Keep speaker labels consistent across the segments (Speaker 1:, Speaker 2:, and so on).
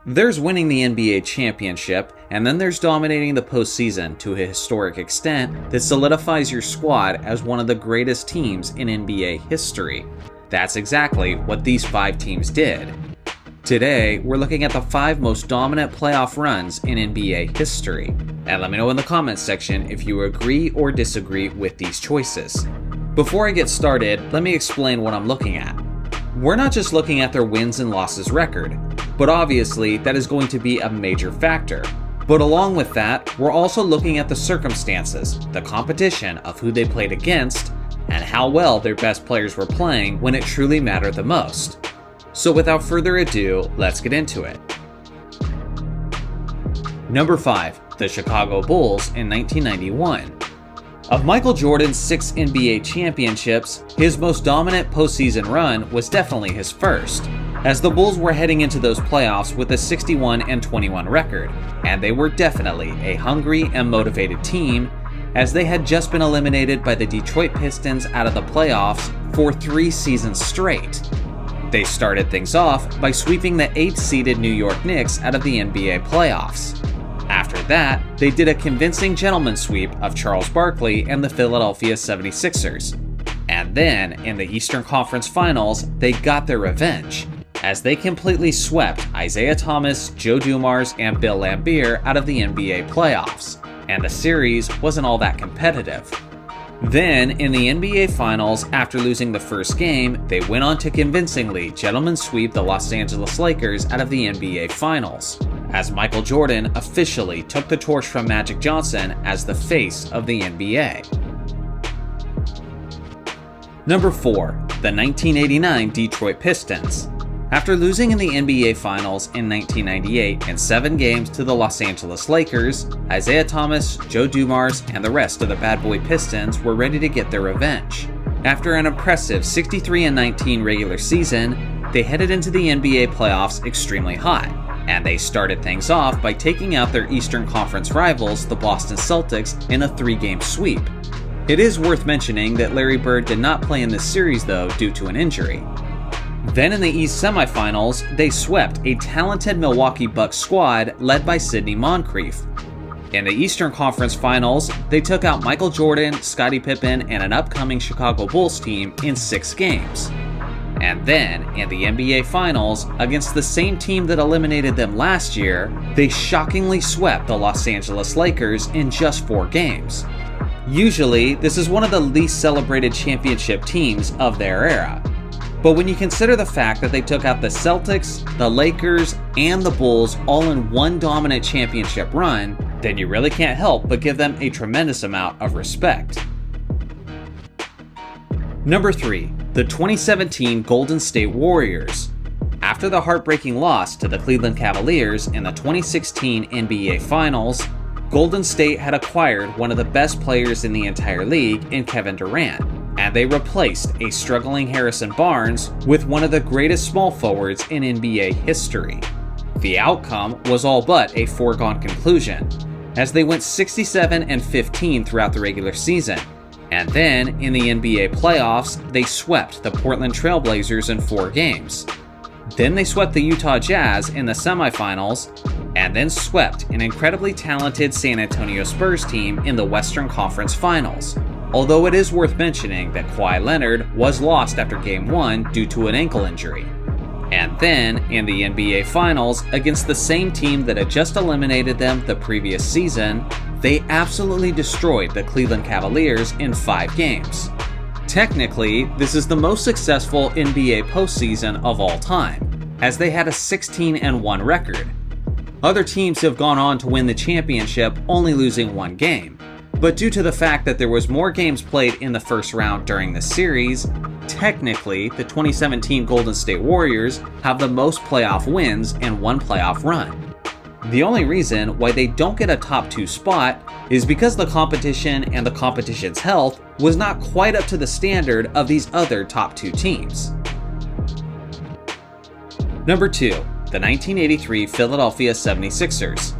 Speaker 1: There's winning the NBA championship, and then there's dominating the postseason to a historic extent that solidifies your squad as one of the greatest teams in NBA history. That's exactly what these 5 teams did. Today, we're looking at the 5 most dominant playoff runs in NBA history. And let me know in the comments section if you agree or disagree with these choices. Before I get started, let me explain what I'm looking at. We're not just looking at their wins and losses record, but obviously that is going to be a major factor. But along with that, we're also looking at the circumstances, the competition of who they played against, and how well their best players were playing when it truly mattered the most. So without further ado, let's get into it. Number 5, the Chicago Bulls in 1991. Of Michael Jordan's 6 NBA championships, his most dominant postseason run was definitely his first, as the Bulls were heading into those playoffs with a 61-21 record, and they were definitely a hungry and motivated team, as they had just been eliminated by the Detroit Pistons out of the playoffs for 3 seasons straight. They started things off by sweeping the 8th-seeded New York Knicks out of the NBA playoffs. After that, they did a convincing gentleman sweep of Charles Barkley and the Philadelphia 76ers. And then, in the Eastern Conference Finals, they got their revenge, as they completely swept Isaiah Thomas, Joe Dumars, and Bill Laimbeer out of the NBA playoffs, and the series wasn't all that competitive. Then, in the NBA Finals, after losing the first game, they went on to convincingly gentleman sweep the Los Angeles Lakers out of the NBA Finals, as Michael Jordan officially took the torch from Magic Johnson as the face of the NBA. Number 4, the 1989 Detroit Pistons. After losing in the NBA Finals in 1998 in 7 games to the Los Angeles Lakers, Isaiah Thomas, Joe Dumars, and the rest of the bad boy Pistons were ready to get their revenge. After an impressive 63-19 regular season, they headed into the NBA playoffs extremely hot, and they started things off by taking out their Eastern Conference rivals, the Boston Celtics, in a 3-game sweep. It is worth mentioning that Larry Bird did not play in this series though due to an injury. Then in the East semifinals, they swept a talented Milwaukee Bucks squad led by Sidney Moncrief. In the Eastern Conference Finals, they took out Michael Jordan, Scottie Pippen, and an upcoming Chicago Bulls team in 6 games. And then, in the NBA Finals, against the same team that eliminated them last year, they shockingly swept the Los Angeles Lakers in just 4 games. Usually, this is one of the least celebrated championship teams of their era. But when you consider the fact that they took out the Celtics, the Lakers, and the Bulls all in one dominant championship run, then you really can't help but give them a tremendous amount of respect. Number 3, the 2017 Golden State Warriors. After the heartbreaking loss to the Cleveland Cavaliers in the 2016 NBA Finals, Golden State had acquired one of the best players in the entire league in Kevin Durant, and they replaced a struggling Harrison Barnes with one of the greatest small forwards in NBA history. The outcome was all but a foregone conclusion, as they went 67-15 throughout the regular season, and then in the NBA playoffs, they swept the Portland Trail Blazers in 4 games. Then they swept the Utah Jazz in the semifinals, and then swept an incredibly talented San Antonio Spurs team in the Western Conference Finals. Although it is worth mentioning that Kawhi Leonard was lost after Game 1 due to an ankle injury. And then, in the NBA Finals, against the same team that had just eliminated them the previous season, they absolutely destroyed the Cleveland Cavaliers in 5 games. Technically, this is the most successful NBA postseason of all time, as they had a 16-1 record. Other teams have gone on to win the championship, only losing 1 game. But due to the fact that there was more games played in the first round during the series, technically the 2017 Golden State Warriors have the most playoff wins in one playoff run. The only reason why they don't get a top 2 spot is because the competition and the competition's health was not quite up to the standard of these other top 2 teams. Number 2, the 1983 Philadelphia 76ers.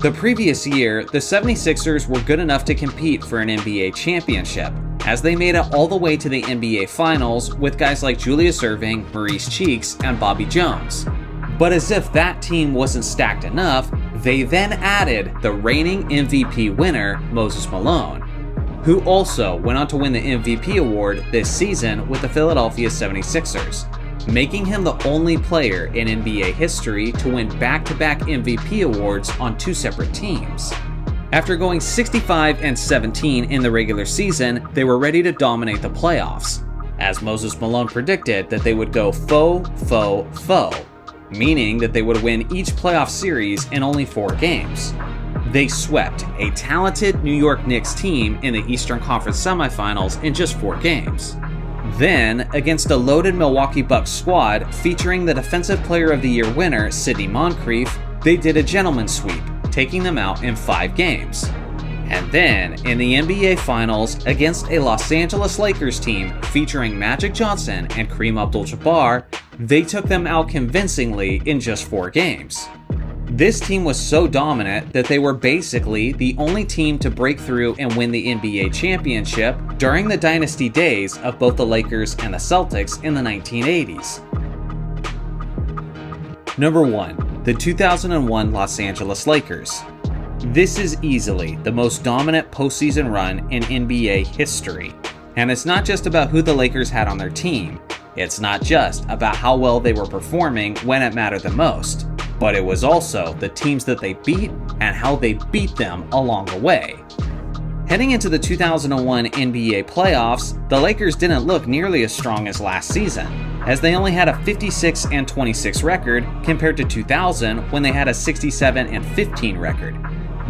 Speaker 1: The previous year, the 76ers were good enough to compete for an NBA championship, as they made it all the way to the NBA Finals with guys like Julius Erving, Maurice Cheeks, and Bobby Jones. But as if that team wasn't stacked enough, they then added the reigning MVP winner, Moses Malone, who also went on to win the MVP award this season with the Philadelphia 76ers, making him the only player in NBA history to win back-to-back MVP awards on two separate teams. After going 65-17 in the regular season, they were ready to dominate the playoffs, as Moses Malone predicted that they would go foe, meaning that they would win each playoff series in only 4 games. They swept a talented New York Knicks team in the Eastern Conference semifinals in just 4 games. Then, against a loaded Milwaukee Bucks squad featuring the Defensive Player of the Year winner Sidney Moncrief, they did a gentleman's sweep, taking them out in 5 games. And then, in the NBA Finals, against a Los Angeles Lakers team featuring Magic Johnson and Kareem Abdul-Jabbar, they took them out convincingly in just 4 games. This team was so dominant that they were basically the only team to break through and win the NBA championship during the dynasty days of both the Lakers and the Celtics in the 1980s. Number 1. The 2001 Los Angeles Lakers. This is easily the most dominant postseason run in NBA history. And it's not just about who the Lakers had on their team. It's not just about how well they were performing when it mattered the most. But it was also the teams that they beat and how they beat them along the way. Heading into the 2001 NBA playoffs, the Lakers didn't look nearly as strong as last season, as they only had a 56-26 record compared to 2000 when they had a 67-15 record.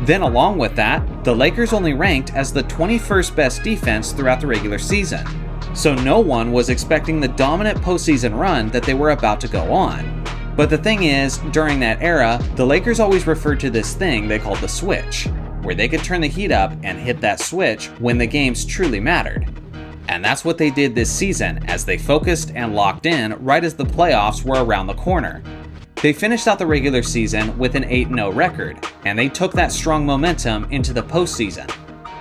Speaker 1: Then along with that, the Lakers only ranked as the 21st best defense throughout the regular season. So no one was expecting the dominant postseason run that they were about to go on. But the thing is, during that era, the Lakers always referred to this thing they called the switch, where they could turn the heat up and hit that switch when the games truly mattered. And that's what they did this season, as they focused and locked in right as the playoffs were around the corner. They finished out the regular season with an 8-0 record, and they took that strong momentum into the postseason.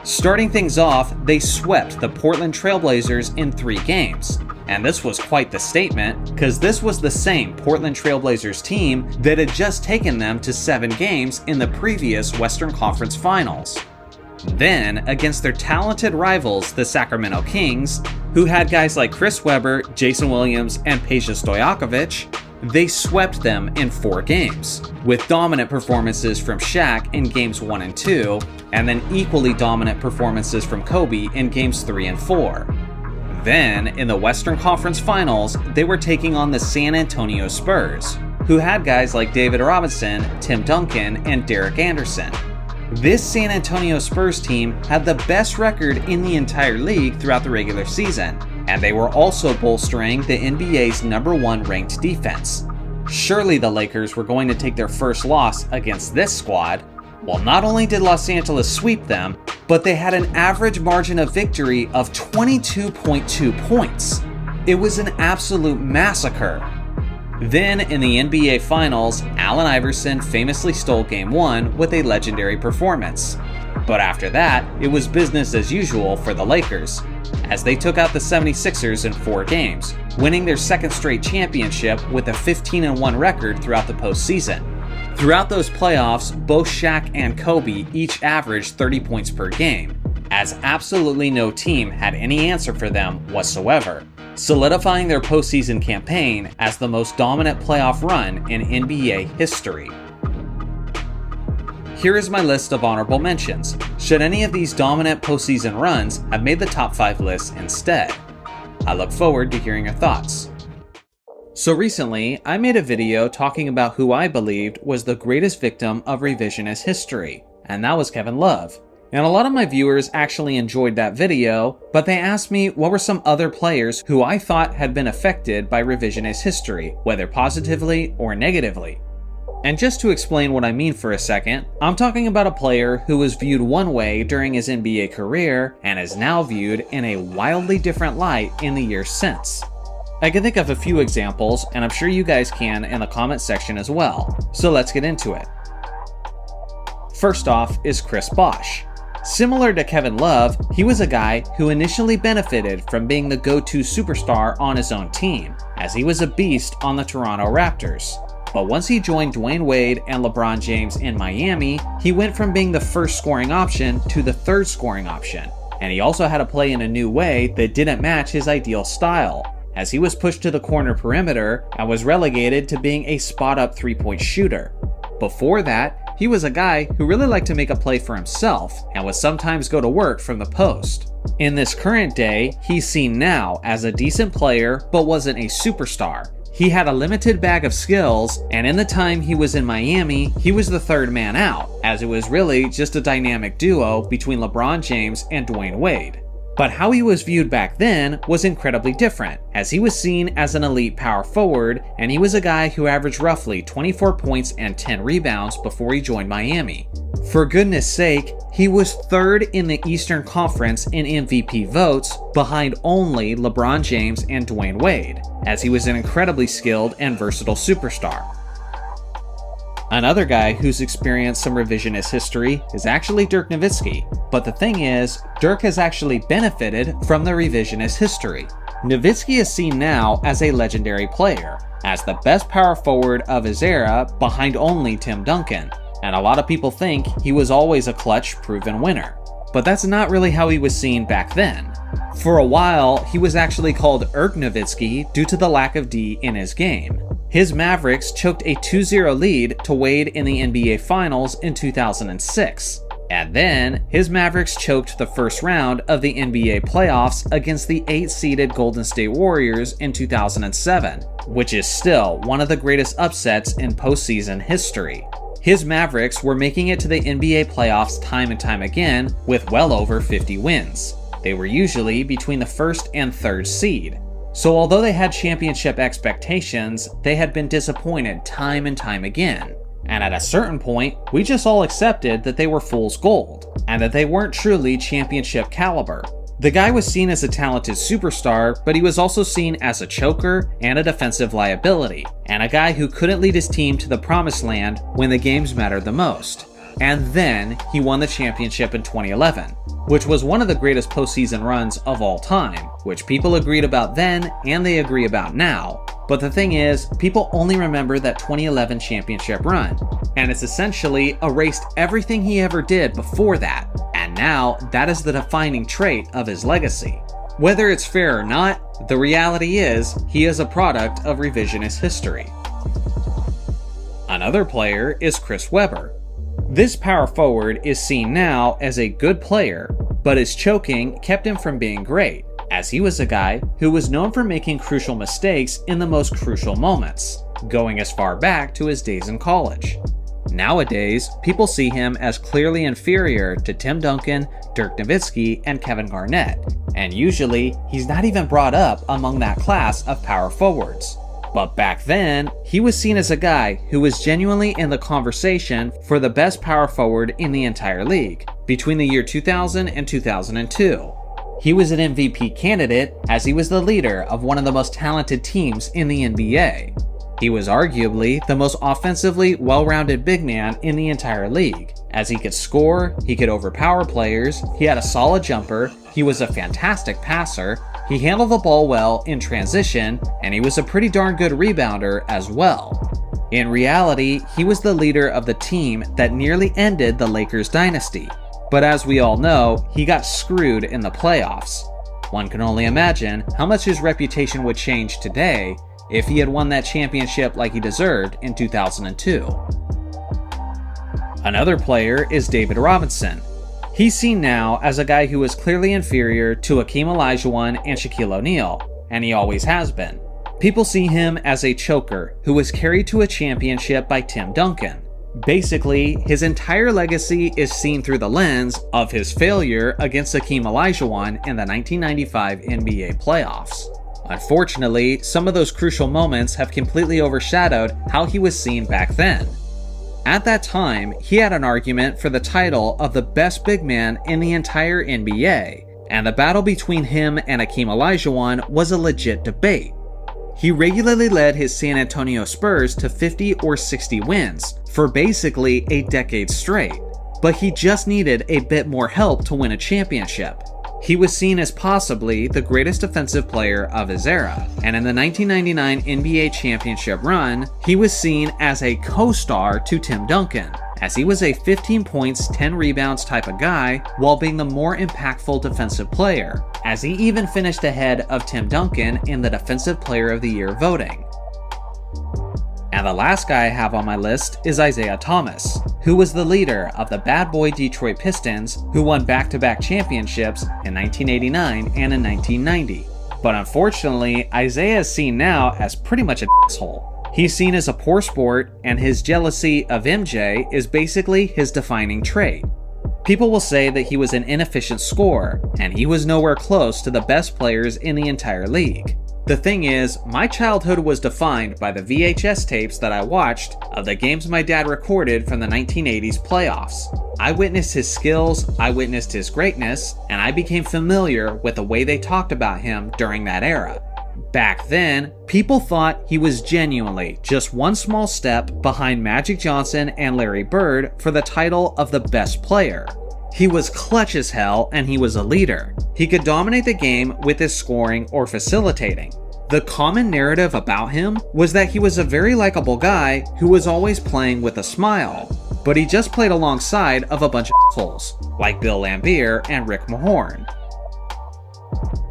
Speaker 1: Starting things off, they swept the Portland Trail Blazers in 3 games. And this was quite the statement, because this was the same Portland Trail Blazers team that had just taken them to 7 games in the previous Western Conference Finals. Then, against their talented rivals, the Sacramento Kings, who had guys like Chris Webber, Jason Williams, and Peja Stojakovic, they swept them in 4 games, with dominant performances from Shaq in games 1 and 2, and then equally dominant performances from Kobe in games 3 and 4. Then, in the Western Conference Finals, they were taking on the San Antonio Spurs, who had guys like David Robinson, Tim Duncan, and Derek Anderson. This San Antonio Spurs team had the best record in the entire league throughout the regular season, and they were also bolstering the NBA's #1 ranked defense. Surely the Lakers were going to take their first loss against this squad. Well, not only did Los Angeles sweep them, but they had an average margin of victory of 22.2 points. It was an absolute massacre. Then, in the NBA Finals, Allen Iverson famously stole Game 1 with a legendary performance. But after that, it was business as usual for the Lakers, as they took out the 76ers in 4 games, winning their second straight championship with a 15-1 record throughout the postseason. Throughout those playoffs, both Shaq and Kobe each averaged 30 points per game, as absolutely no team had any answer for them whatsoever, solidifying their postseason campaign as the most dominant playoff run in NBA history. Here is my list of honorable mentions, should any of these dominant postseason runs have made the top 5 lists instead. I look forward to hearing your thoughts. So recently, I made a video talking about who I believed was the greatest victim of revisionist history, and that was Kevin Love. And a lot of my viewers actually enjoyed that video, but they asked me what were some other players who I thought had been affected by revisionist history, whether positively or negatively. And just to explain what I mean for a second, I'm talking about a player who was viewed one way during his NBA career and is now viewed in a wildly different light in the years since. I can think of a few examples, and I'm sure you guys can in the comment section as well, so let's get into it. First off is Chris Bosh. Similar to Kevin Love, he was a guy who initially benefited from being the go-to superstar on his own team, as he was a beast on the Toronto Raptors. But once he joined Dwayne Wade and LeBron James in Miami, he went from being the first scoring option to the third scoring option. And he also had to play in a new way that didn't match his ideal style, as he was pushed to the corner perimeter and was relegated to being a spot-up three-point shooter. Before that, he was a guy who really liked to make a play for himself and would sometimes go to work from the post. In this current day, he's seen now as a decent player but wasn't a superstar. He had a limited bag of skills, and in the time he was in Miami, he was the third man out, as it was really just a dynamic duo between LeBron James and Dwayne Wade. But how he was viewed back then was incredibly different, as he was seen as an elite power forward, and he was a guy who averaged roughly 24 points and 10 rebounds before he joined Miami. For goodness sake, he was third in the Eastern Conference in MVP votes, behind only LeBron James and Dwayne Wade, as he was an incredibly skilled and versatile superstar. Another guy who's experienced some revisionist history is actually Dirk Nowitzki, but the thing is, Dirk has actually benefited from the revisionist history. Nowitzki is seen now as a legendary player, as the best power forward of his era behind only Tim Duncan, and a lot of people think he was always a clutch, proven winner. But that's not really how he was seen back then. For a while, he was actually called Irk Nowitzki due to the lack of D in his game. His Mavericks choked a 2-0 lead to Wade in the NBA Finals in 2006. And then, his Mavericks choked the first round of the NBA playoffs against the 8-seeded Golden State Warriors in 2007, which is still one of the greatest upsets in postseason history. His Mavericks were making it to the NBA playoffs time and time again with well over 50 wins. They were usually between the first and third seed. So although they had championship expectations, they had been disappointed time and time again. And at a certain point, we just all accepted that they were fool's gold, and that they weren't truly championship caliber. The guy was seen as a talented superstar, but he was also seen as a choker and a defensive liability, and a guy who couldn't lead his team to the promised land when the games mattered the most. And then he won the championship in 2011, which was one of the greatest postseason runs of all time, which people agreed about then and they agree about now. But the thing is, people only remember that 2011 championship run, and it's essentially erased everything he ever did before that, and now that is the defining trait of his legacy. Whether it's fair or not, the reality is he is a product of revisionist history. Another player is Chris Webber. This power forward is seen now as a good player, but his choking kept him from being great, as he was a guy who was known for making crucial mistakes in the most crucial moments, going as far back to his days in college. Nowadays, people see him as clearly inferior to Tim Duncan, Dirk Nowitzki, and Kevin Garnett, and usually he's not even brought up among that class of power forwards. But back then, he was seen as a guy who was genuinely in the conversation for the best power forward in the entire league, between the year 2000 and 2002. He was an MVP candidate as he was the leader of one of the most talented teams in the NBA. He was arguably the most offensively well-rounded big man in the entire league, as he could score, he could overpower players, he had a solid jumper, he was a fantastic passer, he handled the ball well in transition, and he was a pretty darn good rebounder as well. In reality, he was the leader of the team that nearly ended the Lakers dynasty. But as we all know, he got screwed in the playoffs. One can only imagine how much his reputation would change today if he had won that championship like he deserved in 2002. Another player is David Robinson. He's seen now as a guy who is clearly inferior to Hakeem Olajuwon and Shaquille O'Neal, and he always has been. People see him as a choker who was carried to a championship by Tim Duncan. Basically, his entire legacy is seen through the lens of his failure against Hakeem Olajuwon in the 1995 NBA playoffs. Unfortunately, some of those crucial moments have completely overshadowed how he was seen back then. At that time, he had an argument for the title of the best big man in the entire NBA, and the battle between him and Hakeem Olajuwon was a legit debate. He regularly led his San Antonio Spurs to 50 or 60 wins for basically a decade straight, but he just needed a bit more help to win a championship. He was seen as possibly the greatest defensive player of his era, and in the 1999 NBA championship run, he was seen as a co-star to Tim Duncan, as he was a 15 points, 10 rebounds type of guy while being the more impactful defensive player, as he even finished ahead of Tim Duncan in the Defensive Player of the Year voting. And the last guy I have on my list is Isaiah Thomas, who was the leader of the bad boy Detroit Pistons, who won back-to-back championships in 1989 and in 1990. But unfortunately, Isaiah is seen now as pretty much an asshole. He's seen as a poor sport, and his jealousy of MJ is basically his defining trait. People will say that he was an inefficient scorer, and he was nowhere close to the best players in the entire league. The thing is, my childhood was defined by the VHS tapes that I watched of the games my dad recorded from the 1980s playoffs. I witnessed his skills, I witnessed his greatness, and I became familiar with the way they talked about him during that era. Back then, people thought he was genuinely just one small step behind Magic Johnson and Larry Bird for the title of the best player. He was clutch as hell, and he was a leader. He could dominate the game with his scoring or facilitating. The common narrative about him was that he was a very likable guy who was always playing with a smile, but he just played alongside of a bunch of assholes, like Bill Laimbeer and Rick Mahorn.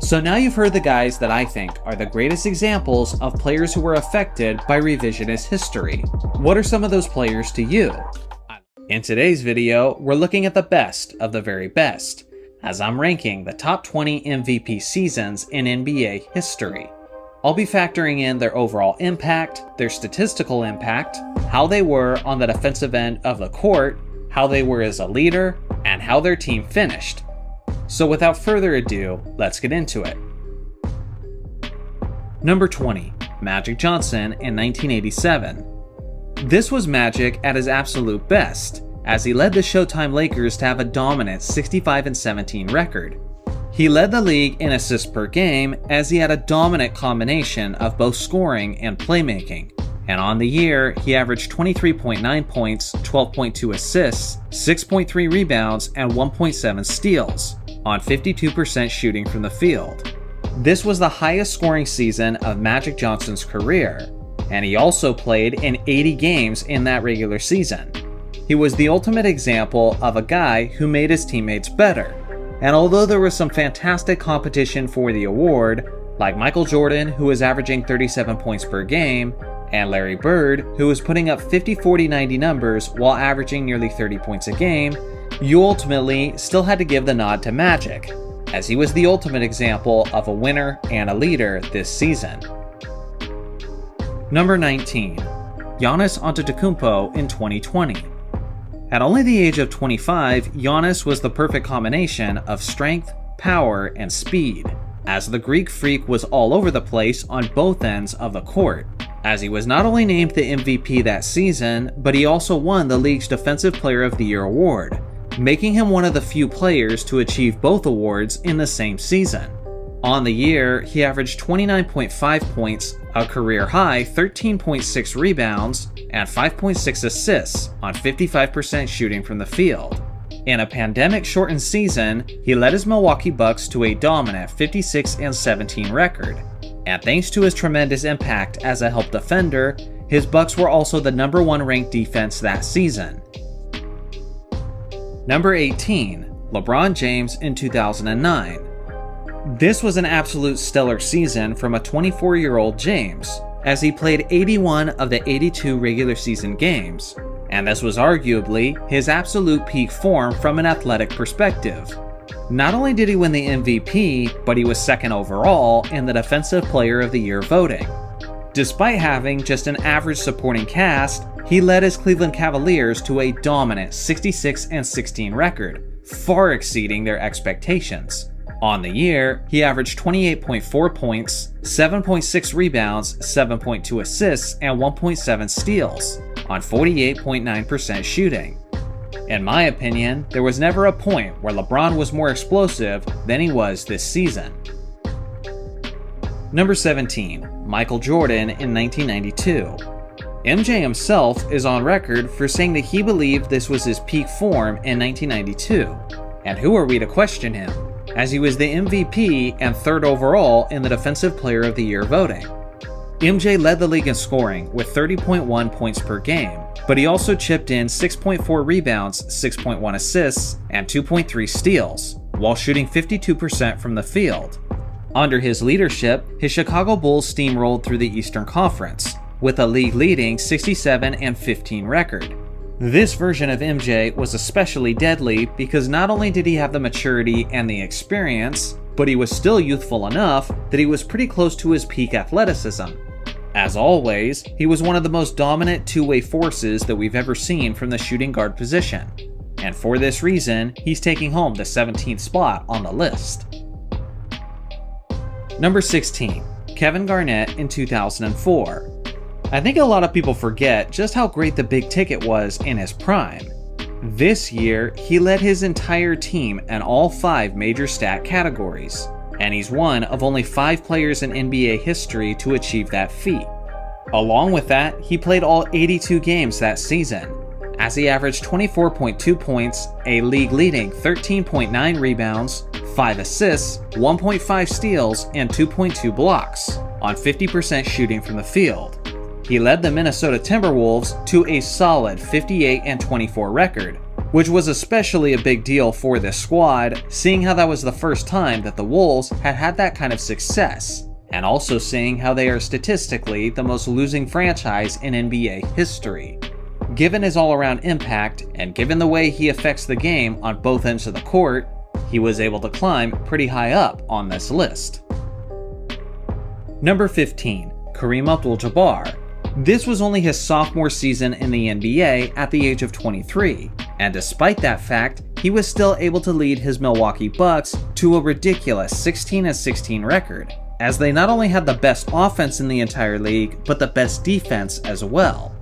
Speaker 1: So now you've heard the guys that I think are the greatest examples of players who were affected by revisionist history. What are some of those players to you? In today's video, we're looking at the best of the very best, as I'm ranking the top 20 MVP seasons in NBA history. I'll be factoring in their overall impact, their statistical impact, how they were on the defensive end of the court, how they were as a leader, and how their team finished. So without further ado, let's get into it. Number 20, Magic Johnson in 1987. This was Magic at his absolute best, as he led the Showtime Lakers to have a dominant 65-17 record. He led the league in assists per game, as he had a dominant combination of both scoring and playmaking. And on the year, he averaged 23.9 points, 12.2 assists, 6.3 rebounds, and 1.7 steals, on 52% shooting from the field. This was the highest scoring season of Magic Johnson's career, and he also played in 80 games in that regular season. He was the ultimate example of a guy who made his teammates better, and although there was some fantastic competition for the award, like Michael Jordan, who was averaging 37 points per game, and Larry Bird, who was putting up 50, 40, 90 numbers while averaging nearly 30 points a game, you ultimately still had to give the nod to Magic, as he was the ultimate example of a winner and a leader this season. Number 19, Giannis Antetokounmpo in 2020. At only the age of 25, Giannis was the perfect combination of strength, power, and speed, as the Greek freak was all over the place on both ends of the court, as he was not only named the MVP that season, but he also won the league's Defensive Player of the Year award, making him one of the few players to achieve both awards in the same season. On the year, he averaged 29.5 points, a career-high 13.6 rebounds, and 5.6 assists on 55% shooting from the field. In a pandemic-shortened season, he led his Milwaukee Bucks to a dominant 56-17 record. And thanks to his tremendous impact as a help defender, his Bucks were also the number 1 ranked defense that season. Number 18, LeBron James in 2009. This was an absolute stellar season from a 24-year-old James, as he played 81 of the 82 regular season games, and this was arguably his absolute peak form from an athletic perspective. Not only did he win the MVP, but he was second overall in the Defensive Player of the Year voting. Despite having just an average supporting cast, he led his Cleveland Cavaliers to a dominant 66-16 record, far exceeding their expectations. On the year, he averaged 28.4 points, 7.6 rebounds, 7.2 assists, and 1.7 steals, on 48.9% shooting. In my opinion, there was never a point where LeBron was more explosive than he was this season. Number 17, Michael Jordan in 1992. MJ himself is on record for saying that he believed this was his peak form in 1992. And who are we to question him? as he was the MVP and 3rd overall in the Defensive Player of the Year voting. MJ led the league in scoring with 30.1 points per game, but he also chipped in 6.4 rebounds, 6.1 assists, and 2.3 steals, while shooting 52% from the field. Under his leadership, his Chicago Bulls steamrolled through the Eastern Conference, with a league-leading 67-15 record. This version of MJ was especially deadly because not only did he have the maturity and the experience, but he was still youthful enough that he was pretty close to his peak athleticism. As always, he was one of the most dominant two-way forces that we've ever seen from the shooting guard position, and for this reason, he's taking home the 17th spot on the list. Number 16, Kevin Garnett in 2004. I think a lot of people forget just how great the big ticket was in his prime. This year, he led his entire team in all 5 major stat categories, and he's one of only 5 players in NBA history to achieve that feat. Along with that, he played all 82 games that season, as he averaged 24.2 points, a league-leading 13.9 rebounds, 5 assists, 1.5 steals, and 2.2 blocks, on 50% shooting from the field. He led the Minnesota Timberwolves to a solid 58-24 record, which was especially a big deal for this squad, seeing how that was the first time that the Wolves had had that kind of success, and also seeing how they are statistically the most losing franchise in NBA history. Given his all-around impact, and given the way he affects the game on both ends of the court, he was able to climb pretty high up on this list. Number 15, Kareem Abdul-Jabbar. This was only his sophomore season in the NBA at the age of 23, and despite that fact, he was still able to lead his Milwaukee Bucks to a ridiculous 16-16 record, as they not only had the best offense in the entire league, but the best defense as well.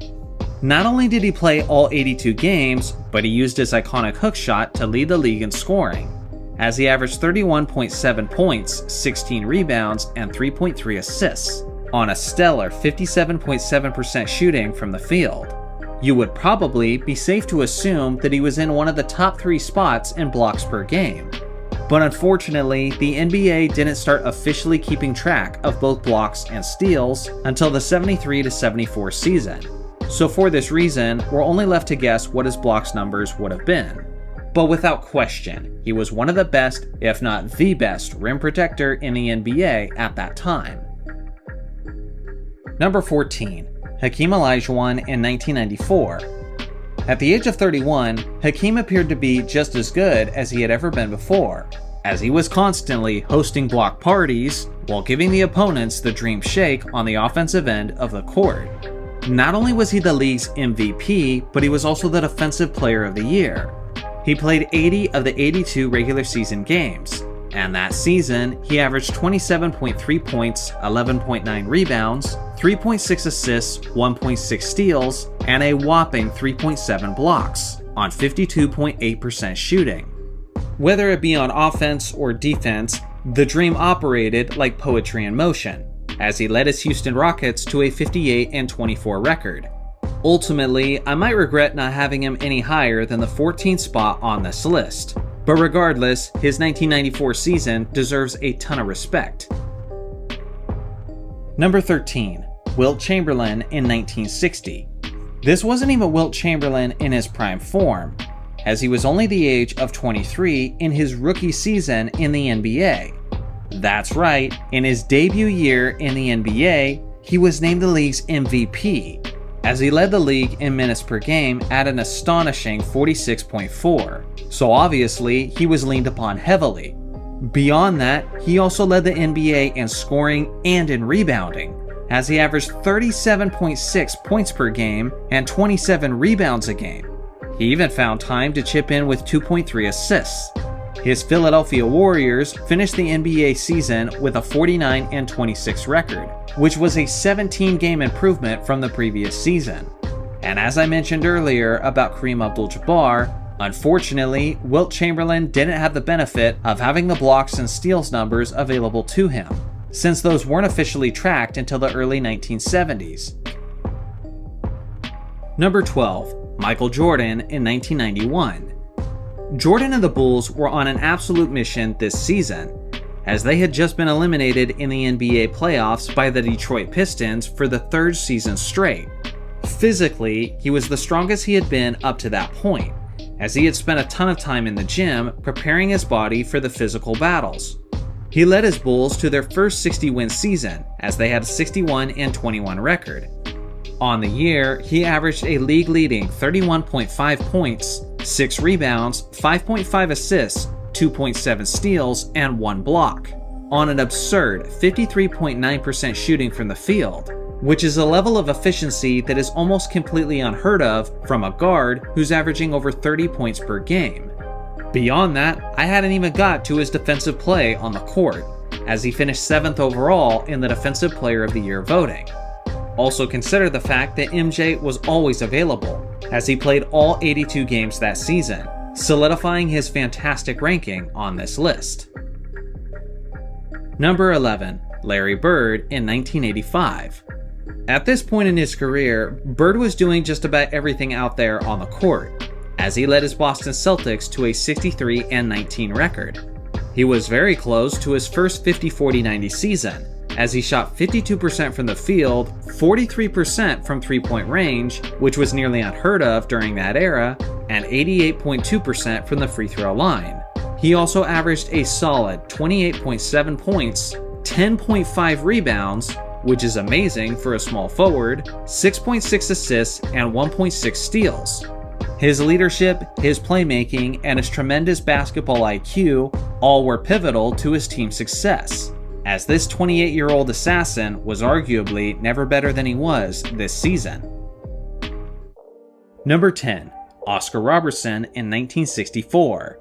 Speaker 1: Not only did he play all 82 games, but he used his iconic hook shot to lead the league in scoring, as he averaged 31.7 points, 16 rebounds, and 3.3 assists, on a stellar 57.7% shooting from the field. You would probably be safe to assume that he was in one of the top 3 spots in blocks per game. But unfortunately, the NBA didn't start officially keeping track of both blocks and steals until the 73-74 season. So for this reason, we're only left to guess what his blocks numbers would have been. But without question, he was one of the best, if not the best, rim protector in the NBA at that time. Number 14, Hakeem Olajuwon in 1994. At the age of 31, Hakeem appeared to be just as good as he had ever been before, as he was constantly hosting block parties while giving the opponents the dream shake on the offensive end of the court. Not only was he the league's MVP, but he was also the Defensive Player of the Year. He played 80 of the 82 regular season games, and that season, he averaged 27.3 points, 11.9 rebounds, 3.6 assists, 1.6 steals, and a whopping 3.7 blocks, on 52.8% shooting. Whether it be on offense or defense, the dream operated like poetry in motion, as he led his Houston Rockets to a 58-24 record. Ultimately, I might regret not having him any higher than the 14th spot on this list, but regardless, his 1994 season deserves a ton of respect. Number 13, Wilt Chamberlain in 1960. This wasn't even Wilt Chamberlain in his prime form, as he was only the age of 23 in his rookie season in the NBA. That's right, in his debut year in the NBA, he was named the league's MVP, as he led the league in minutes per game at an astonishing 46.4, so obviously he was leaned upon heavily. Beyond that, he also led the NBA in scoring and in rebounding, as he averaged 37.6 points per game and 27 rebounds a game. He even found time to chip in with 2.3 assists. His Philadelphia Warriors finished the NBA season with a 49-26 record, which was a 17-game improvement from the previous season. And as I mentioned earlier about Kareem Abdul-Jabbar, unfortunately, Wilt Chamberlain didn't have the benefit of having the blocks and steals numbers available to him, since those weren't officially tracked until the early 1970s. Number 12, Michael Jordan in 1991. Jordan and the Bulls were on an absolute mission this season, as they had just been eliminated in the NBA playoffs by the Detroit Pistons for the third season straight. Physically, he was the strongest he had been up to that point, as he had spent a ton of time in the gym preparing his body for the physical battles. He led his Bulls to their first 60-win season, as they had a 61-21 record. On the year, he averaged a league-leading 31.5 points, 6 rebounds, 5.5 assists, 2.7 steals, and 1 block, on an absurd 53.9% shooting from the field, which is a level of efficiency that is almost completely unheard of from a guard who's averaging over 30 points per game. Beyond that, I hadn't even got to his defensive play on the court, as he finished 7th overall in the Defensive Player of the Year voting. Also consider the fact that MJ was always available, as he played all 82 games that season, solidifying his fantastic ranking on this list. Number 11. Larry Bird in 1985. At this point in his career, Bird was doing just about everything out there on the court, as he led his Boston Celtics to a 63-19 record. He was very close to his first 50-40-90 season, as he shot 52% from the field, 43% from three-point range, which was nearly unheard of during that era, and 88.2% from the free throw line. He also averaged a solid 28.7 points, 10.5 rebounds, which is amazing for a small forward, 6.6 assists, and 1.6 steals. His leadership, his playmaking, and his tremendous basketball IQ all were pivotal to his team's success, as this 28-year-old assassin was arguably never better than he was this season. Number 10. Oscar Robertson in 1964.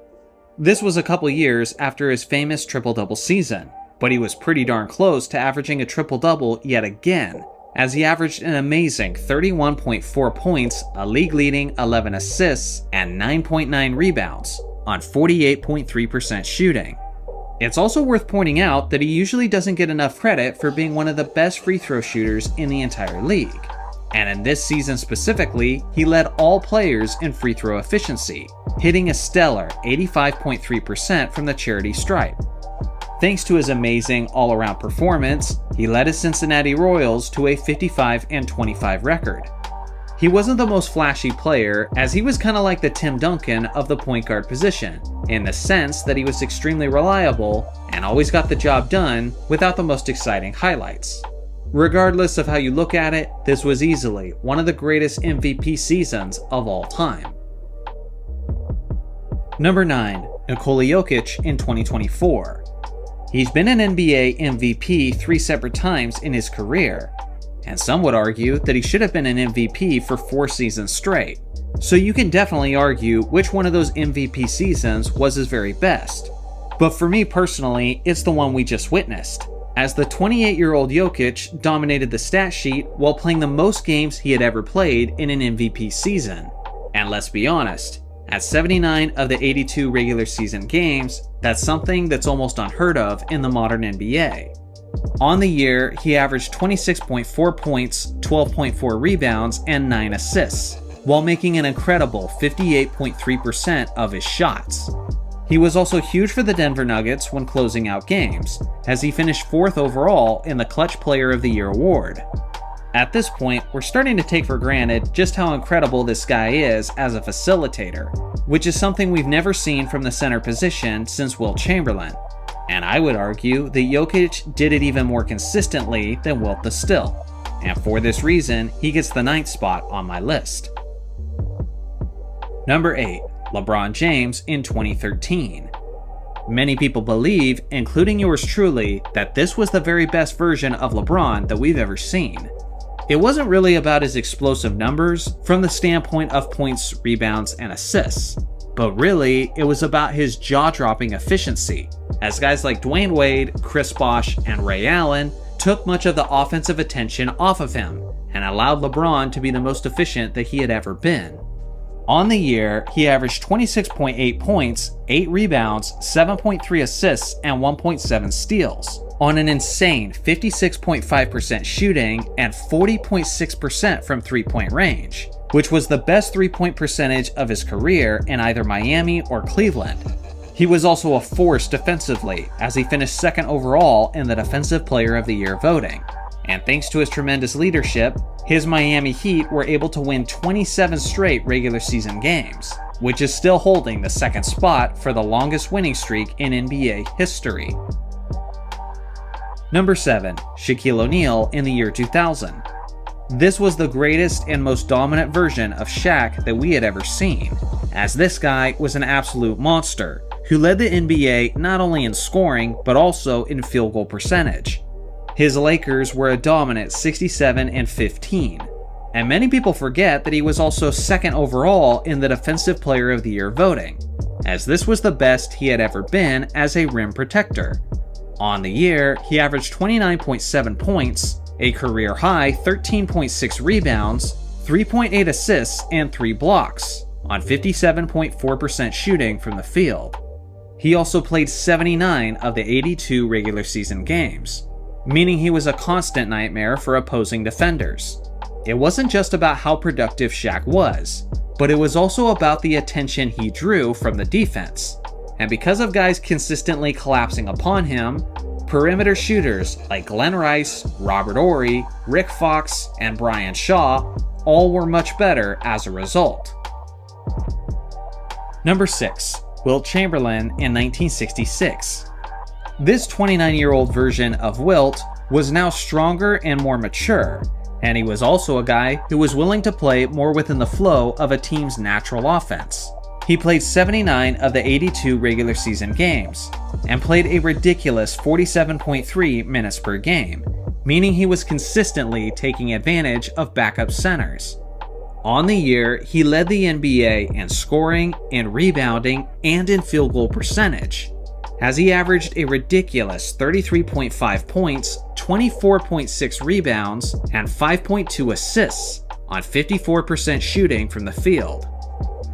Speaker 1: This was a couple years after his famous triple-double season, but he was pretty darn close to averaging a triple-double yet again, as he averaged an amazing 31.4 points, a league-leading 11 assists, and 9.9 rebounds on 48.3% shooting. It's also worth pointing out that he usually doesn't get enough credit for being one of the best free throw shooters in the entire league. And in this season specifically, he led all players in free throw efficiency, hitting a stellar 85.3% from the charity stripe. Thanks to his amazing all-around performance, he led his Cincinnati Royals to a 55-25 record. He wasn't the most flashy player, as he was kind of like the Tim Duncan of the point guard position, in the sense that he was extremely reliable and always got the job done without the most exciting highlights. Regardless of how you look at it, this was easily one of the greatest MVP seasons of all time. Number 9. Nikola Jokic in 2024. He's been an NBA MVP 3 separate times in his career, and some would argue that he should have been an MVP for 4 seasons straight. So you can definitely argue which one of those MVP seasons was his very best. But for me personally, it's the one we just witnessed, as the 28-year-old Jokic dominated the stat sheet while playing the most games he had ever played in an MVP season. And let's be honest, at 79 of the 82 regular season games, that's something that's almost unheard of in the modern NBA. On the year, he averaged 26.4 points, 12.4 rebounds, and 9 assists, while making an incredible 58.3% of his shots. He was also huge for the Denver Nuggets when closing out games, as he finished 4th overall in the Clutch Player of the Year award. At this point, we're starting to take for granted just how incredible this guy is as a facilitator, which is something we've never seen from the center position since Wilt Chamberlain. And I would argue that Jokic did it even more consistently than Wilt the Still, and for this reason, he gets the 9th spot on my list. Number 8. LeBron James in 2013. Many people believe, including yours truly, that this was the very best version of LeBron that we've ever seen. It wasn't really about his explosive numbers from the standpoint of points, rebounds, and assists, but really it was about his jaw-dropping efficiency, as guys like Dwayne Wade, Chris Bosh, and Ray Allen took much of the offensive attention off of him and allowed LeBron to be the most efficient that he had ever been. On the year, he averaged 26.8 points, 8 rebounds, 7.3 assists, and 1.7 steals, on an insane 56.5% shooting and 40.6% from three-point range, which was the best three-point percentage of his career in either Miami or Cleveland. He was also a force defensively, as he finished second overall in the Defensive Player of the Year voting. And thanks to his tremendous leadership, his Miami Heat were able to win 27 straight regular season games, which is still holding the second spot for the longest winning streak in NBA history. Number 7. Shaquille O'Neal in the year 2000. This was the greatest and most dominant version of Shaq that we had ever seen, as this guy was an absolute monster, who led the NBA not only in scoring, but also in field goal percentage. His Lakers were a dominant 67-15, and many people forget that he was also second overall in the Defensive Player of the Year voting, as this was the best he had ever been as a rim protector. On the year, he averaged 29.7 points, a career-high 13.6 rebounds, 3.8 assists, and 3 blocks, on 57.4% shooting from the field. He also played 79 of the 82 regular season games, meaning he was a constant nightmare for opposing defenders. It wasn't just about how productive Shaq was, but it was also about the attention he drew from the defense. And because of guys consistently collapsing upon him, perimeter shooters like Glenn Rice, Robert Horry, Rick Fox, and Brian Shaw all were much better as a result. Number 6. Wilt Chamberlain in 1966. This 29-year-old version of Wilt was now stronger and more mature, and he was also a guy who was willing to play more within the flow of a team's natural offense. He played 79 of the 82 regular season games, and played a ridiculous 47.3 minutes per game, meaning he was consistently taking advantage of backup centers. On the year, he led the NBA in scoring, in rebounding, and in field goal percentage, as he averaged a ridiculous 33.5 points, 24.6 rebounds, and 5.2 assists on 54% shooting from the field.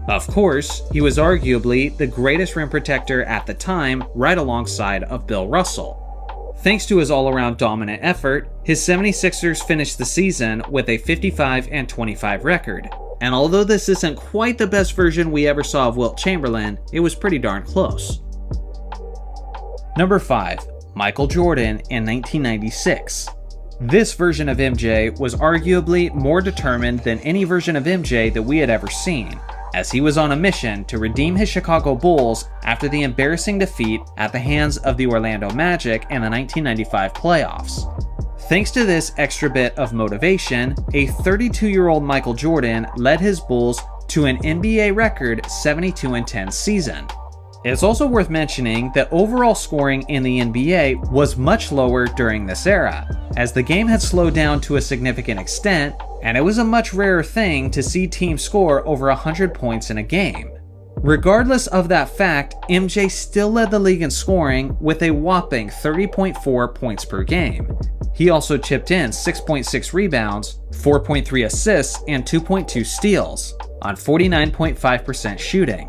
Speaker 1: Of course, he was arguably the greatest rim protector at the time, right alongside of Bill Russell. Thanks to his all-around dominant effort, his 76ers finished the season with a 55-25 record. And although this isn't quite the best version we ever saw of Wilt Chamberlain, it was pretty darn close. Number 5. Michael Jordan in 1996. This version of MJ was arguably more determined than any version of MJ that we had ever seen, as he was on a mission to redeem his Chicago Bulls after the embarrassing defeat at the hands of the Orlando Magic in the 1995 playoffs. Thanks to this extra bit of motivation, a 32-year-old Michael Jordan led his Bulls to an NBA record 72-10 season. It's also worth mentioning that overall scoring in the NBA was much lower during this era, as the game had slowed down to a significant extent, and it was a much rarer thing to see teams score over 100 points in a game. Regardless of that fact, MJ still led the league in scoring with a whopping 30.4 points per game. He also chipped in 6.6 rebounds, 4.3 assists, and 2.2 steals on 49.5% shooting.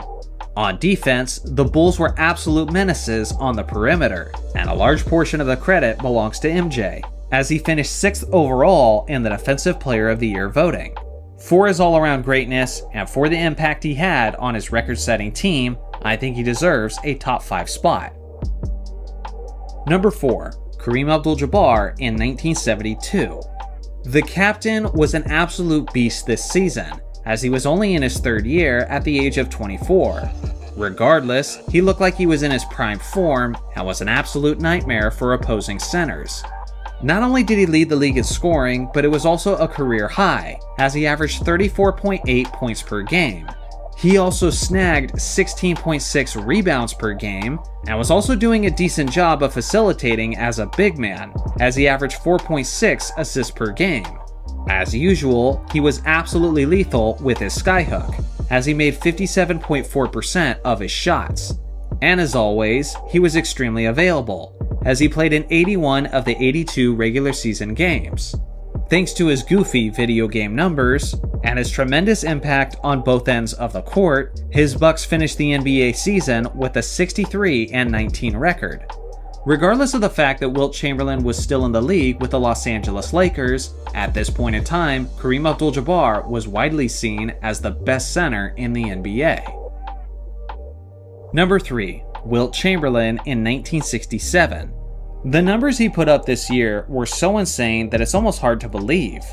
Speaker 1: On defense, the Bulls were absolute menaces on the perimeter, and a large portion of the credit belongs to MJ, as he finished 6th overall in the Defensive Player of the Year voting. For his all-around greatness and for the impact he had on his record-setting team, I think he deserves a top 5 spot. Number 4. Kareem Abdul-Jabbar in 1972. The captain was an absolute beast this season, as he was only in his 3rd year at the age of 24. Regardless, he looked like he was in his prime form and was an absolute nightmare for opposing centers. Not only did he lead the league in scoring, but it was also a career high, as he averaged 34.8 points per game. He also snagged 16.6 rebounds per game, and was also doing a decent job of facilitating as a big man, as he averaged 4.6 assists per game. As usual, he was absolutely lethal with his skyhook, as he made 57.4% of his shots. And as always, he was extremely available, as he played in 81 of the 82 regular season games. Thanks to his goofy video game numbers, and his tremendous impact on both ends of the court, his Bucks finished the NBA season with a 63-19 record. Regardless of the fact that Wilt Chamberlain was still in the league with the Los Angeles Lakers, at this point in time, Kareem Abdul-Jabbar was widely seen as the best center in the NBA. Number 3. Wilt Chamberlain in 1967. The numbers he put up this year were so insane that it's almost hard to believe.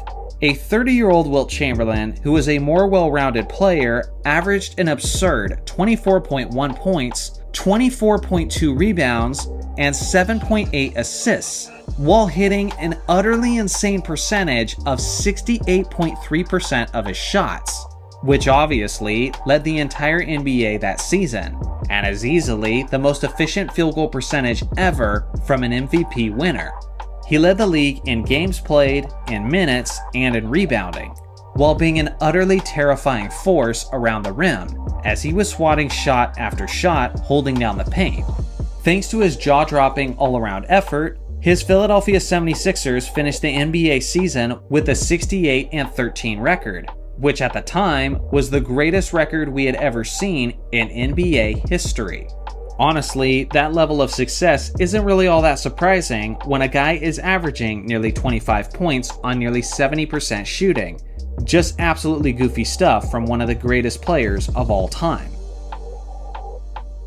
Speaker 1: A 30-year-old Wilt Chamberlain, who was a more well-rounded player, averaged an absurd 24.1 points, 24.2 rebounds, and 7.8 assists, while hitting an utterly insane percentage of 68.3% of his shots, which obviously led the entire NBA that season, and is easily the most efficient field goal percentage ever from an MVP winner. He led the league in games played, in minutes, and in rebounding, while being an utterly terrifying force around the rim, as he was swatting shot after shot holding down the paint. Thanks to his jaw-dropping all-around effort, his Philadelphia 76ers finished the NBA season with a 68-13 record, which at the time was the greatest record we had ever seen in NBA history. Honestly, that level of success isn't really all that surprising when a guy is averaging nearly 25 points on nearly 70% shooting. Just absolutely goofy stuff from one of the greatest players of all time.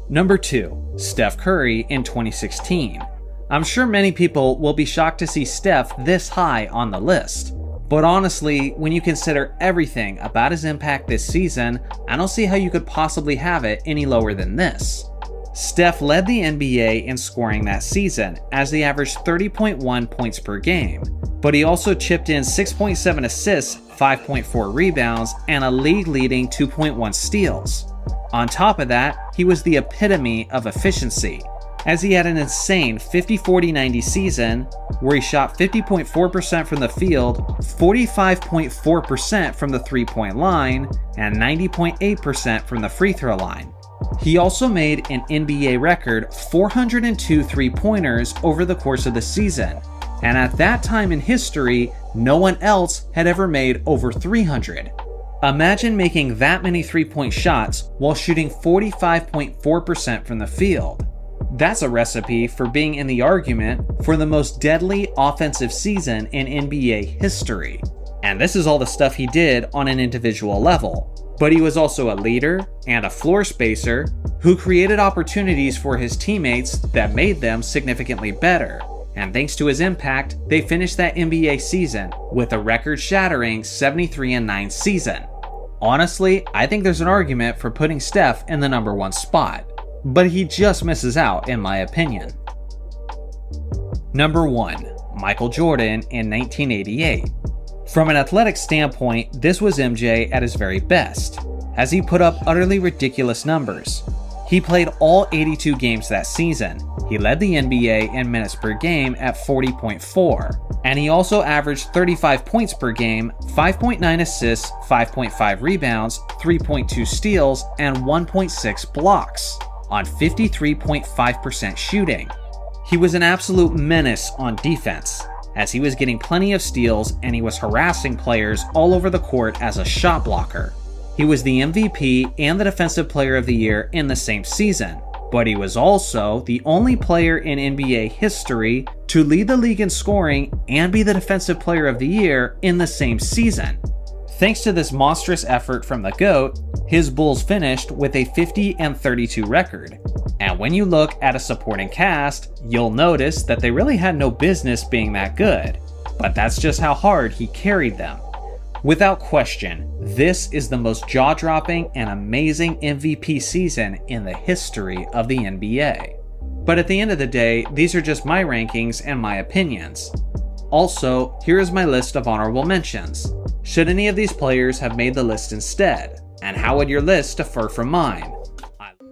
Speaker 1: Number 2. Steph Curry in 2016. I'm sure many people will be shocked to see Steph this high on the list. But honestly, when you consider everything about his impact this season, I don't see how you could possibly have it any lower than this. Steph led the NBA in scoring that season, as he averaged 30.1 points per game, but he also chipped in 6.7 assists, 5.4 rebounds, and a league-leading 2.1 steals. On top of that, he was the epitome of efficiency, as he had an insane 50-40-90 season where he shot 50.4% from the field, 45.4% from the three-point line, and 90.8% from the free throw line. He also made an NBA record 402 three-pointers over the course of the season, and at that time in history, no one else had ever made over 300. Imagine making that many three-point shots while shooting 45.4% from the field. That's a recipe for being in the argument for the most deadly offensive season in NBA history. And this is all the stuff he did on an individual level. But he was also a leader and a floor spacer who created opportunities for his teammates that made them significantly better. And thanks to his impact, they finished that NBA season with a record-shattering 73-9 season. Honestly, I think there's an argument for putting Steph in the number 1 spot, but he just misses out in my opinion. Number 1. Michael Jordan in 1988. From an athletic standpoint, this was MJ at his very best, as he put up utterly ridiculous numbers. He played all 82 games that season. He led the NBA in minutes per game at 40.4, and he also averaged 35 points per game, 5.9 assists, 5.5 rebounds, 3.2 steals, and 1.6 blocks on 53.5% shooting. He was an absolute menace on defense, as he was getting plenty of steals and he was harassing players all over the court as a shot blocker. He was the MVP and the Defensive Player of the Year in the same season, but he was also the only player in NBA history to lead the league in scoring and be the Defensive Player of the Year in the same season. Thanks to this monstrous effort from the GOAT, his Bulls finished with a 50-32 record. And when you look at a supporting cast, you'll notice that they really had no business being that good. But that's just how hard he carried them. Without question, this is the most jaw-dropping and amazing MVP season in the history of the NBA. But at the end of the day, these are just my rankings and my opinions. Also, here is my list of honorable mentions. Should any of these players have made the list instead? And how would your list differ from mine?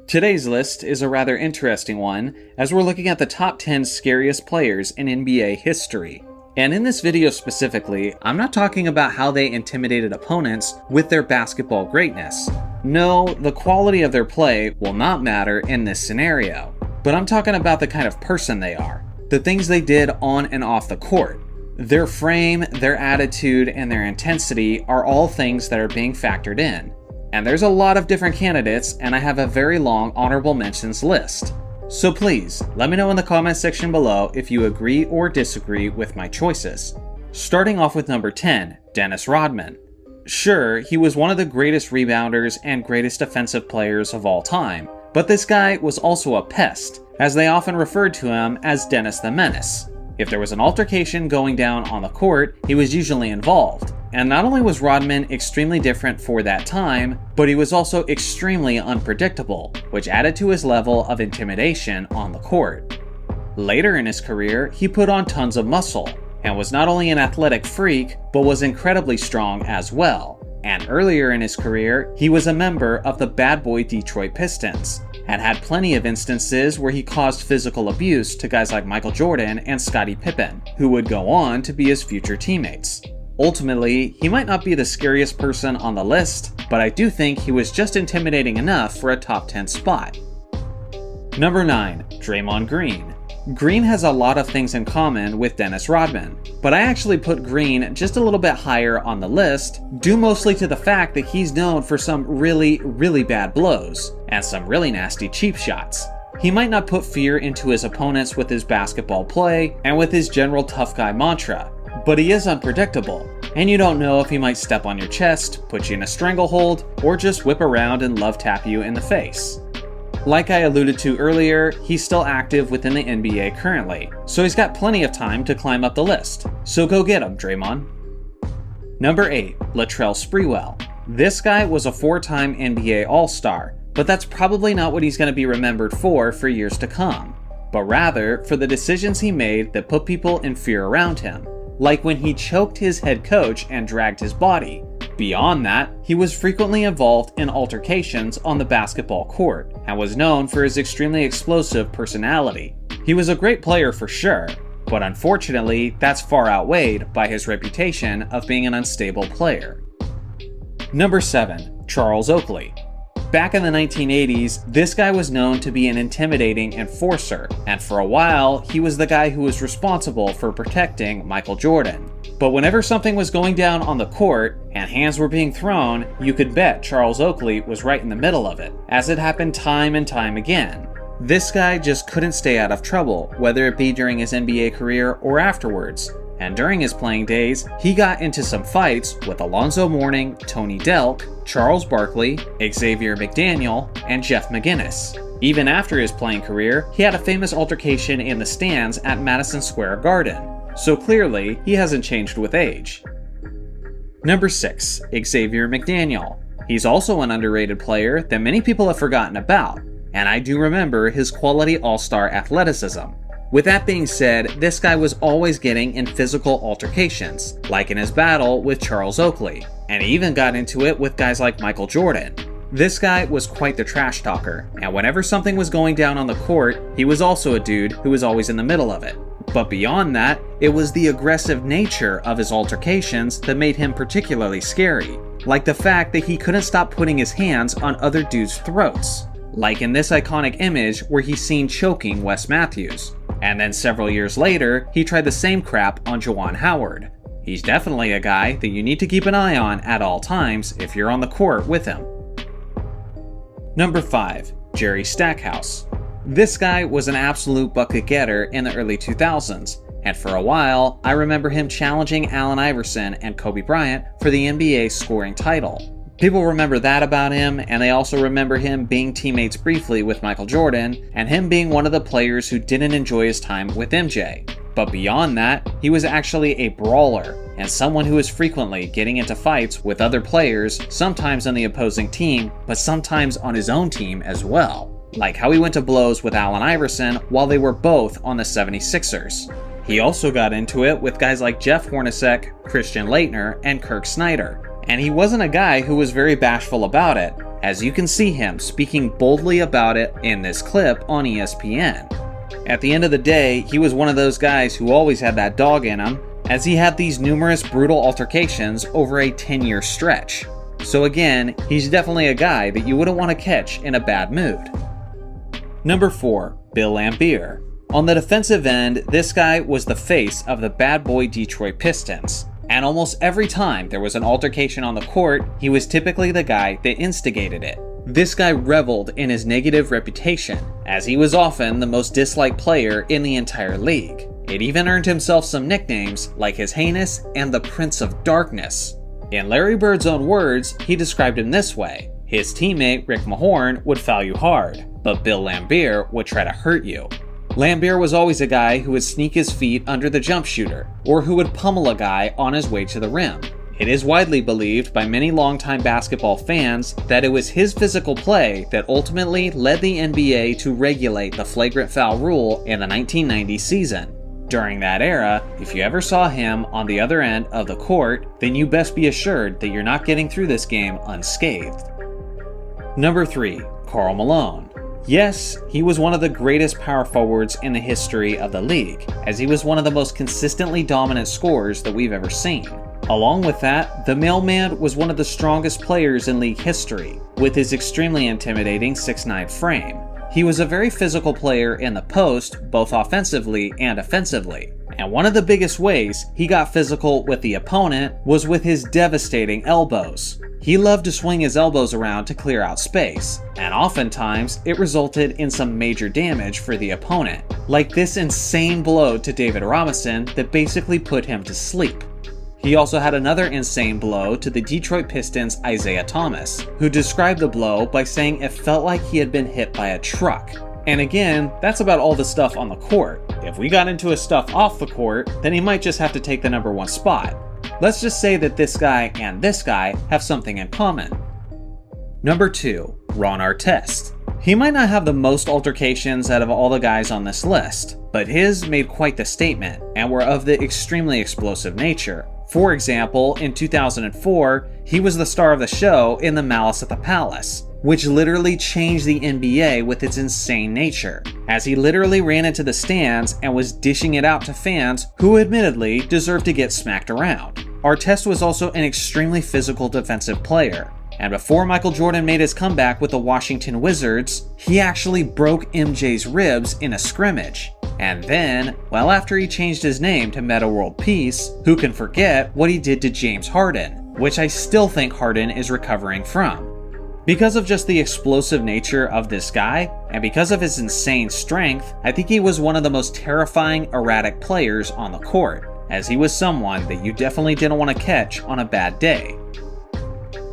Speaker 1: Today's list is a rather interesting one, as we're looking at the top 10 scariest players in NBA history. And in this video specifically, I'm not talking about how they intimidated opponents with their basketball greatness. No, the quality of their play will not matter in this scenario. But I'm talking about the kind of person they are, the things they did on and off the court. Their frame, their attitude, and their intensity are all things that are being factored in. And there's a lot of different candidates, and I have a very long honorable mentions list. So please, let me know in the comments section below if you agree or disagree with my choices. Starting off with number 10, Dennis Rodman. Sure, he was one of the greatest rebounders and greatest defensive players of all time, but this guy was also a pest, as they often referred to him as Dennis the Menace. If there was an altercation going down on the court, he was usually involved. And not only was Rodman extremely different for that time, but he was also extremely unpredictable, which added to his level of intimidation on the court. Later in his career, he put on tons of muscle, and was not only an athletic freak, but was incredibly strong as well. And earlier in his career, he was a member of the bad boy Detroit Pistons, and had plenty of instances where he caused physical abuse to guys like Michael Jordan and Scottie Pippen, who would go on to be his future teammates. Ultimately, he might not be the scariest person on the list, but I do think he was just intimidating enough for a top 10 spot. Number 9, Draymond Green. Green has a lot of things in common with Dennis Rodman, but I actually put Green just a little bit higher on the list, due mostly to the fact that he's known for some really bad blows, and some really nasty cheap shots. He might not put fear into his opponents with his basketball play, and with his general tough guy mantra, but he is unpredictable, and you don't know if he might step on your chest, put you in a stranglehold, or just whip around and love tap you in the face. Like I alluded to earlier, he's still active within the NBA currently, so he's got plenty of time to climb up the list. So go get him, Draymond. Number 8, Latrell Sprewell. This guy was a 4-time NBA All-Star, but that's probably not what he's going to be remembered for years to come, but rather for the decisions he made that put people in fear around him, like when he choked his head coach and dragged his body. Beyond that, he was frequently involved in altercations on the basketball court, and was known for his extremely explosive personality. He was a great player for sure, but unfortunately, that's far outweighed by his reputation of being an unstable player. Number 7, Charles Oakley. Back in the 1980s, this guy was known to be an intimidating enforcer, and for a while, he was the guy who was responsible for protecting Michael Jordan. But whenever something was going down on the court, and hands were being thrown, you could bet Charles Oakley was right in the middle of it, as it happened time and time again. This guy just couldn't stay out of trouble, whether it be during his NBA career or afterwards. And during his playing days, he got into some fights with Alonzo Mourning, Tony Delk, Charles Barkley, Xavier McDaniel, and Jeff McGinnis. Even after his playing career, he had a famous altercation in the stands at Madison Square Garden, so clearly he hasn't changed with age. Number 6, Xavier McDaniel. He's also an underrated player that many people have forgotten about, and I do remember his quality all-star athleticism. With that being said, this guy was always getting in physical altercations, like in his battle with Charles Oakley, and he even got into it with guys like Michael Jordan. This guy was quite the trash talker, and whenever something was going down on the court, he was also a dude who was always in the middle of it. But beyond that, it was the aggressive nature of his altercations that made him particularly scary, like the fact that he couldn't stop putting his hands on other dudes' throats, like in this iconic image where he's seen choking Wes Matthews. And then several years later, he tried the same crap on Juwan Howard. He's definitely a guy that you need to keep an eye on at all times if you're on the court with him. Number 5, Jerry Stackhouse. This guy was an absolute bucket getter in the early 2000s, and for a while, I remember him challenging Allen Iverson and Kobe Bryant for the NBA scoring title. People remember that about him, and they also remember him being teammates briefly with Michael Jordan, and him being one of the players who didn't enjoy his time with MJ. But beyond that, he was actually a brawler, and someone who was frequently getting into fights with other players, sometimes on the opposing team, but sometimes on his own team as well. Like how he went to blows with Allen Iverson while they were both on the 76ers. He also got into it with guys like Jeff Hornacek, Christian Laettner, and Kirk Snyder. And he wasn't a guy who was very bashful about it, as you can see him speaking boldly about it in this clip on ESPN. At the end of the day, he was one of those guys who always had that dog in him, as he had these numerous brutal altercations over a 10-year stretch. So again, he's definitely a guy that you wouldn't want to catch in a bad mood. Number 4, Bill Laimbeer. On the defensive end, this guy was the face of the bad boy Detroit Pistons. And almost every time there was an altercation on the court, he was typically the guy that instigated it. This guy reveled in his negative reputation, as he was often the most disliked player in the entire league. It even earned himself some nicknames like his Heinous and the Prince of Darkness. In Larry Bird's own words, he described him this way: his teammate Rick Mahorn would foul you hard, but Bill Laimbeer would try to hurt you. Laimbeer was always a guy who would sneak his feet under the jump shooter, or who would pummel a guy on his way to the rim. It is widely believed by many longtime basketball fans that it was his physical play that ultimately led the NBA to regulate the flagrant foul rule in the 1990 season. During that era, if you ever saw him on the other end of the court, then you best be assured that you're not getting through this game unscathed. Number 3. Karl Malone. Yes, he was one of the greatest power forwards in the history of the league, as he was one of the most consistently dominant scorers that we've ever seen. Along with that, the mailman was one of the strongest players in league history, with his extremely intimidating 6'9" frame. He was a very physical player in the post, both offensively and defensively. And one of the biggest ways he got physical with the opponent was with his devastating elbows. He loved to swing his elbows around to clear out space, and oftentimes it resulted in some major damage for the opponent, like this insane blow to David Robinson that basically put him to sleep. He also had another insane blow to the Detroit Pistons' Isaiah Thomas, who described the blow by saying it felt like he had been hit by a truck. And again, that's about all the stuff on the court. If we got into his stuff off the court, then he might just have to take the number 1 spot. Let's just say that this guy and this guy have something in common. Number 2. Ron Artest. He might not have the most altercations out of all the guys on this list, but his made quite the statement and were of the extremely explosive nature. For example, in 2004, he was the star of the show in The Malice at the Palace, which literally changed the NBA with its insane nature, as he literally ran into the stands and was dishing it out to fans who admittedly deserved to get smacked around. Artest was also an extremely physical defensive player, and before Michael Jordan made his comeback with the Washington Wizards, he actually broke MJ's ribs in a scrimmage. And then, well, after he changed his name to Metta World Peace, who can forget what he did to James Harden, which I still think Harden is recovering from. Because of just the explosive nature of this guy, and because of his insane strength, I think he was one of the most terrifying, erratic players on the court, as he was someone that you definitely didn't want to catch on a bad day.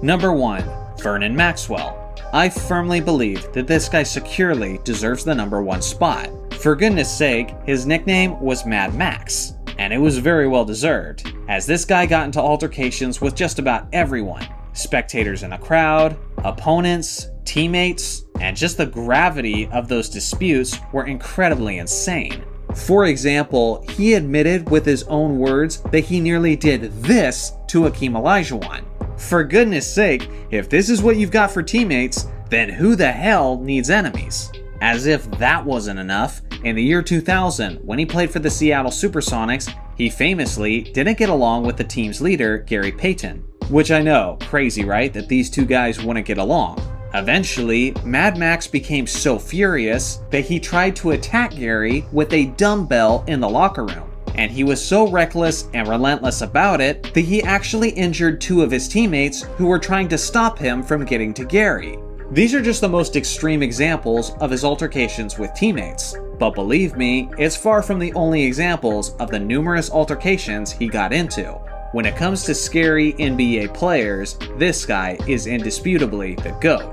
Speaker 1: Number 1. Vernon Maxwell. I firmly believe that this guy securely deserves the number 1 spot. For goodness sake, his nickname was Mad Max, and it was very well deserved, as this guy got into altercations with just about everyone. Spectators in the crowd, opponents, teammates, and just the gravity of those disputes were incredibly insane. For example, he admitted with his own words that he nearly did this to Hakeem Olajuwon. For goodness sake, if this is what you've got for teammates, then who the hell needs enemies? As if that wasn't enough, in the year 2000, when he played for the Seattle Supersonics, he famously didn't get along with the team's leader, Gary Payton. Which I know, crazy right, that these two guys wouldn't get along. Eventually, Mad Max became so furious that he tried to attack Gary with a dumbbell in the locker room. And he was so reckless and relentless about it that he actually injured 2 of his teammates who were trying to stop him from getting to Gary. These are just the most extreme examples of his altercations with teammates. But believe me, it's far from the only examples of the numerous altercations he got into. When it comes to scary NBA players, this guy is indisputably the GOAT.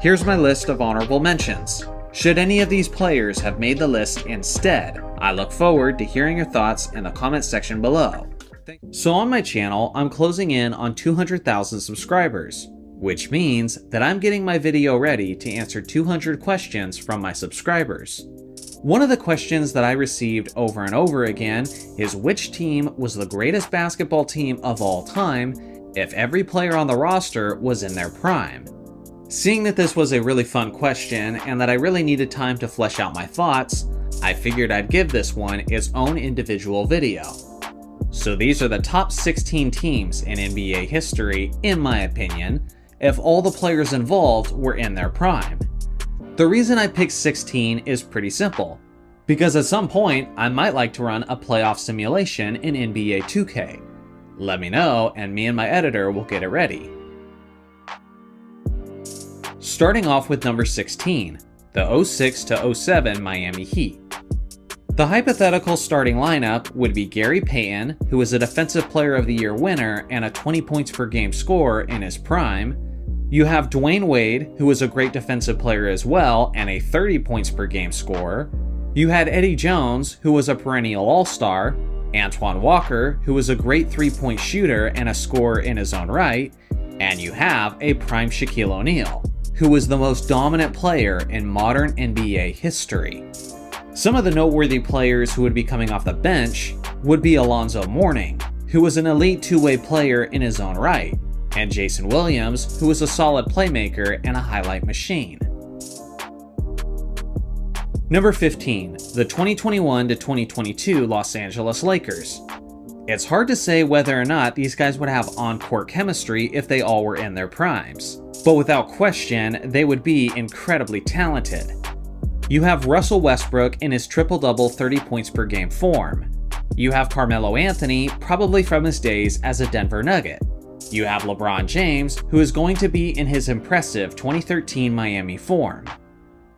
Speaker 1: Here's my list of honorable mentions. Should any of these players have made the list instead? I look forward to hearing your thoughts in the comment section below. So on my channel, I'm closing in on 200,000 subscribers, which means that I'm getting my video ready to answer 200 questions from my subscribers. One of the questions that I received over and over again is which team was the greatest basketball team of all time if every player on the roster was in their prime. Seeing that this was a really fun question and that I really needed time to flesh out my thoughts, I figured I'd give this one its own individual video. So these are the top 16 teams in NBA history, in my opinion, if all the players involved were in their prime. The reason I picked 16 is pretty simple, because at some point I might like to run a playoff simulation in NBA 2K. Let me know and me and my editor will get it ready. starting off with number 16, the 06 to 07 Miami Heat. The hypothetical starting lineup would be Gary Payton, who was a Defensive Player of the Year winner and a 20 points per game scorer in his prime. You have Dwayne Wade, who was a great defensive player as well and a 30 points per game scorer. You had Eddie Jones, who was a perennial all-star, Antoine Walker, who was a great three-point shooter and a scorer in his own right, and you have a prime Shaquille O'Neal, who was the most dominant player in modern NBA history. Some of the noteworthy players who would be coming off the bench would be Alonzo Mourning, who was an elite two-way player in his own right, and Jason Williams, who was a solid playmaker and a highlight machine. Number 15, the 2021 to 2022 Los Angeles Lakers. It's hard to say whether or not these guys would have on-court chemistry if they all were in their primes, but without question, they would be incredibly talented. You have Russell Westbrook in his triple-double 30 points per game form. You have Carmelo Anthony, probably from his days as a Denver Nugget. You have LeBron James, who is going to be in his impressive 2013 Miami form.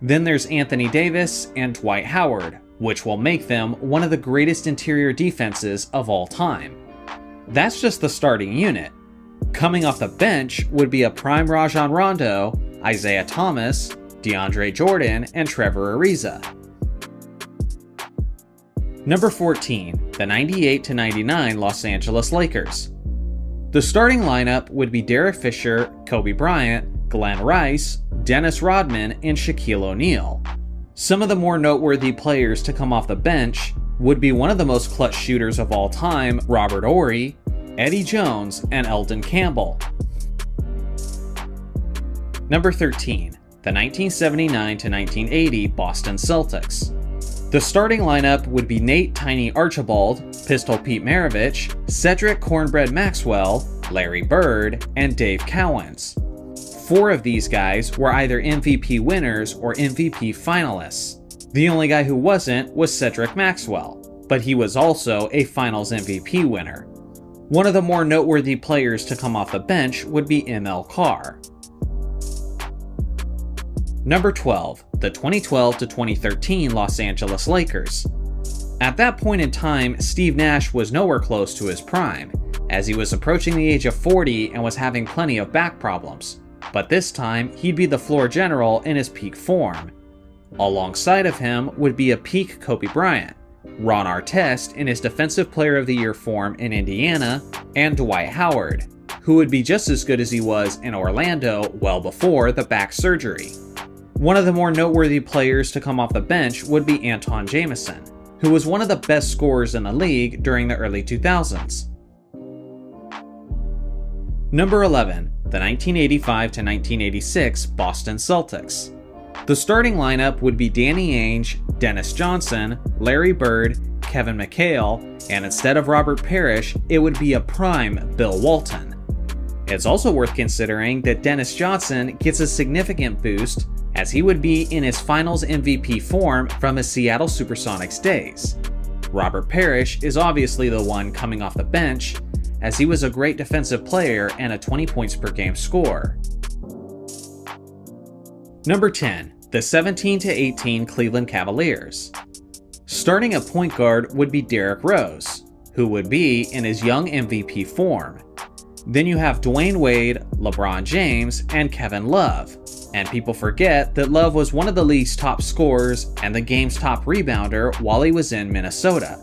Speaker 1: Then there's Anthony Davis and Dwight Howard, which will make them one of the greatest interior defenses of all time. That's just the starting unit. Coming off the bench would be a prime Rajon Rondo, Isaiah Thomas, DeAndre Jordan, and Trevor Ariza. Number 14, the 98 to 99 Los Angeles Lakers. The starting lineup would be Derek Fisher, Kobe Bryant, Glenn Rice, Dennis Rodman, and Shaquille O'Neal. Some of the more noteworthy players to come off the bench would be one of the most clutch shooters of all time, Robert Horry, Eddie Jones, and Eldon Campbell. Number 13, the 1979 to 1980 Boston Celtics. The starting lineup would be Nate Tiny Archibald, Pistol Pete Maravich, Cedric Cornbread Maxwell, Larry Bird, and Dave Cowens. 4 of these guys were either MVP winners or MVP finalists. The only guy who wasn't was Cedric Maxwell, but he was also a Finals MVP winner. One of the more noteworthy players to come off the bench would be ML Carr. Number 12, the 2012 to 2013 Los Angeles Lakers. At that point in time, Steve Nash was nowhere close to his prime, as he was approaching the age of 40 and was having plenty of back problems. But this time, he'd be the floor general in his peak form. Alongside of him would be a peak Kobe Bryant, Ron Artest in his Defensive Player of the Year form in Indiana, and Dwight Howard, who would be just as good as he was in Orlando well before the back surgery. One of the more noteworthy players to come off the bench would be Anton Jamison, who was one of the best scorers in the league during the early 2000s. Number 11, the 1985 to 1986 Boston Celtics. The starting lineup would be Danny Ainge, Dennis Johnson, Larry Bird, Kevin McHale, and instead of Robert Parrish, it would be a prime Bill Walton. It's also worth considering that Dennis Johnson gets a significant boost as he would be in his Finals MVP form from his Seattle Supersonics days. Robert Parrish is obviously the one coming off the bench, as he was a great defensive player and a 20 points per game scorer. Number 10, the 17 to 18 Cleveland Cavaliers. Starting at point guard would be Derrick Rose, who would be in his young MVP form. Then you have Dwayne Wade, LeBron James, and Kevin Love. And people forget that Love was one of the league's top scorers and the game's top rebounder while he was in Minnesota.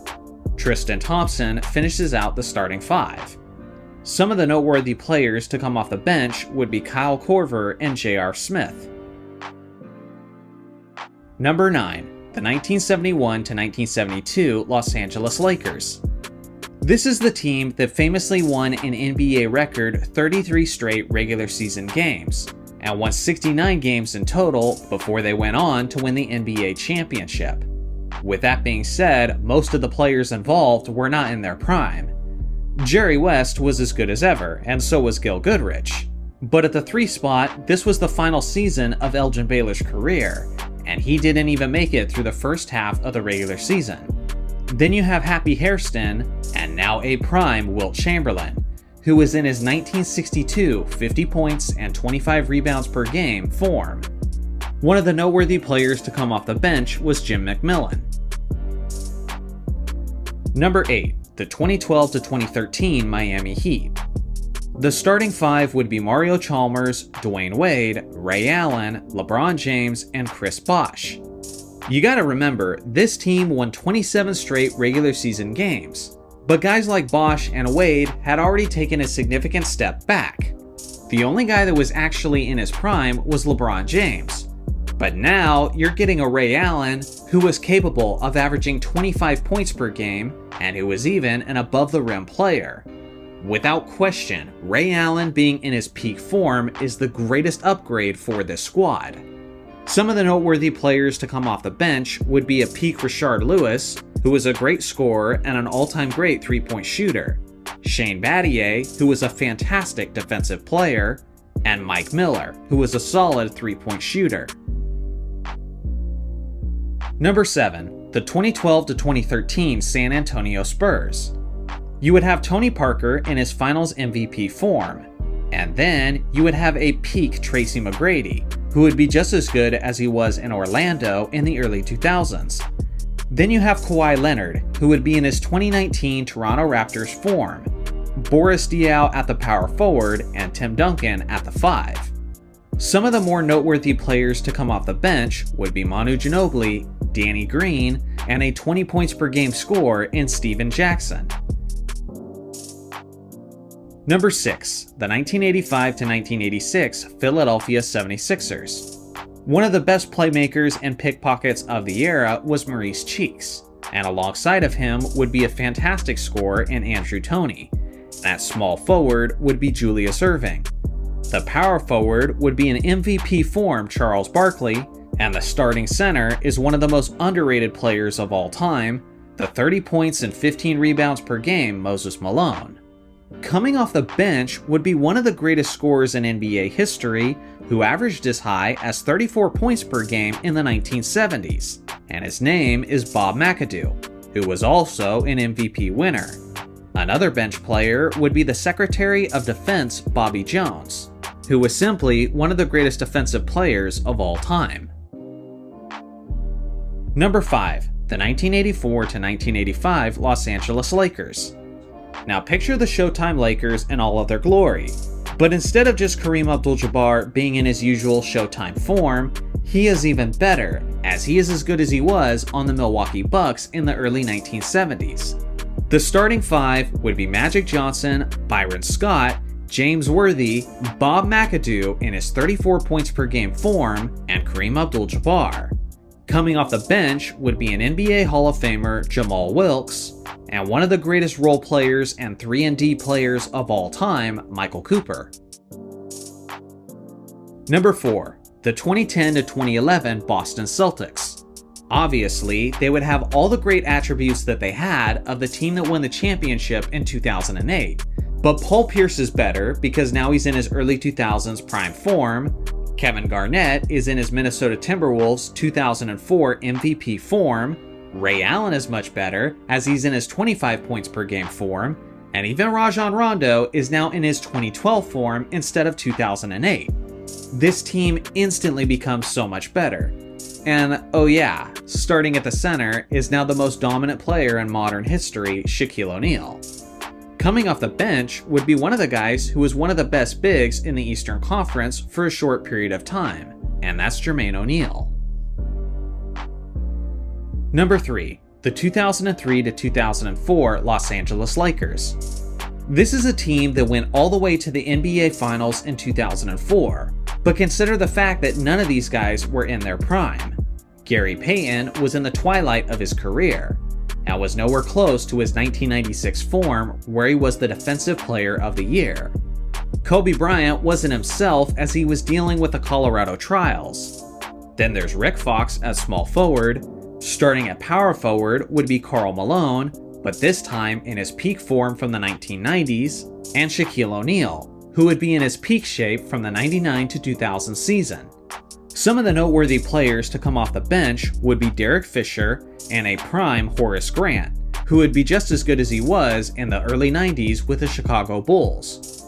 Speaker 1: Tristan Thompson finishes out the starting 5. Some of the noteworthy players to come off the bench would be Kyle Korver and J.R. Smith. Number 9, the 1971 to 1972 Los Angeles Lakers. This is the team that famously won an NBA record 33 straight regular season games, and won 69 games in total before they went on to win the NBA championship. With that being said, most of the players involved were not in their prime. Jerry West was as good as ever, and so was Gil Goodrich. But at the 3 spot, this was the final season of Elgin Baylor's career, and he didn't even make it through the first half of the regular season. Then you have Happy Hairston, and now a prime Wilt Chamberlain, who was in his 1962 50 points and 25 rebounds per game form. One of the noteworthy players to come off the bench was Jim McMillan. Number 8. The 2012 to 2013 Miami Heat. The starting five would be Mario Chalmers, Dwayne Wade, Ray Allen, LeBron James, and Chris Bosh. You gotta remember, this team won 27 straight regular season games, but guys like Bosh and Wade had already taken a significant step back. The only guy that was actually in his prime was LeBron James. But now you're getting a Ray Allen who was capable of averaging 25 points per game and who was even an above-the-rim player. Without question, Ray Allen being in his peak form is the greatest upgrade for this squad. Some of the noteworthy players to come off the bench would be a peak Rashard Lewis, who was a great scorer and an all-time great three-point shooter, Shane Battier, who was a fantastic defensive player, and Mike Miller, who was a solid three-point shooter. Number 7. The 2012 to 2013 San Antonio Spurs. You would have Tony Parker in his finals MVP form, and then you would have a peak Tracy McGrady, who would be just as good as he was in Orlando in the early 2000s. Then you have Kawhi Leonard, who would be in his 2019 Toronto Raptors form, Boris Diaw at the power forward, and Tim Duncan at the 5. Some of the more noteworthy players to come off the bench would be Manu Ginobili, Danny Green, and a 20 points per game scorer in Steven Jackson. Number 6. The 1985 to 1986 Philadelphia 76ers. One of the best playmakers and pickpockets of the era was Maurice Cheeks, and alongside of him would be a fantastic scorer in Andrew Toney. That small forward would be Julius Erving. The power forward would be an MVP form Charles Barkley, and the starting center is one of the most underrated players of all time, the 30 points and 15 rebounds per game Moses Malone. Coming off the bench would be one of the greatest scorers in NBA history, who averaged as high as 34 points per game in the 1970s, and his name is Bob McAdoo, who was also an MVP winner. Another bench player would be the Secretary of Defense Bobby Jones, who was simply one of the greatest defensive players of all time. Number 5. The 1984 to 1985 Los Angeles Lakers. Now picture the Showtime Lakers in all of their glory, but instead of just Kareem Abdul-Jabbar being in his usual Showtime form, he is even better, as he is as good as he was on the Milwaukee Bucks in the early 1970s. The starting five would be Magic Johnson, Byron Scott, James Worthy, Bob McAdoo in his 34 points per game form, and Kareem Abdul-Jabbar. Coming off the bench would be an NBA Hall of Famer Jamal Wilkes, and one of the greatest role players and 3-and-D players of all time, Michael Cooper. Number 4. The 2010 to 2011 Boston Celtics. Obviously, they would have all the great attributes that they had of the team that won the championship in 2008. But Paul Pierce is better because now he's in his early 2000s prime form. Kevin Garnett is in his Minnesota Timberwolves 2004 MVP form. Ray Allen is much better as he's in his 25 points per game form. And even Rajon Rondo is now in his 2012 form instead of 2008. This team instantly becomes so much better. And oh yeah, starting at the center is now the most dominant player in modern history, Shaquille O'Neal. Coming off the bench would be one of the guys who was one of the best bigs in the Eastern Conference for a short period of time, and that's Jermaine O'Neal. Number 3. The 2003 to 2004 Los Angeles Lakers. This is a team that went all the way to the NBA Finals in 2004, but consider the fact that none of these guys were in their prime. Gary Payton was in the twilight of his career, and was nowhere close to his 1996 form where he was the Defensive Player of the Year. Kobe Bryant wasn't himself as he was dealing with the Colorado trials. Then there's Rick Fox as small forward. Starting at power forward would be Karl Malone, but this time in his peak form from the 1990s, and Shaquille O'Neal, who would be in his peak shape from the 99 to 2000 season. Some of the noteworthy players to come off the bench would be Derek Fisher and a prime Horace Grant, who would be just as good as he was in the early 90s with the Chicago Bulls.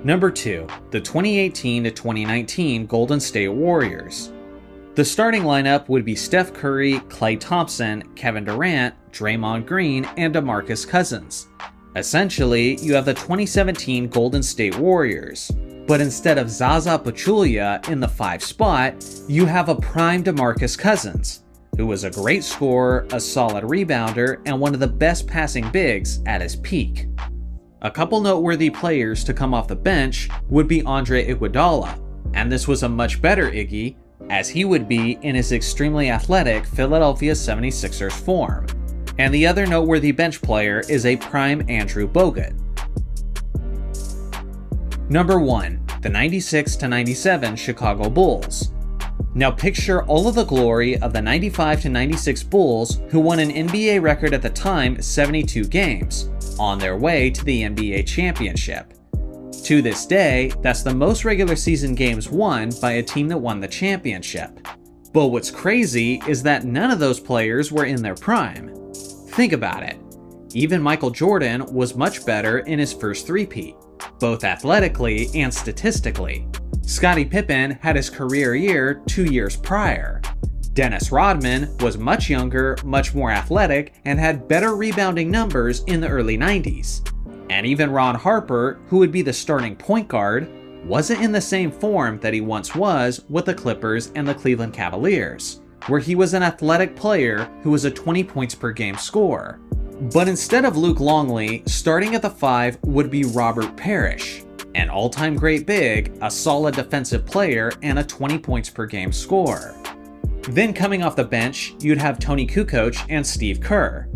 Speaker 1: Number 2, the 2018 to 2019 Golden State Warriors. The starting lineup would be Steph Curry, Klay Thompson, Kevin Durant, Draymond Green, and DeMarcus Cousins. Essentially, you have the 2017 Golden State Warriors, but instead of Zaza Pachulia in the 5 spot, you have a prime DeMarcus Cousins, who was a great scorer, a solid rebounder, and one of the best passing bigs at his peak. A couple noteworthy players to come off the bench would be Andre Iguodala, and this was a much better Iggy, as he would be in his extremely athletic Philadelphia 76ers form. And the other noteworthy bench player is a prime Andrew Bogut. Number 1, the 96 to 97 Chicago Bulls. Now picture all of the glory of the 95 to 96 Bulls, who won an NBA record at the time 72 games, on their way to the NBA championship. To this day, that's the most regular season games won by a team that won the championship. But what's crazy is that none of those players were in their prime. Think about it. Even Michael Jordan was much better in his first three-peat, both athletically and statistically. Scottie Pippen had his career year 2 years prior. Dennis Rodman was much younger, much more athletic, and had better rebounding numbers in the early 90s. And even Ron Harper, who would be the starting point guard, wasn't in the same form that he once was with the Clippers and the Cleveland Cavaliers, where he was an athletic player who was a 20 points per game scorer. But instead of Luke Longley, starting at the 5 would be Robert Parrish, an all-time great big, a solid defensive player, and a 20 points per game scorer. Then coming off the bench, you'd have Tony Kukoc and Steve Kerr.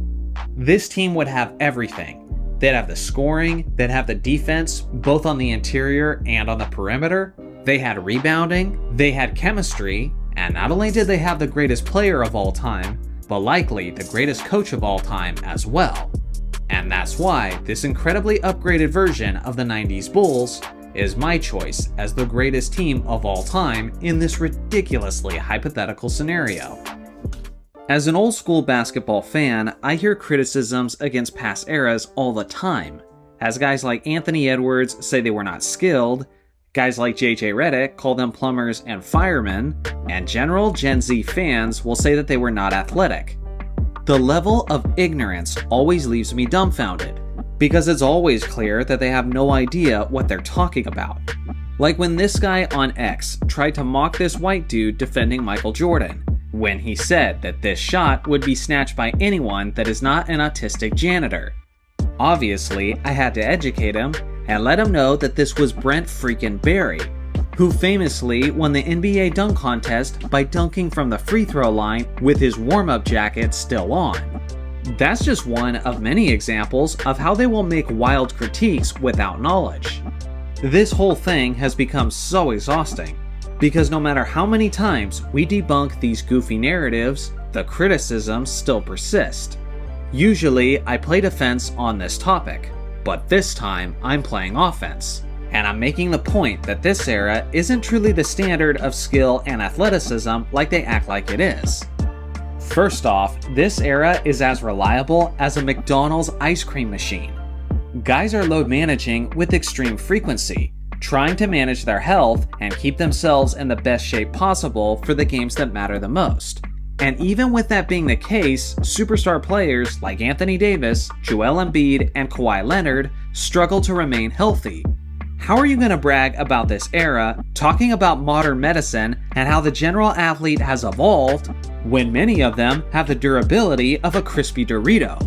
Speaker 1: This team would have everything. They'd have the scoring, they'd have the defense, both on the interior and on the perimeter. They had rebounding, they had chemistry, and not only did they have the greatest player of all time, but likely the greatest coach of all time as well. And that's why this incredibly upgraded version of the 90s Bulls is my choice as the greatest team of all time in this ridiculously hypothetical scenario. As an old school basketball fan, I hear criticisms against past eras all the time, as guys like Anthony Edwards say they were not skilled, guys like JJ Redick call them plumbers and firemen, and general Gen Z fans will say that they were not athletic. The level of ignorance always leaves me dumbfounded, because it's always clear that they have no idea what they're talking about. Like when this guy on X tried to mock this white dude defending Michael Jordan, when he said that this shot would be snatched by anyone that is not an autistic janitor. Obviously, I had to educate him and let him know that this was Brent freaking Barry, who famously won the NBA dunk contest by dunking from the free throw line with his warm-up jacket still on. That's just one of many examples of how they will make wild critiques without knowledge. This whole thing has become so exhausting, because no matter how many times we debunk these goofy narratives, the criticisms still persist. Usually, I play defense on this topic, but this time I'm playing offense, and I'm making the point that this era isn't truly the standard of skill and athleticism like they act like it is. First off, this era is as reliable as a McDonald's ice cream machine. Guys are load managing with extreme frequency, trying to manage their health and keep themselves in the best shape possible for the games that matter the most. And even with that being the case, superstar players like Anthony Davis, Joel Embiid, and Kawhi Leonard struggle to remain healthy. How are you going to brag about this era, talking about modern medicine and how the general athlete has evolved, when many of them have the durability of a crispy Dorito?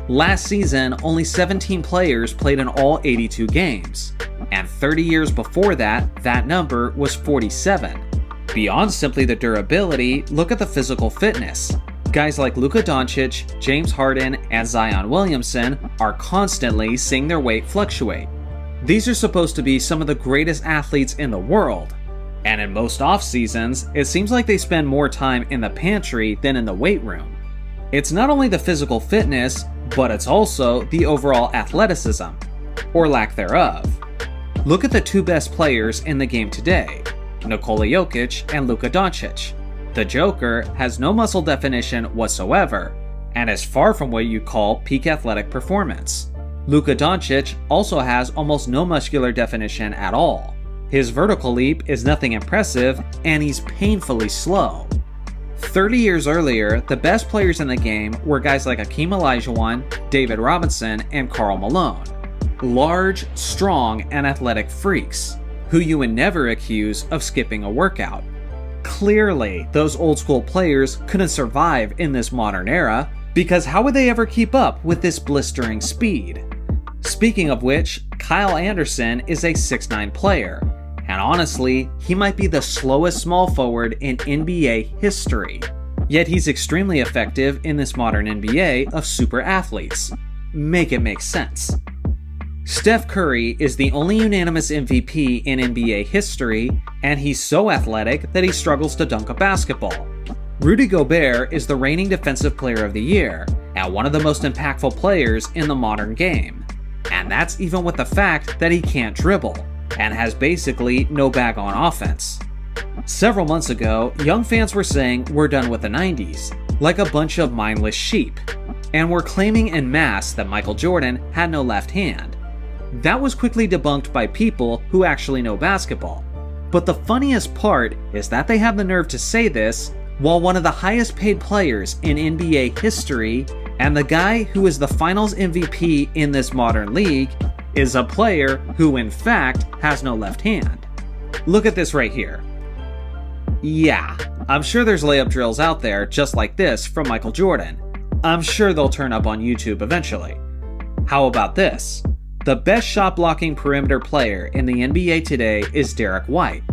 Speaker 1: Last season, only 17 players played in all 82 games, and 30 years before that, that number was 47. Beyond simply the durability, look at the physical fitness. Guys like Luka Doncic, James Harden, and Zion Williamson are constantly seeing their weight fluctuate. These are supposed to be some of the greatest athletes in the world, and in most off-seasons, it seems like they spend more time in the pantry than in the weight room. It's not only the physical fitness, but it's also the overall athleticism, or lack thereof. Look at the two best players in the game today, Nikola Jokic and Luka Doncic. The Joker has no muscle definition whatsoever, and is far from what you call peak athletic performance. Luka Doncic also has almost no muscular definition at all. His vertical leap is nothing impressive, and he's painfully slow. 30 years earlier, the best players in the game were guys like Hakeem Olajuwon, David Robinson, and Karl Malone. Large, strong, and athletic freaks, who you would never accuse of skipping a workout. Clearly, those old school players couldn't survive in this modern era, because how would they ever keep up with this blistering speed? Speaking of which, Kyle Anderson is a 6'9" player, and honestly, he might be the slowest small forward in NBA history. Yet he's extremely effective in this modern NBA of super athletes. Make it make sense. Steph Curry is the only unanimous MVP in NBA history, and he's so athletic that he struggles to dunk a basketball. Rudy Gobert is the reigning Defensive Player of the Year, and one of the most impactful players in the modern game. And that's even with the fact that he can't dribble, and has basically no bag on offense. Several months ago, young fans were saying we're done with the 90s, like a bunch of mindless sheep, and were claiming en masse that Michael Jordan had no left hand. That was quickly debunked by people who actually know basketball. But the funniest part is that they have the nerve to say this while one of the highest paid players in NBA history, and the guy who is the finals MVP in this modern league, is a player who in fact has no left hand. Look at this right here. Yeah, I'm sure there's layup drills out there just like this from Michael Jordan. I'm sure they'll turn up on YouTube eventually. How about this? The best shot blocking perimeter player in the NBA today is Derek White,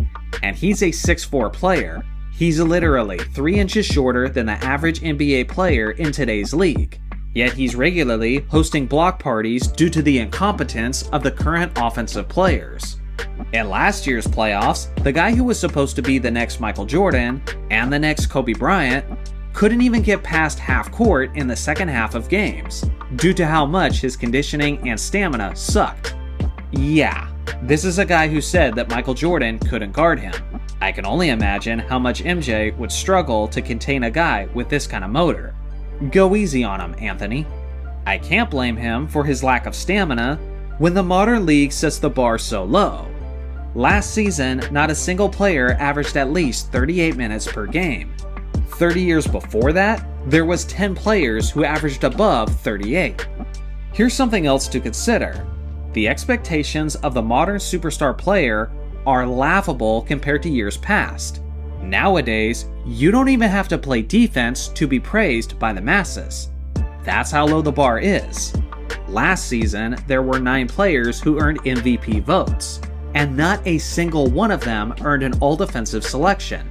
Speaker 1: and he's a 6'4" player. He's literally 3 inches shorter than the average NBA player in today's league. Yet he's regularly hosting block parties due to the incompetence of the current offensive players. In last year's playoffs, the guy who was supposed to be the next Michael Jordan and the next Kobe Bryant couldn't even get past half court in the second half of games, due to how much his conditioning and stamina sucked. Yeah, this is a guy who said that Michael Jordan couldn't guard him. I can only imagine how much MJ would struggle to contain a guy with this kind of motor. Go easy on him, Anthony. I can't blame him for his lack of stamina when the modern league sets the bar so low. Last season, not a single player averaged at least 38 minutes per game. 30 years before that, there was 10 players who averaged above 38. Here's something else to consider. The expectations of the modern superstar player are laughable compared to years past. Nowadays, you don't even have to play defense to be praised by the masses. That's how low the bar is. Last season, there were 9 players who earned MVP votes, and not a single one of them earned an all-defensive selection.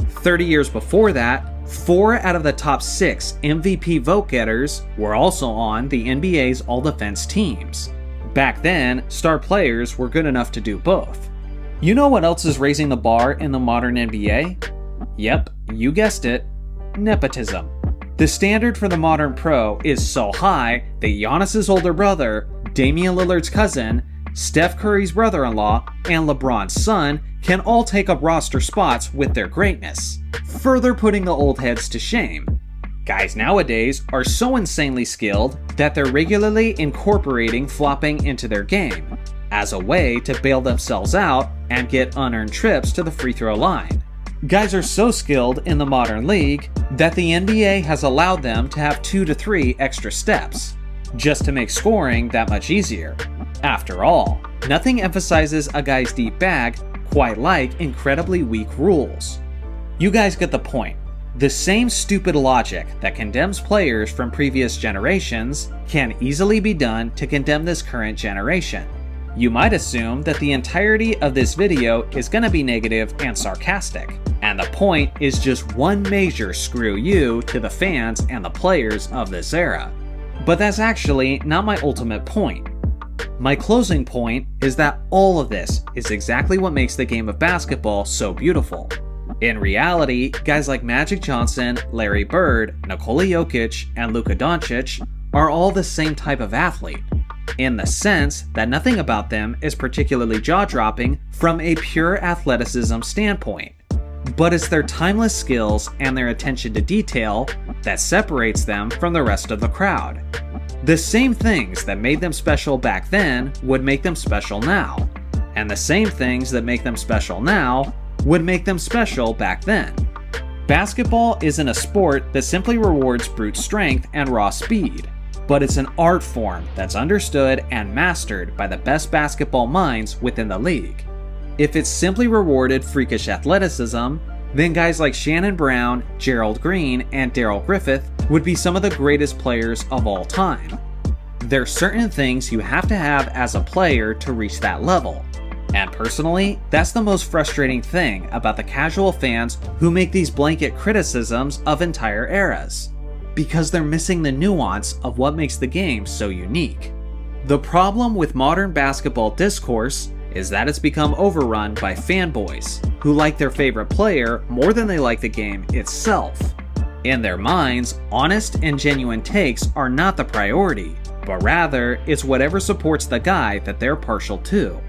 Speaker 1: 30 years before that, 4 out of the top 6 MVP vote getters were also on the NBA's all-defense teams. Back then, star players were good enough to do both. You know what else is raising the bar in the modern NBA? Yep, you guessed it, nepotism. The standard for the modern pro is so high that Giannis's older brother, Damian Lillard's cousin, Steph Curry's brother-in-law, and LeBron's son can all take up roster spots with their greatness, further putting the old heads to shame. Guys nowadays are so insanely skilled that they're regularly incorporating flopping into their game, as a way to bail themselves out and get unearned trips to the free throw line. Guys are so skilled in the modern league that the NBA has allowed them to have 2 to 3 extra steps, just to make scoring that much easier. After all, nothing emphasizes a guy's deep bag quite like incredibly weak rules. You guys get the point. The same stupid logic that condemns players from previous generations can easily be done to condemn this current generation. You might assume that the entirety of this video is going to be negative and sarcastic, and the point is just one major screw you to the fans and the players of this era. But that's actually not my ultimate point. My closing point is that all of this is exactly what makes the game of basketball so beautiful. In reality, guys like Magic Johnson, Larry Bird, Nikola Jokic, and Luka Doncic are all the same type of athlete, in the sense that nothing about them is particularly jaw-dropping from a pure athleticism standpoint. But it's their timeless skills and their attention to detail that separates them from the rest of the crowd. The same things that made them special back then would make them special now, and the same things that make them special now would make them special back then. Basketball isn't a sport that simply rewards brute strength and raw speed, but it's an art form that's understood and mastered by the best basketball minds within the league. If it simply rewarded freakish athleticism, then guys like Shannon Brown, Gerald Green, and Daryl Griffith would be some of the greatest players of all time. There's certain things you have to have as a player to reach that level. And personally, that's the most frustrating thing about the casual fans who make these blanket criticisms of entire eras, because they're missing the nuance of what makes the game so unique. The problem with modern basketball discourse is that it's become overrun by fanboys who like their favorite player more than they like the game itself. In their minds, honest and genuine takes are not the priority, but rather it's whatever supports the guy that they're partial to.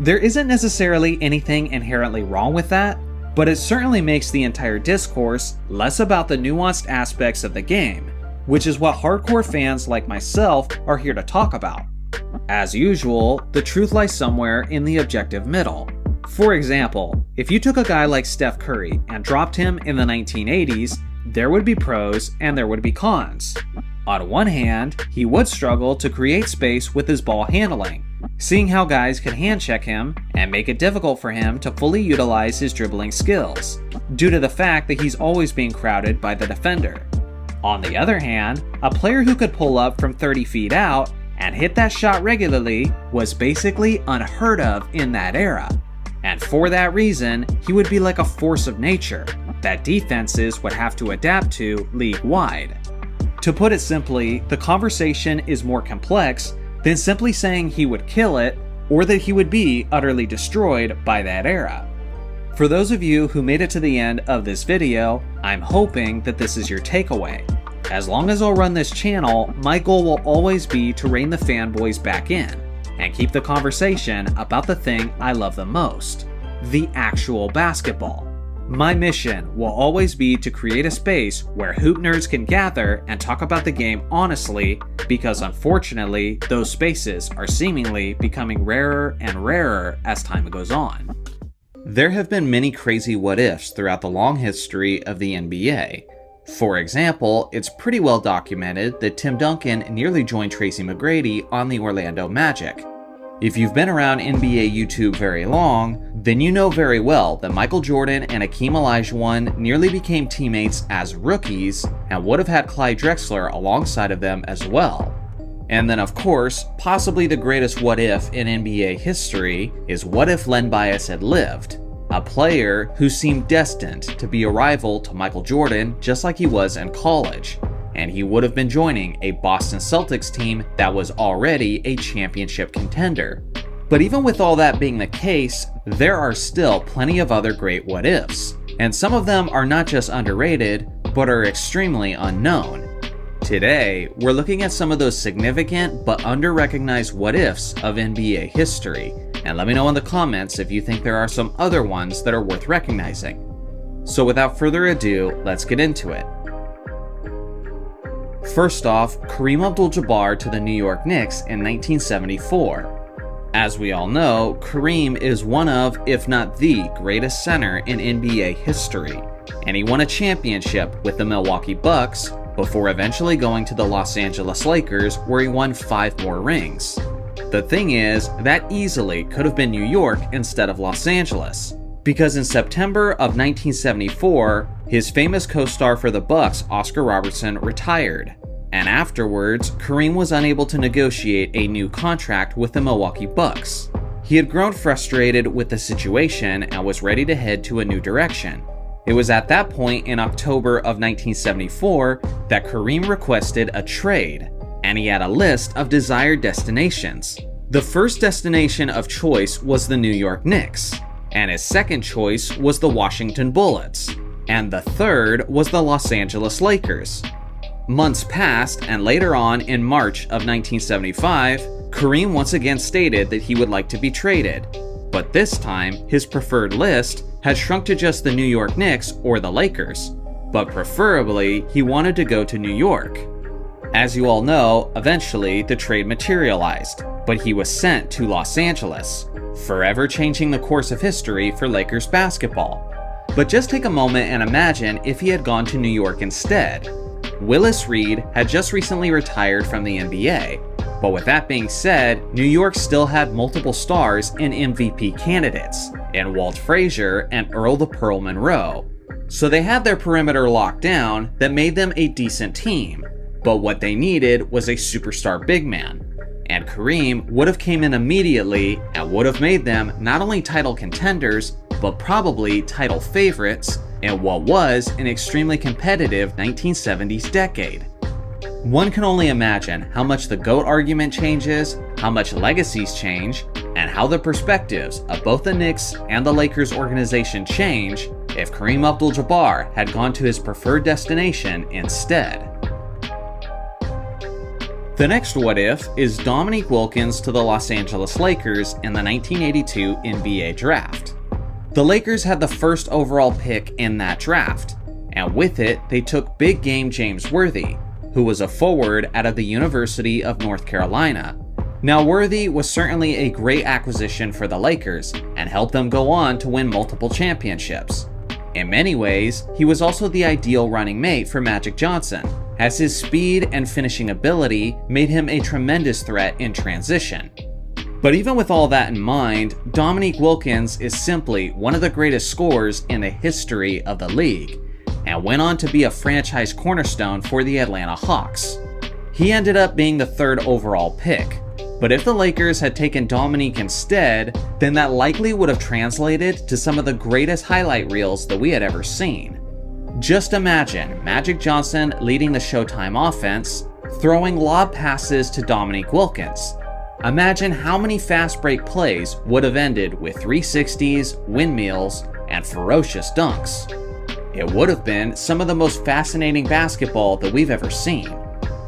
Speaker 1: There isn't necessarily anything inherently wrong with that, but it certainly makes the entire discourse less about the nuanced aspects of the game, which is what hardcore fans like myself are here to talk about. As usual, the truth lies somewhere in the objective middle. For example, if you took a guy like Steph Curry and dropped him in the 1980s, there would be pros and there would be cons. On one hand, he would struggle to create space with his ball handling, seeing how guys could hand check him and make it difficult for him to fully utilize his dribbling skills, due to the fact that he's always being crowded by the defender. On the other hand, a player who could pull up from 30 feet out and hit that shot regularly was basically unheard of in that era. And for that reason, he would be like a force of nature that defenses would have to adapt to league-wide. To put it simply, the conversation is more complex than simply saying he would kill it or that he would be utterly destroyed by that era. For those of you who made it to the end of this video, I'm hoping that this is your takeaway. As long as I'll run this channel, my goal will always be to rein the fanboys back in and keep the conversation about the thing I love the most, the actual basketball. My mission will always be to create a space where hoop nerds can gather and talk about the game honestly, because unfortunately, those spaces are seemingly becoming rarer and rarer as time goes on. There have been many crazy what ifs throughout the long history of the NBA. For example, it's pretty well documented that Tim Duncan nearly joined Tracy McGrady on the Orlando Magic. If you've been around NBA YouTube very long, then you know very well that Michael Jordan and Akeem Olajuwon nearly became teammates as rookies and would have had Clyde Drexler alongside of them as well. And then of course, possibly the greatest what if in NBA history is what if Len Bias had lived, a player who seemed destined to be a rival to Michael Jordan just like he was in college. And he would have been joining a Boston Celtics team that was already a championship contender. But even with all that being the case, there are still plenty of other great what ifs, and some of them are not just underrated, but are extremely unknown. Today, we're looking at some of those significant but under-recognized what ifs of NBA history, and let me know in the comments if you think there are some other ones that are worth recognizing. So without further ado, let's get into it. First off, Kareem Abdul-Jabbar to the New York Knicks in 1974. As we all know, Kareem is one of, if not the greatest center in NBA history, and he won a championship with the Milwaukee Bucks before eventually going to the Los Angeles Lakers, where he won 5 more rings. The thing is, that easily could have been New York instead of Los Angeles, because in September of 1974, his famous co-star for the Bucks, Oscar Robertson, retired. And afterwards, Kareem was unable to negotiate a new contract with the Milwaukee Bucks. He had grown frustrated with the situation and was ready to head to a new direction. It was at that point in October of 1974 that Kareem requested a trade, and he had a list of desired destinations. The first destination of choice was the New York Knicks, and his second choice was the Washington Bullets, and the third was the Los Angeles Lakers. Months passed, and later on in March of 1975, Kareem once again stated that he would like to be traded, but this time his preferred list had shrunk to just the New York Knicks or the Lakers. but preferably he wanted to go to New York. As you all know, eventually the trade materialized, but he was sent to Los Angeles, forever changing the course of history for Lakers basketball. But just take a moment and imagine if he had gone to New York instead. Willis Reed had just recently retired from the NBA, but with that being said, New York still had multiple stars and MVP candidates in Walt Frazier and Earl the Pearl Monroe. So they had their perimeter locked down that made them a decent team, but what they needed was a superstar big man. And Kareem would have came in immediately and would have made them not only title contenders, but probably title favorites in what was an extremely competitive 1970s decade. One can only imagine how much the GOAT argument changes, how much legacies change, and how the perspectives of both the Knicks and the Lakers organization change if Kareem Abdul-Jabbar had gone to his preferred destination instead. The next what if is Dominique Wilkins to the Los Angeles Lakers in the 1982 NBA draft. The Lakers had the first overall pick in that draft, and with it they took big game James Worthy, who was a forward out of the University of North Carolina. Now Worthy was certainly a great acquisition for the Lakers and helped them go on to win multiple championships. In many ways, he was also the ideal running mate for Magic Johnson, as his speed and finishing ability made him a tremendous threat in transition. But even with all that in mind, Dominique Wilkins is simply one of the greatest scorers in the history of the league, and went on to be a franchise cornerstone for the Atlanta Hawks. He ended up being the third overall pick, but if the Lakers had taken Dominique instead, then that likely would have translated to some of the greatest highlight reels that we had ever seen. Just imagine Magic Johnson leading the Showtime offense, throwing lob passes to Dominique Wilkins. Imagine how many fast break plays would have ended with 360s, windmills, and ferocious dunks. It would have been some of the most fascinating basketball that we've ever seen.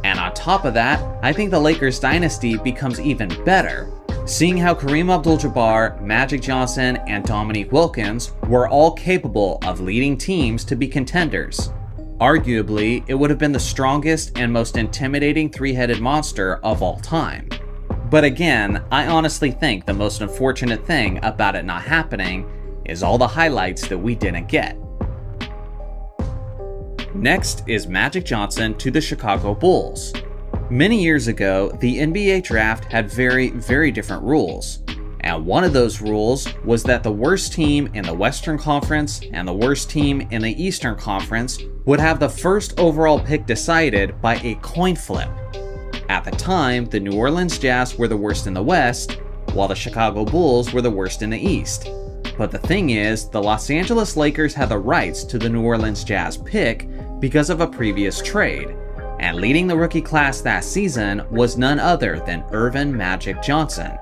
Speaker 1: And on top of that, I think the Lakers dynasty becomes even better, seeing how Kareem Abdul-Jabbar, Magic Johnson, and Dominique Wilkins were all capable of leading teams to be contenders. Arguably, it would have been the strongest and most intimidating three-headed monster of all time. But again, I honestly think the most unfortunate thing about it not happening is all the highlights that we didn't get. Next is Magic Johnson to the Chicago Bulls. Many years ago, the NBA draft had very different rules. And one of those rules was that the worst team in the Western Conference and the worst team in the Eastern Conference would have the first overall pick decided by a coin flip. At the time, the New Orleans Jazz were the worst in the West, while the Chicago Bulls were the worst in the East. But the thing is, the Los Angeles Lakers had the rights to the New Orleans Jazz pick because of a previous trade, and leading the rookie class that season was none other than Earvin Magic Johnson,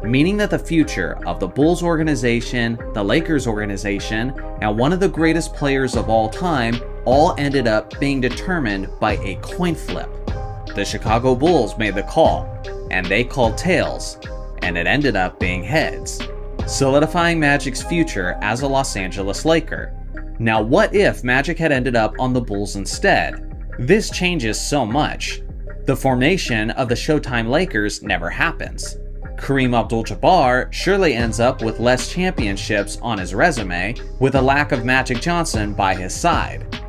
Speaker 1: meaning that the future of the Bulls organization, the Lakers organization, and one of the greatest players of all time all ended up being determined by a coin flip. The Chicago Bulls made the call, and they called tails, and it ended up being heads, solidifying Magic's future as a Los Angeles Laker. Now what if Magic had ended up on the Bulls instead? This changes so much. The formation of the Showtime Lakers never happens. Kareem Abdul-Jabbar surely ends up with less championships on his resume, with a lack of Magic Johnson by his side.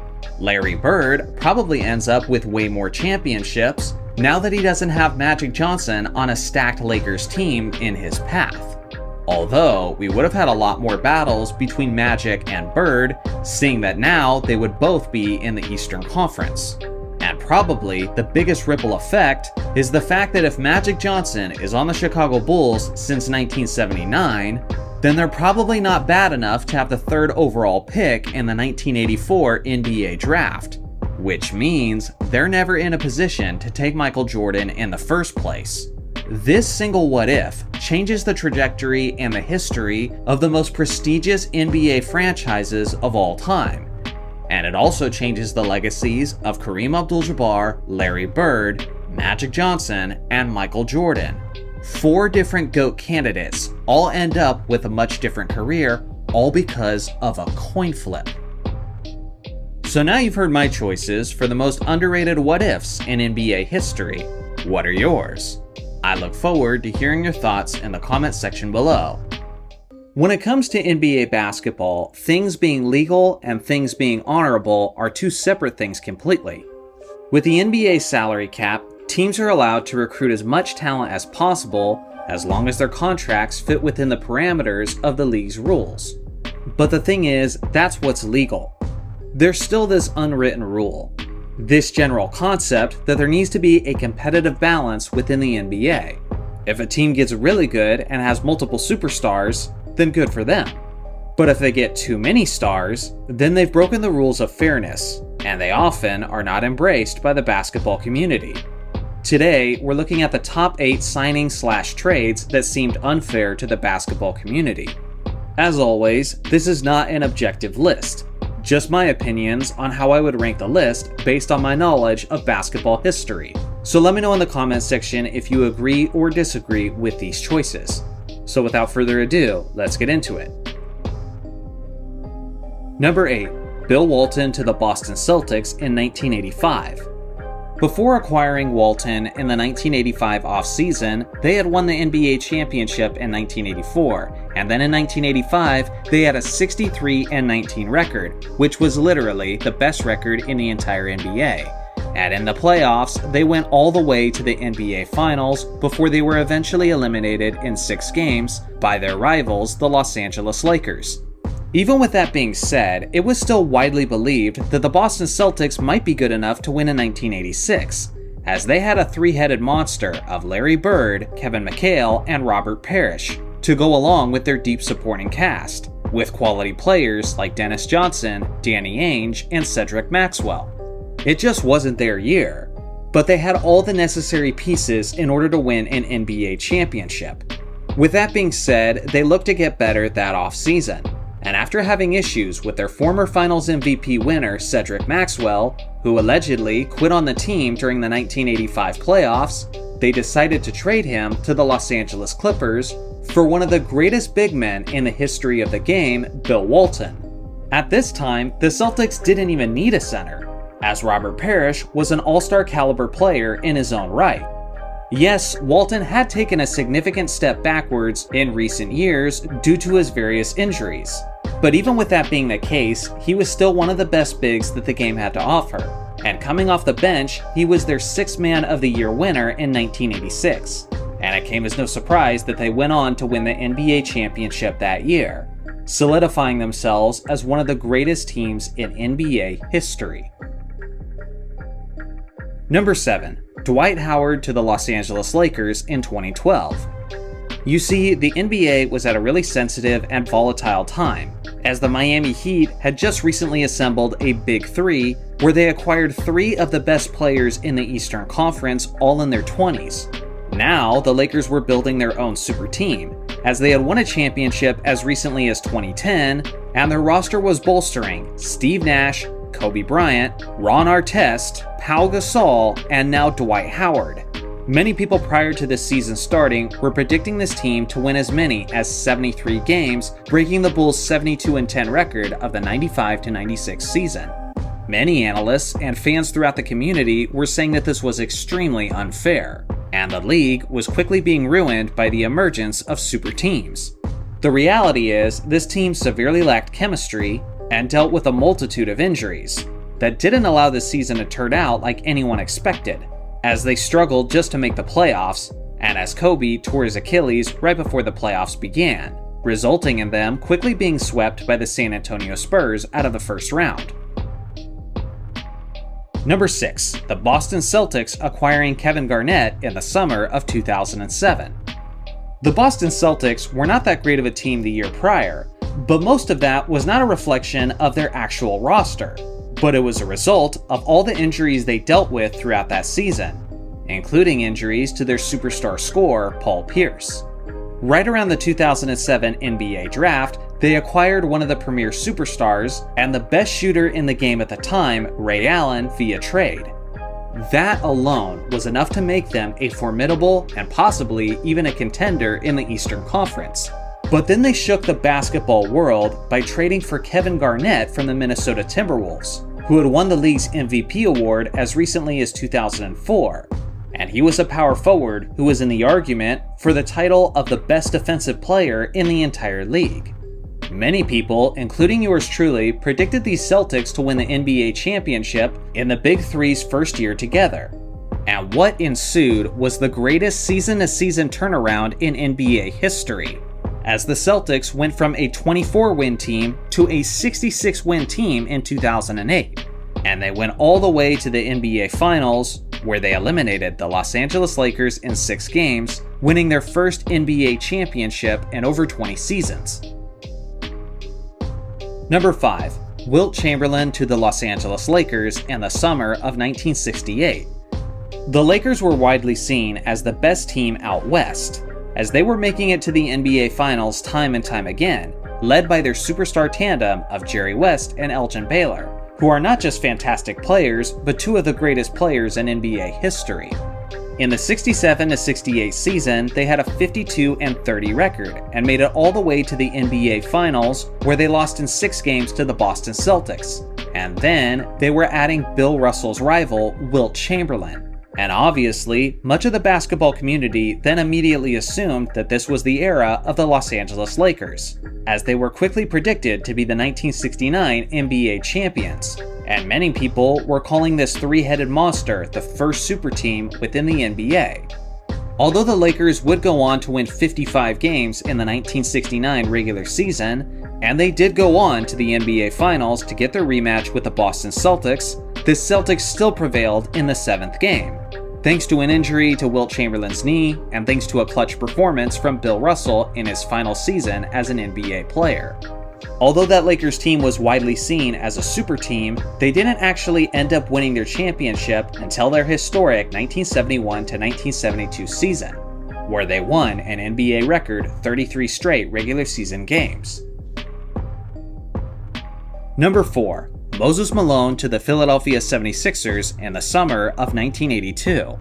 Speaker 1: Larry Bird probably ends up with way more championships now that he doesn't have Magic Johnson on a stacked Lakers team in his path. Although, we would have had a lot more battles between Magic and Bird, seeing that now they would both be in the Eastern Conference. And probably the biggest ripple effect is the fact that if Magic Johnson is on the Chicago Bulls since 1979, then they're probably not bad enough to have the third overall pick in the 1984 NBA draft, which means they're never in a position to take Michael Jordan in the first place. This single what if changes the trajectory and the history of the most prestigious NBA franchises of all time. And it also changes the legacies of Kareem Abdul-Jabbar, Larry Bird, Magic Johnson, and Michael Jordan. 4 different GOAT candidates all end up with a much different career, all because of a coin flip. So now you've heard my choices for the most underrated what ifs in NBA history. What are yours? I look forward to hearing your thoughts in the comment section below. When it comes to NBA basketball, things being legal and things being honorable are two separate things completely. With the NBA salary cap, teams are allowed to recruit as much talent as possible as long as their contracts fit within the parameters of the league's rules. But the thing is, that's what's legal. There's still this unwritten rule. This general concept that there needs to be a competitive balance within the NBA. If a team gets really good and has multiple superstars, then good for them. But if they get too many stars, then they've broken the rules of fairness, and they often are not embraced by the basketball community. Today, we're looking at the top 8 signings/trades that seemed unfair to the basketball community. As always, this is not an objective list, just my opinions on how I would rank the list based on my knowledge of basketball history. So let me know in the comments section if you agree or disagree with these choices. So without further ado, let's get into it. Number 8. Bill Walton to the Boston Celtics in 1985. Before acquiring Walton in the 1985 offseason, they had won the NBA championship in 1984, and then in 1985, they had a 63-19 record, which was literally the best record in the entire NBA. And in the playoffs, they went all the way to the NBA Finals before they were eventually eliminated in 6 games by their rivals, the Los Angeles Lakers. Even with that being said, it was still widely believed that the Boston Celtics might be good enough to win in 1986, as they had a 3-headed monster of Larry Bird, Kevin McHale, and Robert Parrish to go along with their deep supporting cast, with quality players like Dennis Johnson, Danny Ainge, and Cedric Maxwell. It just wasn't their year, but they had all the necessary pieces in order to win an NBA championship. With that being said, they looked to get better that offseason. And after having issues with their former Finals MVP winner Cedric Maxwell, who allegedly quit on the team during the 1985 playoffs, they decided to trade him to the Los Angeles Clippers for one of the greatest big men in the history of the game, Bill Walton. At this time, the Celtics didn't even need a center, as Robert Parrish was an all-star caliber player in his own right. Yes, Walton had taken a significant step backwards in recent years due to his various injuries. But even with that being the case, he was still one of the best bigs that the game had to offer. And coming off the bench, he was their 6th Man of the Year winner in 1986. And it came as no surprise that they went on to win the NBA championship that year, solidifying themselves as one of the greatest teams in NBA history. Number 7. Dwight Howard to the Los Angeles Lakers in 2012. You see, the NBA was at a really sensitive and volatile time, as the Miami Heat had just recently assembled a Big Three, where they acquired 3 of the best players in the Eastern Conference, all in their 20s. Now, the Lakers were building their own super team, as they had won a championship as recently as 2010, and their roster was bolstering Steve Nash, Kobe Bryant, Ron Artest, Pau Gasol, and now Dwight Howard. Many people prior to this season starting were predicting this team to win as many as 73 games, breaking the Bulls' 72-10 record of the 95-96 season. Many analysts and fans throughout the community were saying that this was extremely unfair, and the league was quickly being ruined by the emergence of super teams. The reality is, this team severely lacked chemistry and dealt with a multitude of injuries that didn't allow this season to turn out like anyone expected, as they struggled just to make the playoffs, and as Kobe tore his Achilles right before the playoffs began, resulting in them quickly being swept by the San Antonio Spurs out of the first round. Number 6. The Boston Celtics acquiring Kevin Garnett in the summer of 2007. The Boston Celtics were not that great of a team the year prior, but most of that was not a reflection of their actual roster, but it was a result of all the injuries they dealt with throughout that season, including injuries to their superstar scorer, Paul Pierce. Right around the 2007 NBA draft, they acquired one of the premier superstars and the best shooter in the game at the time, Ray Allen, via trade. That alone was enough to make them a formidable and possibly even a contender in the Eastern Conference. But then they shook the basketball world by trading for Kevin Garnett from the Minnesota Timberwolves, who had won the league's MVP award as recently as 2004, and he was a power forward who was in the argument for the title of the best defensive player in the entire league. Many people, including yours truly, predicted these Celtics to win the NBA championship in the Big Three's first year together. And what ensued was the greatest season-to-season turnaround in NBA history, as the Celtics went from a 24-win team to a 66-win team in 2008. And they went all the way to the NBA Finals, where they eliminated the Los Angeles Lakers in 6 games, winning their first NBA championship in over 20 seasons. Number 5. Wilt Chamberlain to the Los Angeles Lakers in the summer of 1968. The Lakers were widely seen as the best team out west, as they were making it to the NBA Finals time and time again, led by their superstar tandem of Jerry West and Elgin Baylor, who are not just fantastic players, but 2 of the greatest players in NBA history. In the 67-68 season, they had a 52-30 record and made it all the way to the NBA Finals, where they lost in 6 games to the Boston Celtics. And then they were adding Bill Russell's rival, Wilt Chamberlain. And obviously, much of the basketball community then immediately assumed that this was the era of the Los Angeles Lakers, as they were quickly predicted to be the 1969 NBA champions. And many people were calling this 3-headed monster the first super team within the NBA. Although the Lakers would go on to win 55 games in the 1969 regular season, and they did go on to the NBA Finals to get their rematch with the Boston Celtics, the Celtics still prevailed in the 7th game, thanks to an injury to Wilt Chamberlain's knee and thanks to a clutch performance from Bill Russell in his final season as an NBA player. Although that Lakers team was widely seen as a super team, they didn't actually end up winning their championship until their historic 1971-1972 season, where they won an NBA record 33 straight regular season games. Number 4. Moses Malone to the Philadelphia 76ers in the summer of 1982.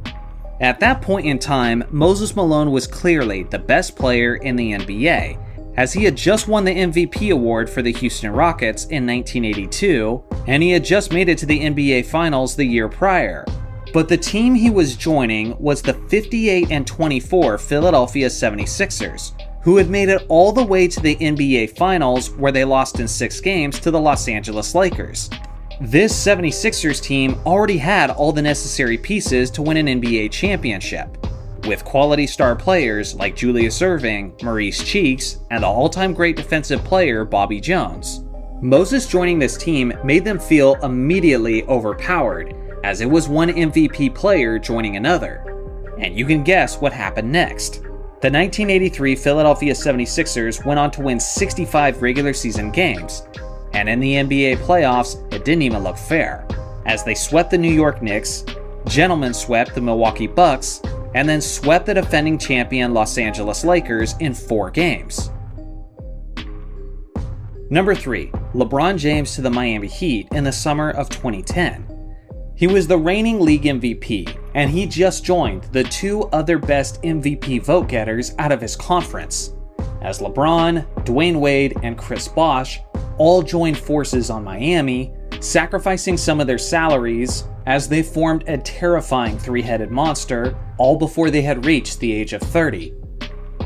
Speaker 1: At that point in time, Moses Malone was clearly the best player in the NBA, as he had just won the MVP award for the Houston Rockets in 1982, and he had just made it to the NBA Finals the year prior. But the team he was joining was the 58-24 Philadelphia 76ers, who had made it all the way to the NBA Finals, where they lost in 6 games to the Los Angeles Lakers. This 76ers team already had all the necessary pieces to win an NBA championship, with quality star players like Julius Erving, Maurice Cheeks, and the all-time great defensive player Bobby Jones. Moses joining this team made them feel immediately overpowered, as it was one MVP player joining another. And you can guess what happened next. The 1983 Philadelphia 76ers went on to win 65 regular season games, and in the NBA playoffs, it didn't even look fair, as they swept the New York Knicks, gentlemen swept the Milwaukee Bucks, and then swept the defending champion Los Angeles Lakers in 4 games. Number 3. LeBron James to the Miami Heat in the summer of 2010. He was the reigning league MVP, and he just joined the 2 other best MVP vote getters out of his conference, as LeBron, Dwayne Wade, and Chris Bosh all joined forces on Miami, sacrificing some of their salaries as they formed a terrifying 3-headed monster, all before they had reached the age of 30.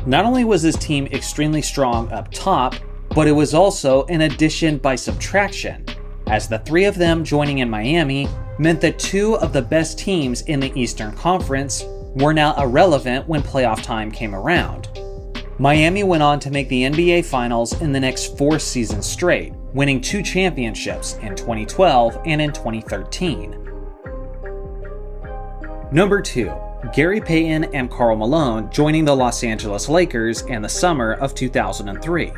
Speaker 1: Not only was this team extremely strong up top, but it was also an addition by subtraction, as the 3 of them joining in Miami meant that 2 of the best teams in the Eastern Conference were now irrelevant when playoff time came around. Miami went on to make the NBA Finals in the next 4 seasons straight, winning 2 championships in 2012 and in 2013. Number 2. Gary Payton and Karl Malone joining the Los Angeles Lakers in the summer of 2003.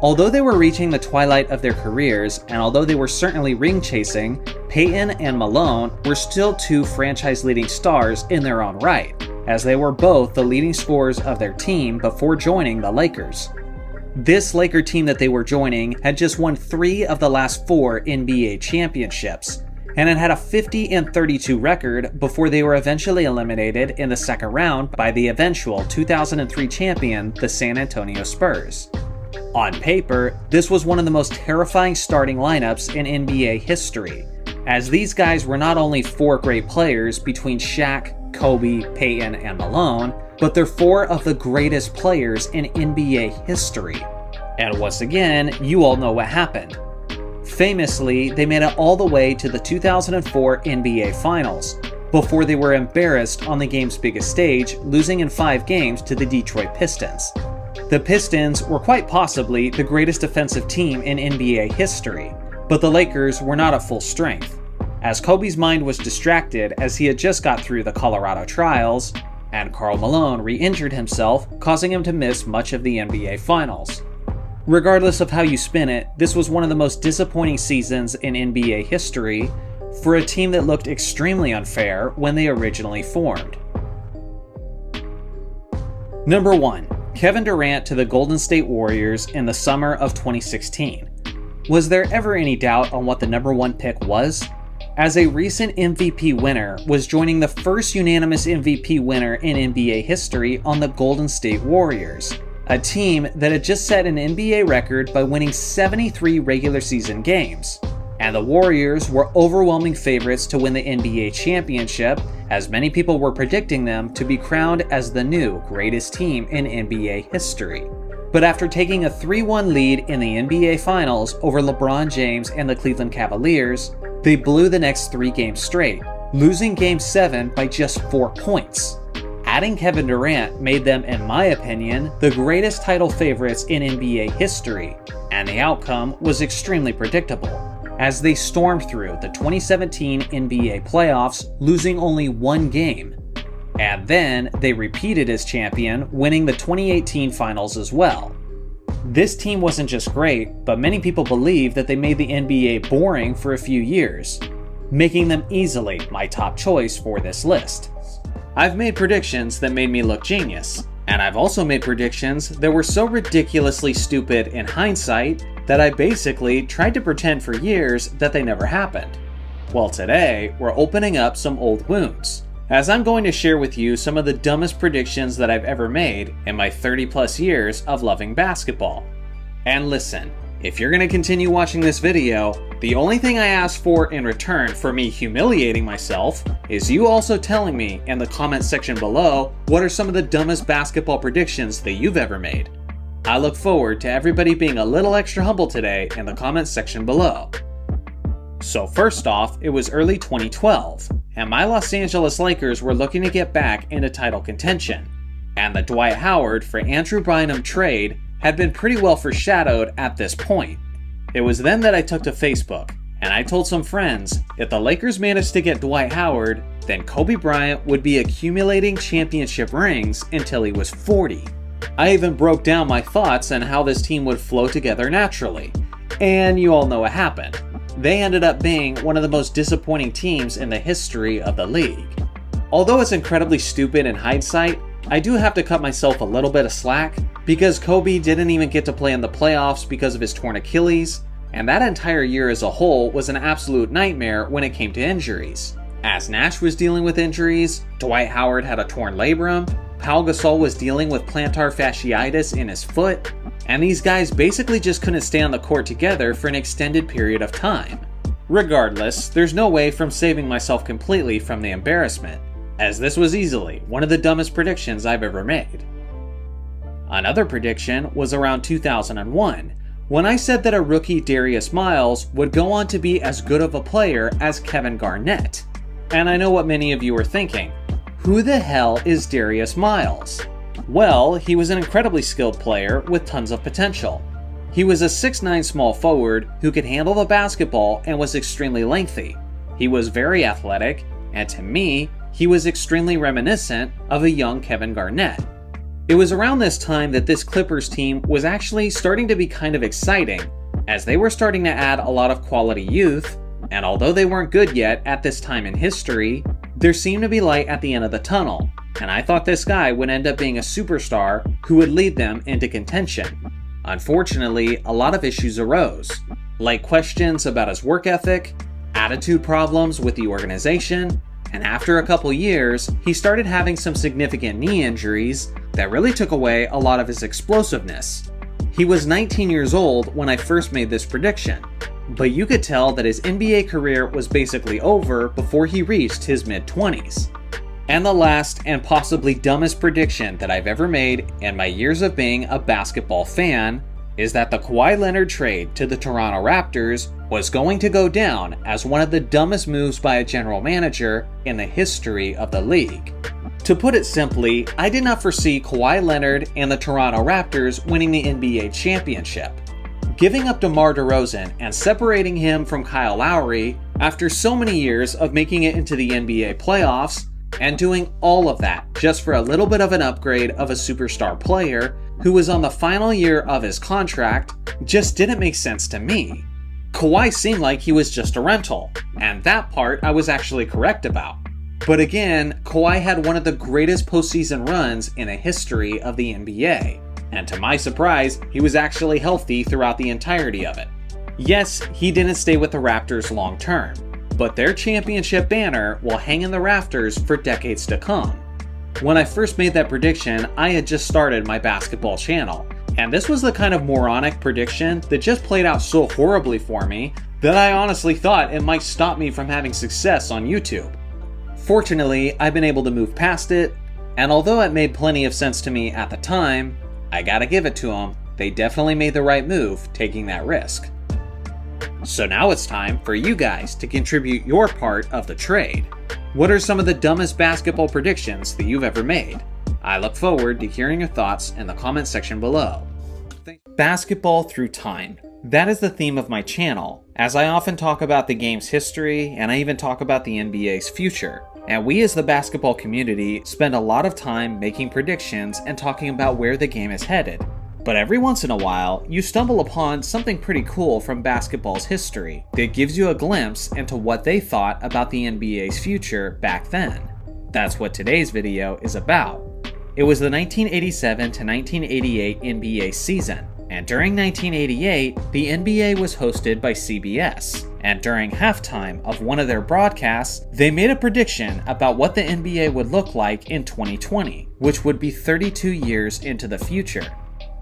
Speaker 1: Although they were reaching the twilight of their careers, and although they were certainly ring chasing, Payton and Malone were still 2 franchise-leading stars in their own right, as they were both the leading scorers of their team before joining the Lakers. This Laker team that they were joining had just won 3 of the last 4 NBA championships, and it had a 50-32 record before they were eventually eliminated in the second round by the eventual 2003 champion, the San Antonio Spurs. On paper, this was one of the most terrifying starting lineups in NBA history, as these guys were not only four great players between Shaq, Kobe, Peyton, and Malone, but they're four of the greatest players in NBA history. And once again, you all know what happened. Famously, they made it all the way to the 2004 NBA Finals, before they were embarrassed on the game's biggest stage, losing in 5 games to the Detroit Pistons. The Pistons were quite possibly the greatest defensive team in NBA history, but the Lakers were not at full strength, as Kobe's mind was distracted as he had just got through the Colorado trials, and Karl Malone re-injured himself, causing him to miss much of the NBA Finals. Regardless of how you spin it, this was one of the most disappointing seasons in NBA history for a team that looked extremely unfair when they originally formed. Number 1. Kevin Durant to the Golden State Warriors in the summer of 2016. Was there ever any doubt on what the number 1 pick was? As a recent MVP winner was joining the first unanimous MVP winner in NBA history on the Golden State Warriors, a team that had just set an NBA record by winning 73 regular season games. And the Warriors were overwhelming favorites to win the NBA championship, as many people were predicting them to be crowned as the new greatest team in NBA history. But after taking a 3-1 lead in the NBA Finals over LeBron James and the Cleveland Cavaliers, they blew the next 3 games straight, losing Game 7 by just 4 points. Adding Kevin Durant made them, in my opinion, the greatest title favorites in NBA history, and the outcome was extremely predictable, as they stormed through the 2017 NBA playoffs, losing only 1 game. And then they repeated as champion, winning the 2018 finals as well. This team wasn't just great, but many people believe that they made the NBA boring for a few years, making them easily my top choice for this list. I've made predictions that made me look genius, and I've also made predictions that were so ridiculously stupid in hindsight that I basically tried to pretend for years that they never happened. Well, today, we're opening up some old wounds, as I'm going to share with you some of the dumbest predictions that I've ever made in my 30+ years of loving basketball. And listen, if you're going to continue watching this video, the only thing I ask for in return for me humiliating myself is you also telling me in the comment section below what are some of the dumbest basketball predictions that you've ever made. I look forward to everybody being a little extra humble today in the comment section below. So first off, it was early 2012, and my Los Angeles Lakers were looking to get back into title contention, and the Dwight Howard for Andrew Bynum trade had been pretty well foreshadowed at this point. It was then that I took to Facebook, and I told some friends if the Lakers managed to get Dwight Howard, then Kobe Bryant would be accumulating championship rings until he was 40. I even broke down my thoughts on how this team would flow together naturally, and you all know what happened. They ended up being one of the most disappointing teams in the history of the league. Although it's incredibly stupid in hindsight, I do have to cut myself a little bit of slack, because Kobe didn't even get to play in the playoffs because of his torn Achilles, and that entire year as a whole was an absolute nightmare when it came to injuries. As Nash was dealing with injuries, Dwight Howard had a torn labrum, Pau Gasol was dealing with plantar fasciitis in his foot, and these guys basically just couldn't stay on the court together for an extended period of time. Regardless, there's no way from saving myself completely from the embarrassment, as this was easily one of the dumbest predictions I've ever made. Another prediction was around 2001, when I said that a rookie Darius Miles would go on to be as good of a player as Kevin Garnett. And I know what many of you are thinking. Who the hell is Darius Miles? Well, he was an incredibly skilled player with tons of potential. He was a 6'9" small forward who could handle the basketball and was extremely lengthy. He was very athletic, and to me, he was extremely reminiscent of a young Kevin Garnett. It was around this time that this Clippers team was actually starting to be kind of exciting, as they were starting to add a lot of quality youth, and although they weren't good yet at this time in history, there seemed to be light at the end of the tunnel, and I thought this guy would end up being a superstar who would lead them into contention. Unfortunately, a lot of issues arose, like questions about his work ethic, attitude problems with the organization, and after a couple years, he started having some significant knee injuries that really took away a lot of his explosiveness. He was 19 years old when I first made this prediction, but you could tell that his NBA career was basically over before he reached his mid-20s. And the last and possibly dumbest prediction that I've ever made in my years of being a basketball fan is that the Kawhi Leonard trade to the Toronto Raptors was going to go down as one of the dumbest moves by a general manager in the history of the league. To put it simply, I did not foresee Kawhi Leonard and the Toronto Raptors winning the NBA championship. Giving up DeMar DeRozan and separating him from Kyle Lowry after so many years of making it into the NBA playoffs, and doing all of that just for a little bit of an upgrade of a superstar player who was on the final year of his contract, just didn't make sense to me. Kawhi seemed like he was just a rental, and that part I was actually correct about. But again, Kawhi had one of the greatest postseason runs in the history of the NBA, and to my surprise, he was actually healthy throughout the entirety of it. Yes, he didn't stay with the Raptors long term, but their championship banner will hang in the rafters for decades to come. When I first made that prediction, I had just started my basketball channel, and this was the kind of moronic prediction that just played out so horribly for me that I honestly thought it might stop me from having success on YouTube. Fortunately, I've been able to move past it, and although it made plenty of sense to me at the time, I gotta give it to them, they definitely made the right move taking that risk. So now it's time for you guys to contribute your part of the trade. What are some of the dumbest basketball predictions that you've ever made? I look forward to hearing your thoughts in the comment section below. Basketball through time. That is the theme of my channel, as I often talk about the game's history and I even talk about the NBA's future. And we as the basketball community spend a lot of time making predictions and talking about where the game is headed. But every once in a while, you stumble upon something pretty cool from basketball's history that gives you a glimpse into what they thought about the NBA's future back then. That's what today's video is about. It was the 1987 to 1988 NBA season, and during 1988, the NBA was hosted by CBS. And during halftime of one of their broadcasts, they made a prediction about what the NBA would look like in 2020, which would be 32 years into the future.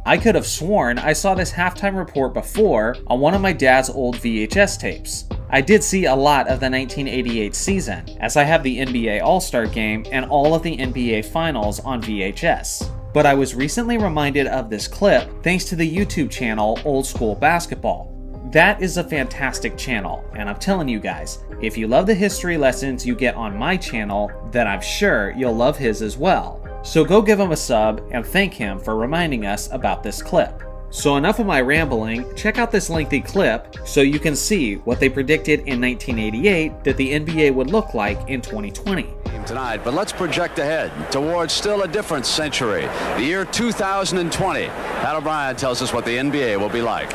Speaker 1: I could have sworn I saw this halftime report before on one of my dad's old VHS tapes. I did see a lot of the 1988 season, as I have the NBA All-Star Game and all of the NBA Finals on VHS. But I was recently reminded of this clip thanks to the YouTube channel Old School Basketball. That is a fantastic channel, and I'm telling you guys, if you love the history lessons you get on my channel, then I'm sure you'll love his as well. So go give him a sub and thank him for reminding us about this clip. So enough of my rambling, check out this lengthy clip so you can see what they predicted in 1988 that the NBA would look like in 2020.
Speaker 2: Tonight, but let's project ahead towards still a different century, the year 2020. Pat O'Brien tells us what the NBA will be like.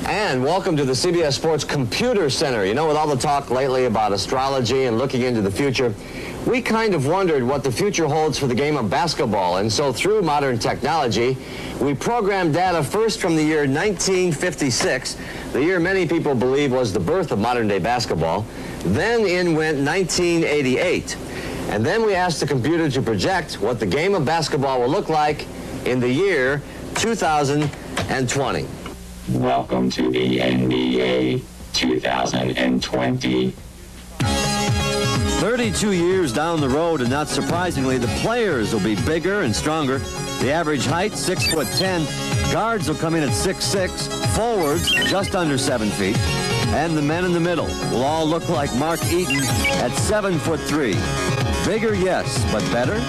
Speaker 3: And welcome to the CBS Sports Computer Center. You know, with all the talk lately about astrology and looking into the future, we kind of wondered what the future holds for the game of basketball. And so through modern technology, we programmed data first from the year 1956, the year many people believe was the birth of modern-day basketball. Then in went 1988. And then we asked the computer to project what the game of basketball will look like in the year 2020.
Speaker 4: Welcome to the NBA 2020.
Speaker 5: 32 years down the road, and not surprisingly, the players will be bigger and stronger. The average height, 6'10". Guards will come in at 6'6". Forwards, just under 7 feet. And the men in the middle will all look like Mark Eaton at 7'3". Bigger, yes, but better?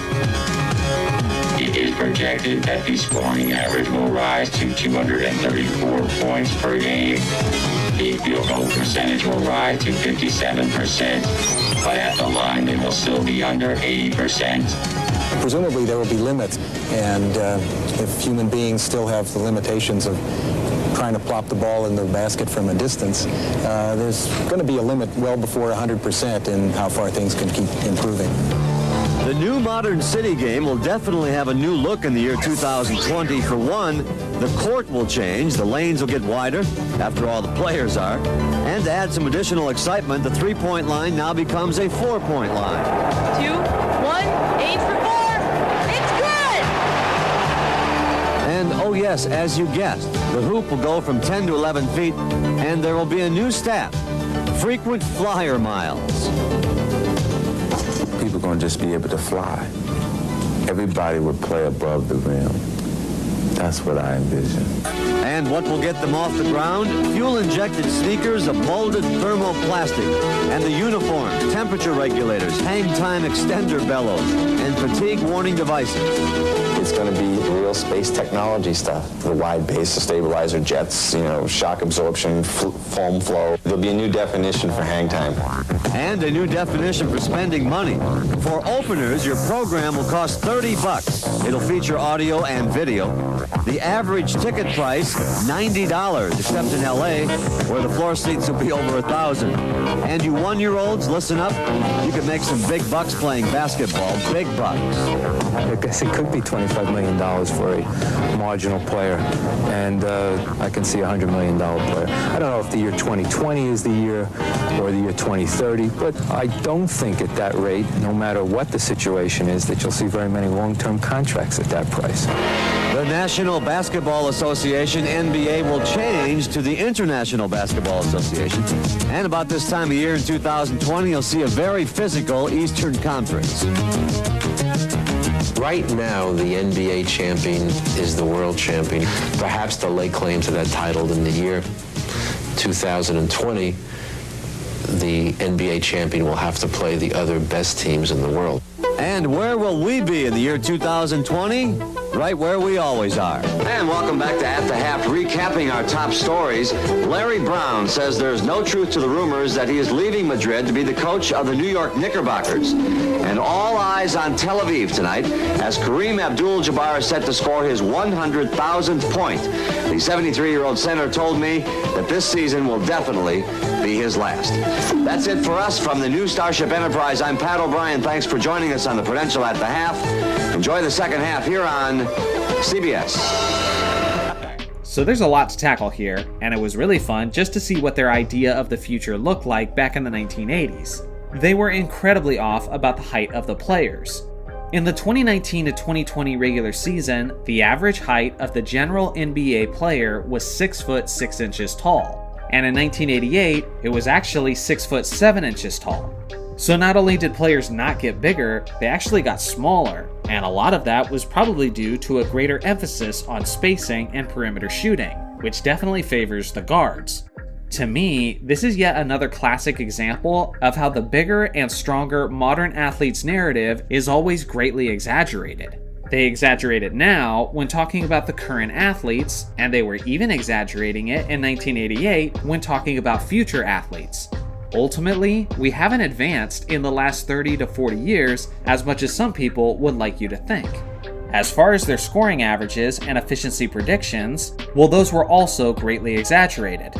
Speaker 4: It is projected that the scoring average will rise to 234 points per game. The field goal percentage will rise to 57%, but at the line it will still be under 80%.
Speaker 6: Presumably there will be limits, and if human beings still have the limitations of trying to plop the ball in the basket from a distance, there's going to be a limit well before 100% in how far things can keep improving.
Speaker 5: The new modern city game will definitely have a new look in the year 2020. For one, the court will change, the lanes will get wider, after all the players are, and to add some additional excitement, the three-point line now becomes a four-point line.
Speaker 7: 2, 1, aim for 4, it's good!
Speaker 5: Oh yes, as you guessed, the hoop will go from 10 to 11 feet, and there will be a new stat, frequent flyer miles.
Speaker 7: People are going to just be able to fly. Everybody would play above the rim. That's what I envision.
Speaker 5: And what will get them off the ground? Fuel-injected sneakers of molded thermoplastic, and the uniform, temperature regulators, hang time extender bellows, and fatigue warning devices.
Speaker 8: It's going to be real space technology stuff. The wide base, the stabilizer jets, shock absorption, foam flow. There'll be a new definition for hang time.
Speaker 5: And a new definition for spending money. For openers, your program will cost $30. It'll feature audio and video. The average ticket price, $90, except in LA, where the floor seats will be over $1,000. And you one-year-olds, listen up. You can make some big bucks playing basketball, big bucks.
Speaker 9: I guess it could be $25 million for a marginal player, and I can see a $100 million player. I don't know if the year 2020 is the year or the year 2030, but I don't think at that rate, no matter what the situation is, that you'll see very many long-term contracts at that price.
Speaker 5: The National Basketball Association, NBA, will change to the International Basketball Association. And about this time of year in 2020, you'll see a very physical Eastern Conference.
Speaker 10: Right now, the NBA champion is the world champion. Perhaps they'll lay claim to that title in the year 2020. The NBA champion will have to play the other best teams in the world.
Speaker 5: And where will we be in the year 2020? Right where we always are.
Speaker 3: And welcome back to At the Half, recapping our top stories. Larry Brown says there's no truth to the rumors that he is leaving Madrid to be the coach of the New York Knickerbockers. And all eyes on Tel Aviv tonight as Kareem Abdul-Jabbar is set to score his 100,000th point. The 73-year-old center told me that this season will definitely be his last. That's it for us from the new Starship Enterprise. I'm Pat O'Brien. Thanks for joining us on the Prudential At the Half. Enjoy the second half here on CBS.
Speaker 1: So there's a lot to tackle here, and it was really fun just to see what their idea of the future looked like back in the 1980s. They were incredibly off about the height of the players. In the 2019 to 2020 regular season, the average height of the general NBA player was 6 foot 6 inches tall. And in 1988, it was actually 6 foot 7 inches tall. So not only did players not get bigger, they actually got smaller, and a lot of that was probably due to a greater emphasis on spacing and perimeter shooting, which definitely favors the guards. To me, this is yet another classic example of how the bigger and stronger modern athlete's narrative is always greatly exaggerated. They exaggerate it now when talking about the current athletes, and they were even exaggerating it in 1988 when talking about future athletes. Ultimately, we haven't advanced in the last 30 to 40 years as much as some people would like you to think. As far as their scoring averages and efficiency predictions, well, those were also greatly exaggerated.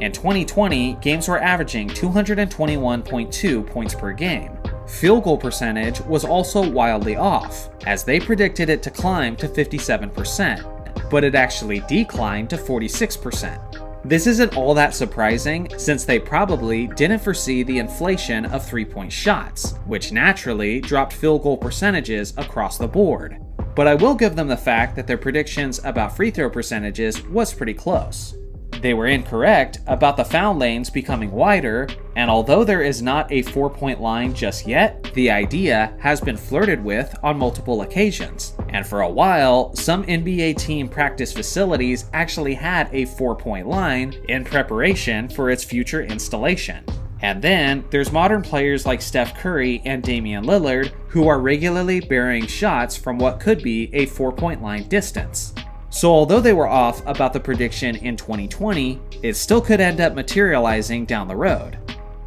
Speaker 1: In 2020, games were averaging 221.2 points per game. Field goal percentage was also wildly off, as they predicted it to climb to 57%, but it actually declined to 46%. This isn't all that surprising, since they probably didn't foresee the inflation of three-point shots, which naturally dropped field goal percentages across the board. But I will give them the fact that their predictions about free throw percentages was pretty close. They were incorrect about the foul lanes becoming wider, and although there is not a 4-point line just yet, the idea has been flirted with on multiple occasions. And for a while, some NBA team practice facilities actually had a 4-point line in preparation for its future installation. And then there's modern players like Steph Curry and Damian Lillard who are regularly burying shots from what could be a 4-point line distance. So although they were off about the prediction in 2020, it still could end up materializing down the road.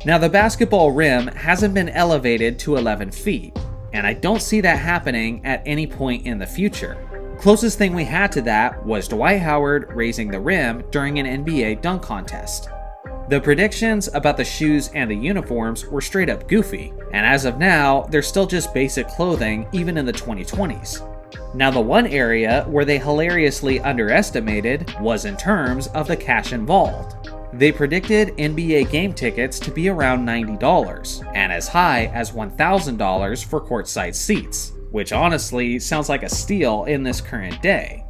Speaker 1: Now the basketball rim hasn't been elevated to 11 feet, and I don't see that happening at any point in the future. Closest thing we had to that was Dwight Howard raising the rim during an NBA dunk contest. The predictions about the shoes and the uniforms were straight up goofy, and as of now, they're still just basic clothing even in the 2020s. Now the one area where they hilariously underestimated was in terms of the cash involved. They predicted NBA game tickets to be around $90, and as high as $1,000 for courtside seats, which honestly sounds like a steal in this current day.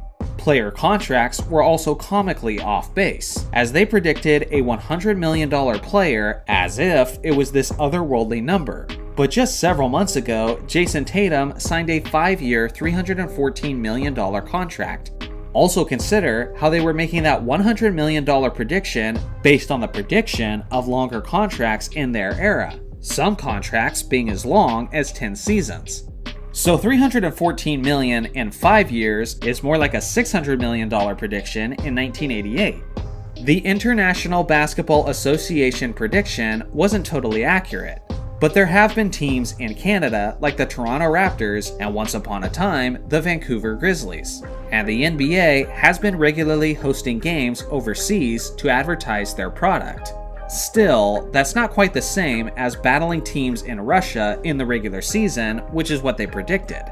Speaker 1: Player contracts were also comically off base, as they predicted a $100 million player as if it was this otherworldly number. But just several months ago, Jason Tatum signed a 5-year, $314 million contract. Also consider how they were making that $100 million prediction based on the prediction of longer contracts in their era, some contracts being as long as 10 seasons. So $314 million in 5 years is more like a $600 million prediction in 1988. The International Basketball Association prediction wasn't totally accurate, but there have been teams in Canada like the Toronto Raptors and once upon a time, the Vancouver Grizzlies. And the NBA has been regularly hosting games overseas to advertise their product. Still, that's not quite the same as battling teams in Russia in the regular season, which is what they predicted.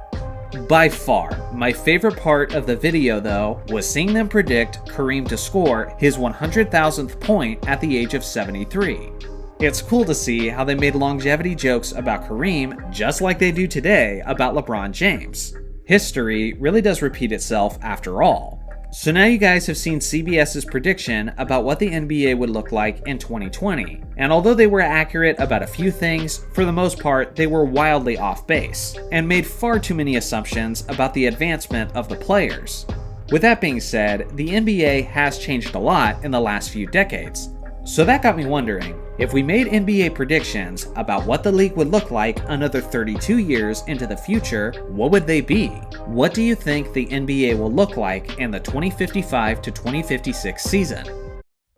Speaker 1: By far, my favorite part of the video though was seeing them predict Kareem to score his 100,000th point at the age of 73. It's cool to see how they made longevity jokes about Kareem just like they do today about LeBron James. History really does repeat itself after all. So now you guys have seen CBS's prediction about what the NBA would look like in 2020, and although they were accurate about a few things, for the most part they were wildly off base, and made far too many assumptions about the advancement of the players. With that being said, the NBA has changed a lot in the last few decades. So that got me wondering, if we made NBA predictions about what the league would look like another 32 years into the future, what would they be? What do you think the NBA will look like in the 2055 to 2056 season?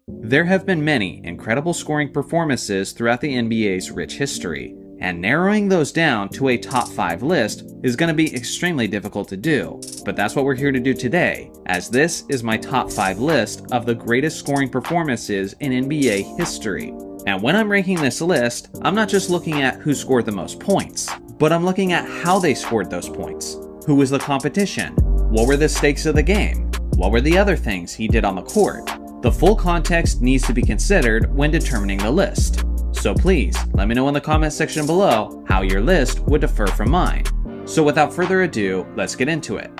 Speaker 1: There have been many incredible scoring performances throughout the NBA's rich history, and narrowing those down to a top 5 list is going to be extremely difficult to do, but that's what we're here to do today, as this is my top 5 list of the greatest scoring performances in NBA history. And when I'm ranking this list, I'm not just looking at who scored the most points, but I'm looking at how they scored those points. Who was the competition? What were the stakes of the game? What were the other things he did on the court? The full context needs to be considered when determining the list. So please, let me know in the comment section below how your list would differ from mine. So without further ado, let's get into it.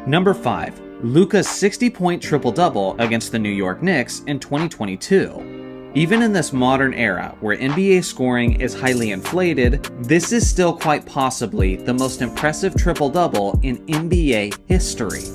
Speaker 1: Number 5. Luka's 60-point triple-double against the New York Knicks in 2022. Even in this modern era where NBA scoring is highly inflated, this is still quite possibly the most impressive triple-double in NBA history.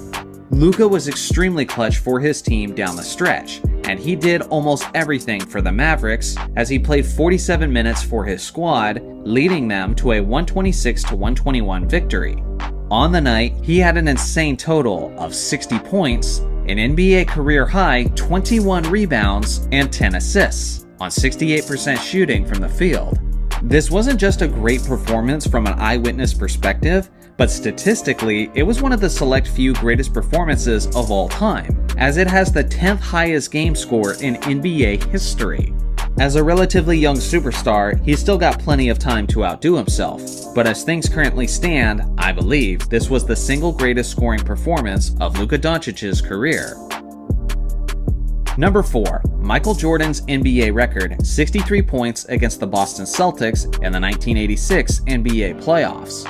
Speaker 1: Luka was extremely clutch for his team down the stretch, and he did almost everything for the Mavericks as he played 47 minutes for his squad, leading them to a 126-121 victory. On the night, he had an insane total of 60 points, an NBA career high 21 rebounds, and 10 assists, on 68% shooting from the field. This wasn't just a great performance from an eyewitness perspective, but statistically, it was one of the select few greatest performances of all time, as it has the 10th highest game score in NBA history. As a relatively young superstar, he's still got plenty of time to outdo himself, but as things currently stand, I believe this was the single greatest scoring performance of Luka Doncic's career. Number 4. Michael Jordan's NBA record, 63 points against the Boston Celtics in the 1986 NBA playoffs.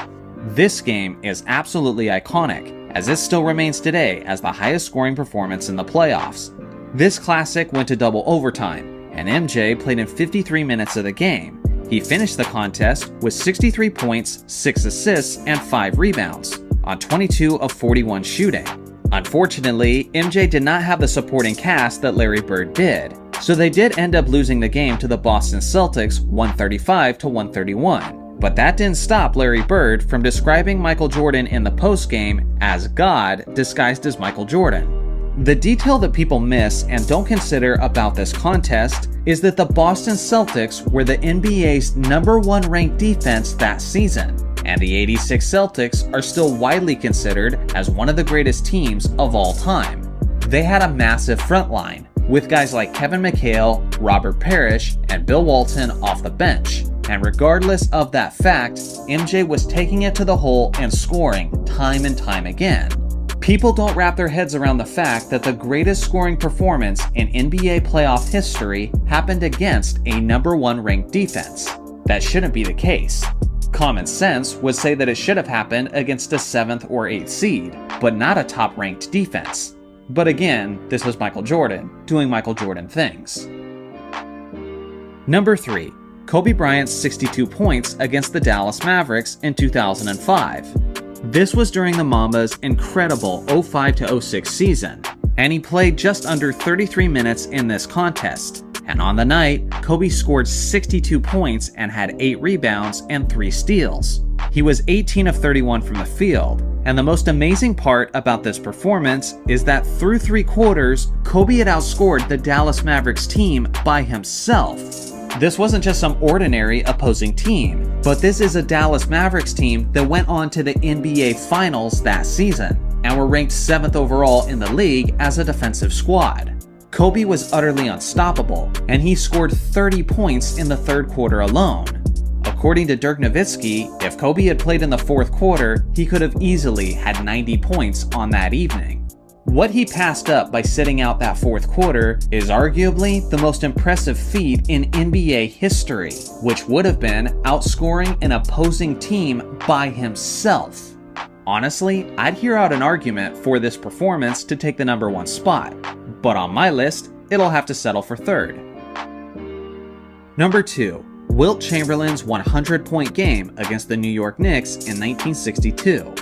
Speaker 1: This game is absolutely iconic, as it still remains today as the highest scoring performance in the playoffs. This classic went to double overtime, and MJ played in 53 minutes of the game. He finished the contest with 63 points, 6 assists, and 5 rebounds, on 22 of 41 shooting. Unfortunately, MJ did not have the supporting cast that Larry Bird did, so they did end up losing the game to the Boston Celtics 135-131. But that didn't stop Larry Bird from describing Michael Jordan in the postgame as God disguised as Michael Jordan. The detail that people miss and don't consider about this contest is that the Boston Celtics were the NBA's #1 ranked defense that season, and the '86 Celtics are still widely considered as one of the greatest teams of all time. They had a massive front line, with guys like Kevin McHale, Robert Parrish, and Bill Walton off the bench. And regardless of that fact, MJ was taking it to the hole and scoring time and time again. People don't wrap their heads around the fact that the greatest scoring performance in NBA playoff history happened against a #1 ranked defense. That shouldn't be the case. Common sense would say that it should have happened against a 7th or 8th seed, but not a top-ranked defense. But again, this was Michael Jordan, doing Michael Jordan things. Number 3. Kobe Bryant's 62 points against the Dallas Mavericks in 2005. This was during the Mamba's incredible 05-06 season, and he played just under 33 minutes in this contest. And on the night, Kobe scored 62 points and had 8 rebounds and 3 steals. He was 18 of 31 from the field, and the most amazing part about this performance is that through 3 quarters, Kobe had outscored the Dallas Mavericks team by himself. This wasn't just some ordinary opposing team, but this is a Dallas Mavericks team that went on to the NBA Finals that season, and were ranked 7th overall in the league as a defensive squad. Kobe was utterly unstoppable, and he scored 30 points in the 3rd quarter alone. According to Dirk Nowitzki, if Kobe had played in the 4th quarter, he could have easily had 90 points on that evening. What he passed up by sitting out that 4th quarter is arguably the most impressive feat in NBA history, which would have been outscoring an opposing team by himself. Honestly, I'd hear out an argument for this performance to take the number 1 spot, but on my list, it'll have to settle for 3rd. Number 2. Wilt Chamberlain's 100-point game against the New York Knicks in 1962.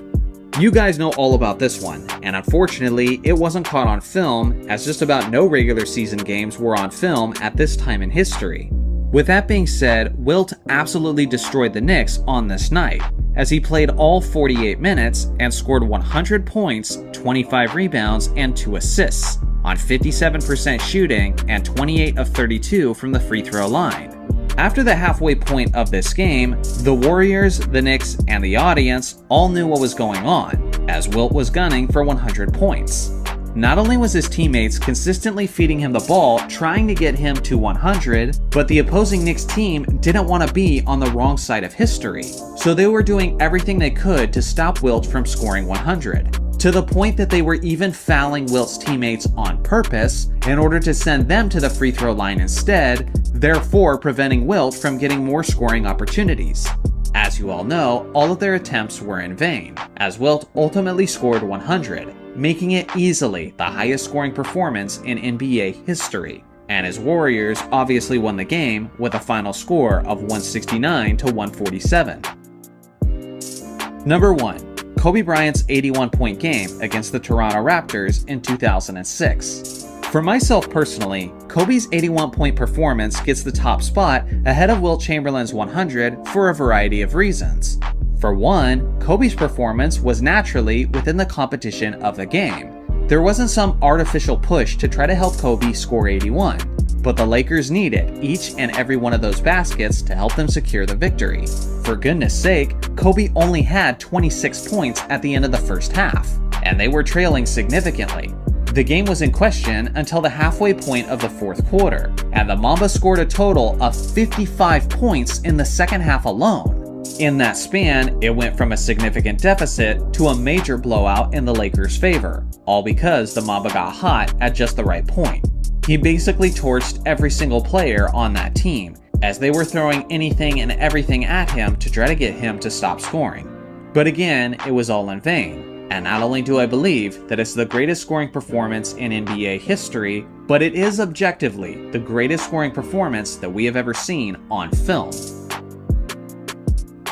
Speaker 1: You guys know all about this one, and unfortunately, it wasn't caught on film, as just about no regular season games were on film at this time in history. With that being said, Wilt absolutely destroyed the Knicks on this night, as he played all 48 minutes and scored 100 points, 25 rebounds, and 2 assists, on 57% shooting and 28 of 32 from the free throw line. After the halfway point of this game, the Warriors, the Knicks, and the audience all knew what was going on, as Wilt was gunning for 100 points. Not only was his teammates consistently feeding him the ball, trying to get him to 100, but the opposing Knicks team didn't want to be on the wrong side of history, so they were doing everything they could to stop Wilt from scoring 100. To the point that they were even fouling Wilt's teammates on purpose in order to send them to the free throw line instead, therefore preventing Wilt from getting more scoring opportunities. As you all know, all of their attempts were in vain, as Wilt ultimately scored 100, making it easily the highest scoring performance in NBA history. And his Warriors obviously won the game with a final score of 169-147. Number 1. Kobe Bryant's 81-point game against the Toronto Raptors in 2006. For myself personally, Kobe's 81-point performance gets the top spot ahead of Wilt Chamberlain's 100 for a variety of reasons. For one, Kobe's performance was naturally within the competition of the game. There wasn't some artificial push to try to help Kobe score 81, but the Lakers needed each and every one of those baskets to help them secure the victory. For goodness sake, Kobe only had 26 points at the end of the first half, and they were trailing significantly. The game was in question until the halfway point of the 4th quarter, and the Mamba scored a total of 55 points in the second half alone. In that span, it went from a significant deficit to a major blowout in the Lakers' favor, all because the Mamba got hot at just the right point. He basically torched every single player on that team, as they were throwing anything and everything at him to try to get him to stop scoring. But again, it was all in vain, and not only do I believe that it's the greatest scoring performance in NBA history, but it is objectively the greatest scoring performance that we have ever seen on film.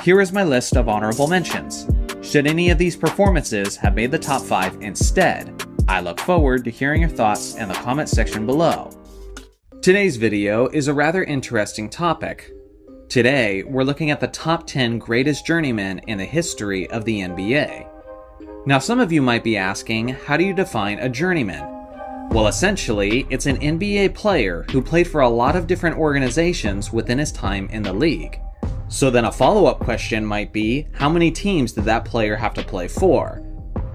Speaker 1: Here is my list of honorable mentions. Should any of these performances have made the top 5 instead? I look forward to hearing your thoughts in the comment section below. Today's video is a rather interesting topic. Today, we're looking at the top 10 greatest journeymen in the history of the NBA. Now, some of you might be asking, how do you define a journeyman? Well, essentially, it's an NBA player who played for a lot of different organizations within his time in the league. So then a follow-up question might be, how many teams did that player have to play for?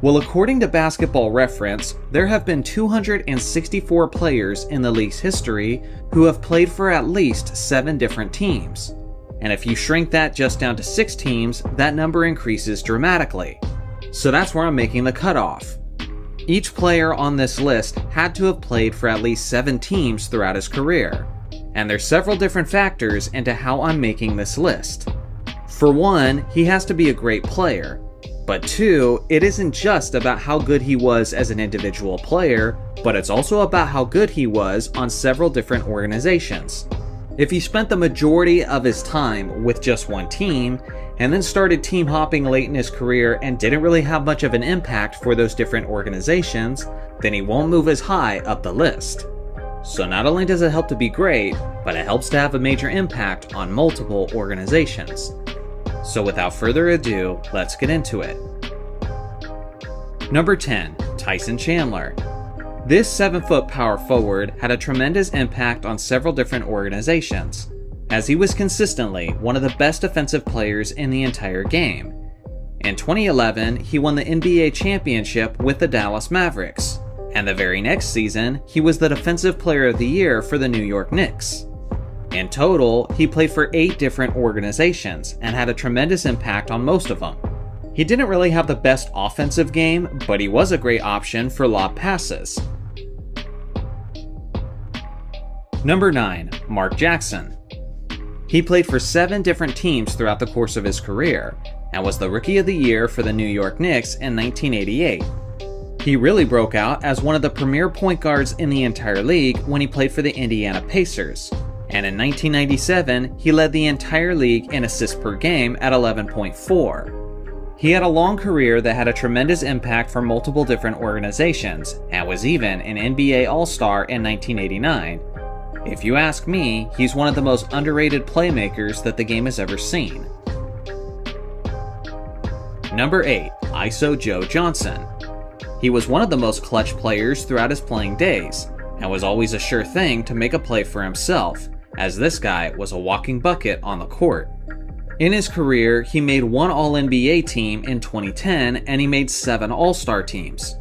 Speaker 1: Well, according to Basketball Reference, there have been 264 players in the league's history who have played for at least 7 different teams. And if you shrink that just down to 6 teams, that number increases dramatically. So that's where I'm making the cutoff. Each player on this list had to have played for at least 7 teams throughout his career. And there's several different factors into how I'm making this list. For one, he has to be a great player. But two, it isn't just about how good he was as an individual player, but it's also about how good he was on several different organizations. If he spent the majority of his time with just one team, and then started team hopping late in his career and didn't really have much of an impact for those different organizations, then he won't move as high up the list. So not only does it help to be great, but it helps to have a major impact on multiple organizations. So without further ado, let's get into it. Number 10, Tyson Chandler. This 7-foot power forward had a tremendous impact on several different organizations, as he was consistently one of the best defensive players in the entire game. In 2011, he won the NBA championship with the Dallas Mavericks, and the very next season, he was the Defensive Player of the Year for the New York Knicks. In total, he played for 8 different organizations and had a tremendous impact on most of them. He didn't really have the best offensive game, but he was a great option for lob passes. Number 9, Mark Jackson. He played for 7 different teams throughout the course of his career, and was the Rookie of the Year for the New York Knicks in 1988. He really broke out as one of the premier point guards in the entire league when he played for the Indiana Pacers. And in 1997, he led the entire league in assists per game at 11.4. He had a long career that had a tremendous impact for multiple different organizations, and was even an NBA All-Star in 1989. If you ask me, he's one of the most underrated playmakers that the game has ever seen. Number 8, ISO Joe Johnson. He was one of the most clutch players throughout his playing days, and was always a sure thing to make a play for himself, as this guy was a walking bucket on the court. In his career, he made 1 All-NBA team in 2010, and he made 7 All-Star teams.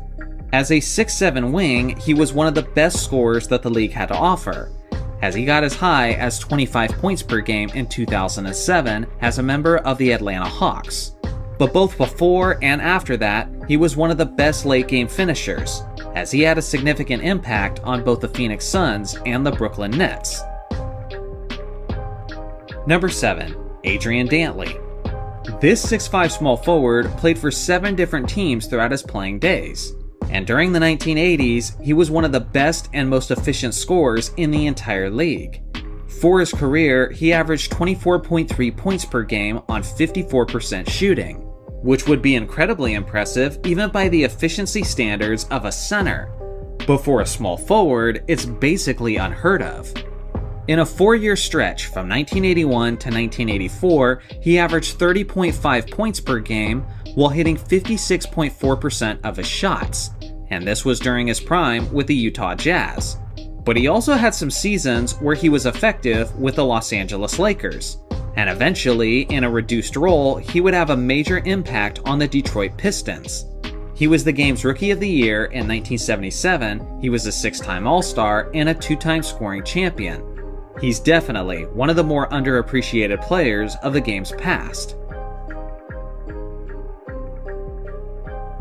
Speaker 1: As a 6'7" wing, he was one of the best scorers that the league had to offer, as he got as high as 25 points per game in 2007 as a member of the Atlanta Hawks. But both before and after that, he was one of the best late-game finishers, as he had a significant impact on both the Phoenix Suns and the Brooklyn Nets. Number 7, Adrian Dantley. This 6'5" small forward played for 7 different teams throughout his playing days, and during the 1980s, he was one of the best and most efficient scorers in the entire league. For his career, he averaged 24.3 points per game on 54% shooting, which would be incredibly impressive even by the efficiency standards of a center. But for a small forward, it's basically unheard of. In a 4-year stretch from 1981 to 1984, he averaged 30.5 points per game while hitting 56.4% of his shots, and this was during his prime with the Utah Jazz. But he also had some seasons where he was effective with the Los Angeles Lakers, and eventually, in a reduced role, he would have a major impact on the Detroit Pistons. He was the game's Rookie of the Year in 1977, he was a 6-time All-Star, and a 2-time scoring champion. He's definitely one of the more underappreciated players of the game's past.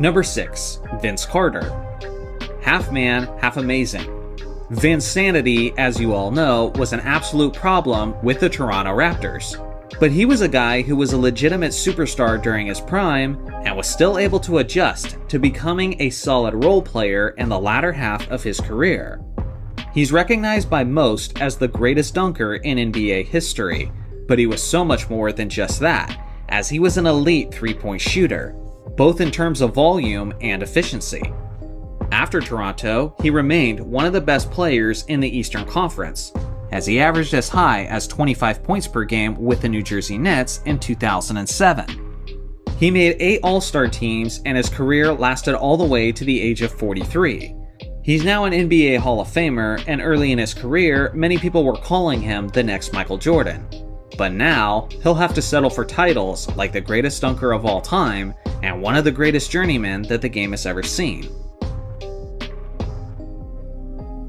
Speaker 1: Number 6, Vince Carter. Half man, half amazing. Vince's sanity, as you all know, was an absolute problem with the Toronto Raptors. But he was a guy who was a legitimate superstar during his prime, and was still able to adjust to becoming a solid role player in the latter half of his career. He's recognized by most as the greatest dunker in NBA history, but he was so much more than just that, as he was an elite 3-point shooter, both in terms of volume and efficiency. After Toronto, he remained one of the best players in the Eastern Conference, as he averaged as high as 25 points per game with the New Jersey Nets in 2007. He made 8 All-Star teams, and his career lasted all the way to the age of 43. He's now an NBA Hall of Famer, and early in his career, many people were calling him the next Michael Jordan. But now, he'll have to settle for titles like the greatest dunker of all time, and one of the greatest journeymen that the game has ever seen.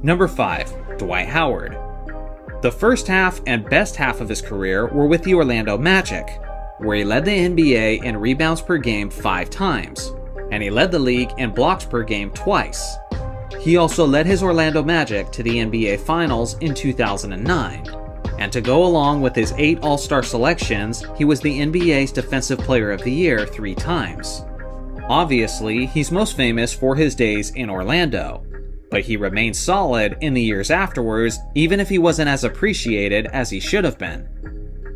Speaker 1: Number 5, Dwight Howard. The first half and best half of his career were with the Orlando Magic, where he led the NBA in rebounds per game 5 times, and he led the league in blocks per game twice. He also led his Orlando Magic to the NBA Finals in 2009. And to go along with his 8 All-Star selections, he was the NBA's Defensive Player of the Year 3 times. Obviously, he's most famous for his days in Orlando, but he remained solid in the years afterwards, even if he wasn't as appreciated as he should have been.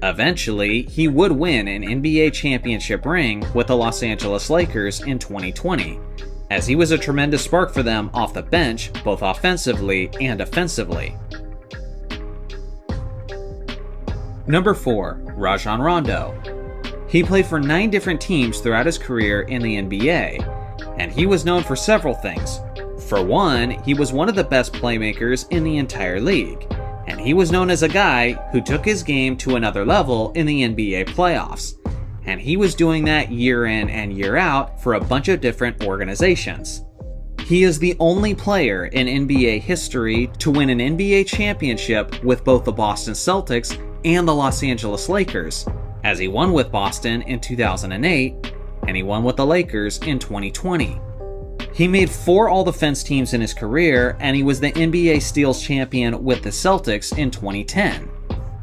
Speaker 1: Eventually, he would win an NBA championship ring with the Los Angeles Lakers in 2020, as he was a tremendous spark for them off the bench, both offensively and defensively. Number 4. Rajon Rondo. He played for 9 different teams throughout his career in the NBA, and he was known for several things. For one, he was one of the best playmakers in the entire league, and he was known as a guy who took his game to another level in the NBA playoffs, and he was doing that year in and year out for a bunch of different organizations. He is the only player in NBA history to win an NBA championship with both the Boston Celtics and the Los Angeles Lakers, as he won with Boston in 2008, and he won with the Lakers in 2020. He made 4 All-Defense teams in his career, and he was the NBA Steals champion with the Celtics in 2010.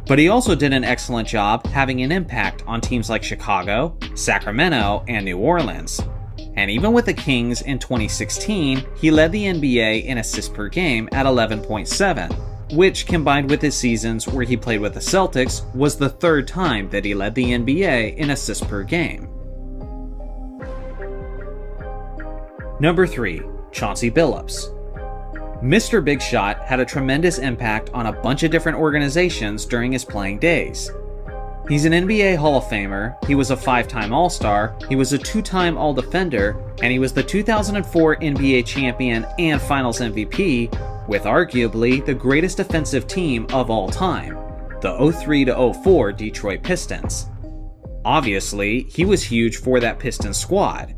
Speaker 1: But he also did an excellent job having an impact on teams like Chicago, Sacramento, and New Orleans. And even with the Kings in 2016, he led the NBA in assists per game at 11.7, which, combined with his seasons where he played with the Celtics, was the 3rd time that he led the NBA in assists per game. Number 3. Chauncey Billups. Mr. Big Shot had a tremendous impact on a bunch of different organizations during his playing days. He's an NBA Hall of Famer, he was a 5-time All-Star, he was a 2-time All-Defender, and he was the 2004 NBA champion and Finals MVP with arguably the greatest defensive team of all time, the 03-04 Detroit Pistons. Obviously, he was huge for that Pistons squad.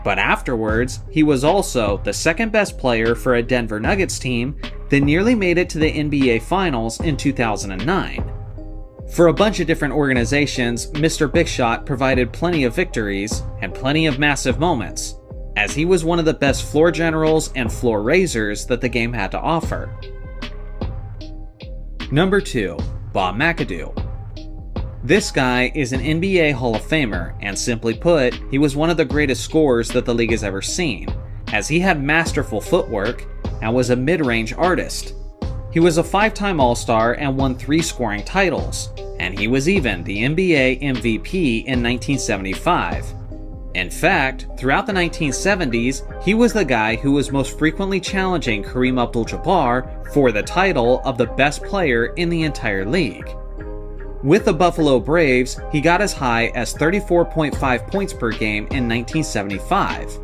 Speaker 1: But afterwards, he was also the 2nd best player for a Denver Nuggets team that nearly made it to the NBA Finals in 2009. For a bunch of different organizations, Mr. Big Shot provided plenty of victories and plenty of massive moments, as he was one of the best floor generals and floor raisers that the game had to offer. Number 2. Bob McAdoo. This guy is an NBA Hall of Famer, and simply put, he was one of the greatest scorers that the league has ever seen, as he had masterful footwork and was a mid-range artist. He was a 5-time All-Star and won 3 scoring titles, and he was even the NBA MVP in 1975. In fact, throughout the 1970s, he was the guy who was most frequently challenging Kareem Abdul-Jabbar for the title of the best player in the entire league. With the Buffalo Braves, he got as high as 34.5 points per game in 1975.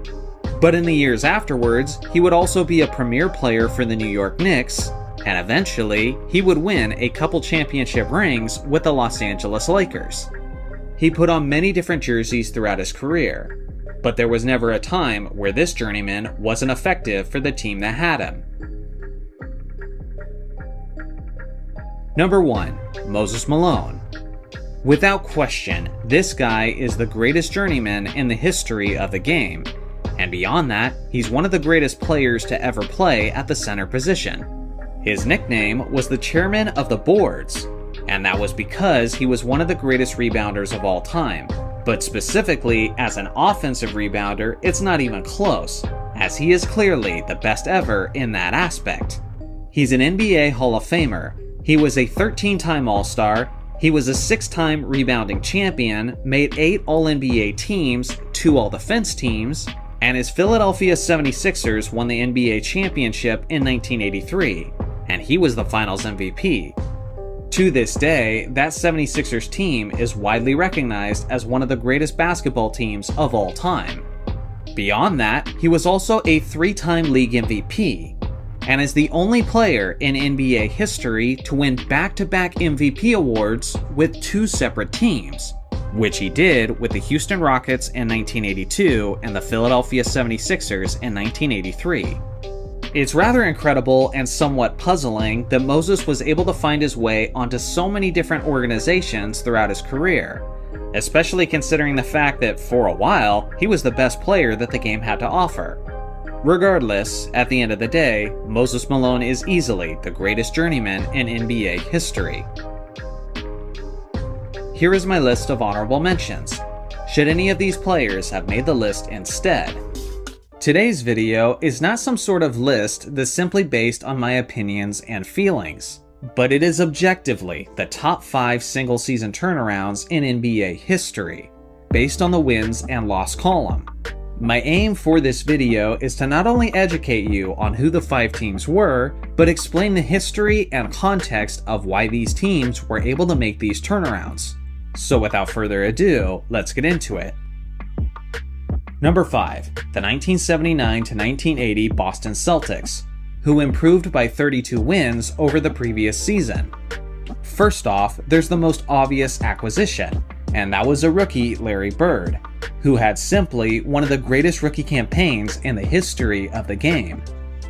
Speaker 1: But in the years afterwards, he would also be a premier player for the New York Knicks, and eventually, he would win a couple championship rings with the Los Angeles Lakers. He put on many different jerseys throughout his career, but there was never a time where this journeyman wasn't effective for the team that had him. Number 1. Moses Malone. Without question, this guy is the greatest journeyman in the history of the game, and beyond that, he's one of the greatest players to ever play at the center position. His nickname was the Chairman of the Boards, and that was because he was one of the greatest rebounders of all time. But specifically, as an offensive rebounder, it's not even close, as he is clearly the best ever in that aspect. He's an NBA Hall of Famer. He was a 13-time All-Star, he was a 6-time rebounding champion, made 8 All-NBA teams, 2 All-Defense teams, and his Philadelphia 76ers won the NBA championship in 1983, and he was the Finals MVP. To this day, that 76ers team is widely recognized as one of the greatest basketball teams of all time. Beyond that, he was also a 3-time league MVP, and is the only player in NBA history to win back-to-back MVP awards with 2 separate teams, which he did with the Houston Rockets in 1982 and the Philadelphia 76ers in 1983. It's rather incredible and somewhat puzzling that Moses was able to find his way onto so many different organizations throughout his career, especially considering the fact that for a while, he was the best player that the game had to offer. Regardless, at the end of the day, Moses Malone is easily the greatest journeyman in NBA history. here is my list of honorable mentions, should any of these players have made the list instead. Today's video is not some sort of list that's simply based on my opinions and feelings, but it is objectively the top 5 single-season turnarounds in NBA history, based on the wins and loss column. My aim for this video is to not only educate you on who the 5 teams were, but explain the history and context of why these teams were able to make these turnarounds. So without further ado, let's get into it. Number 5, the 1979-1980 Boston Celtics, who improved by 32 wins over the previous season. First off, there's the most obvious acquisition, and that was a rookie, Larry Bird, who had simply one of the greatest rookie campaigns in the history of the game.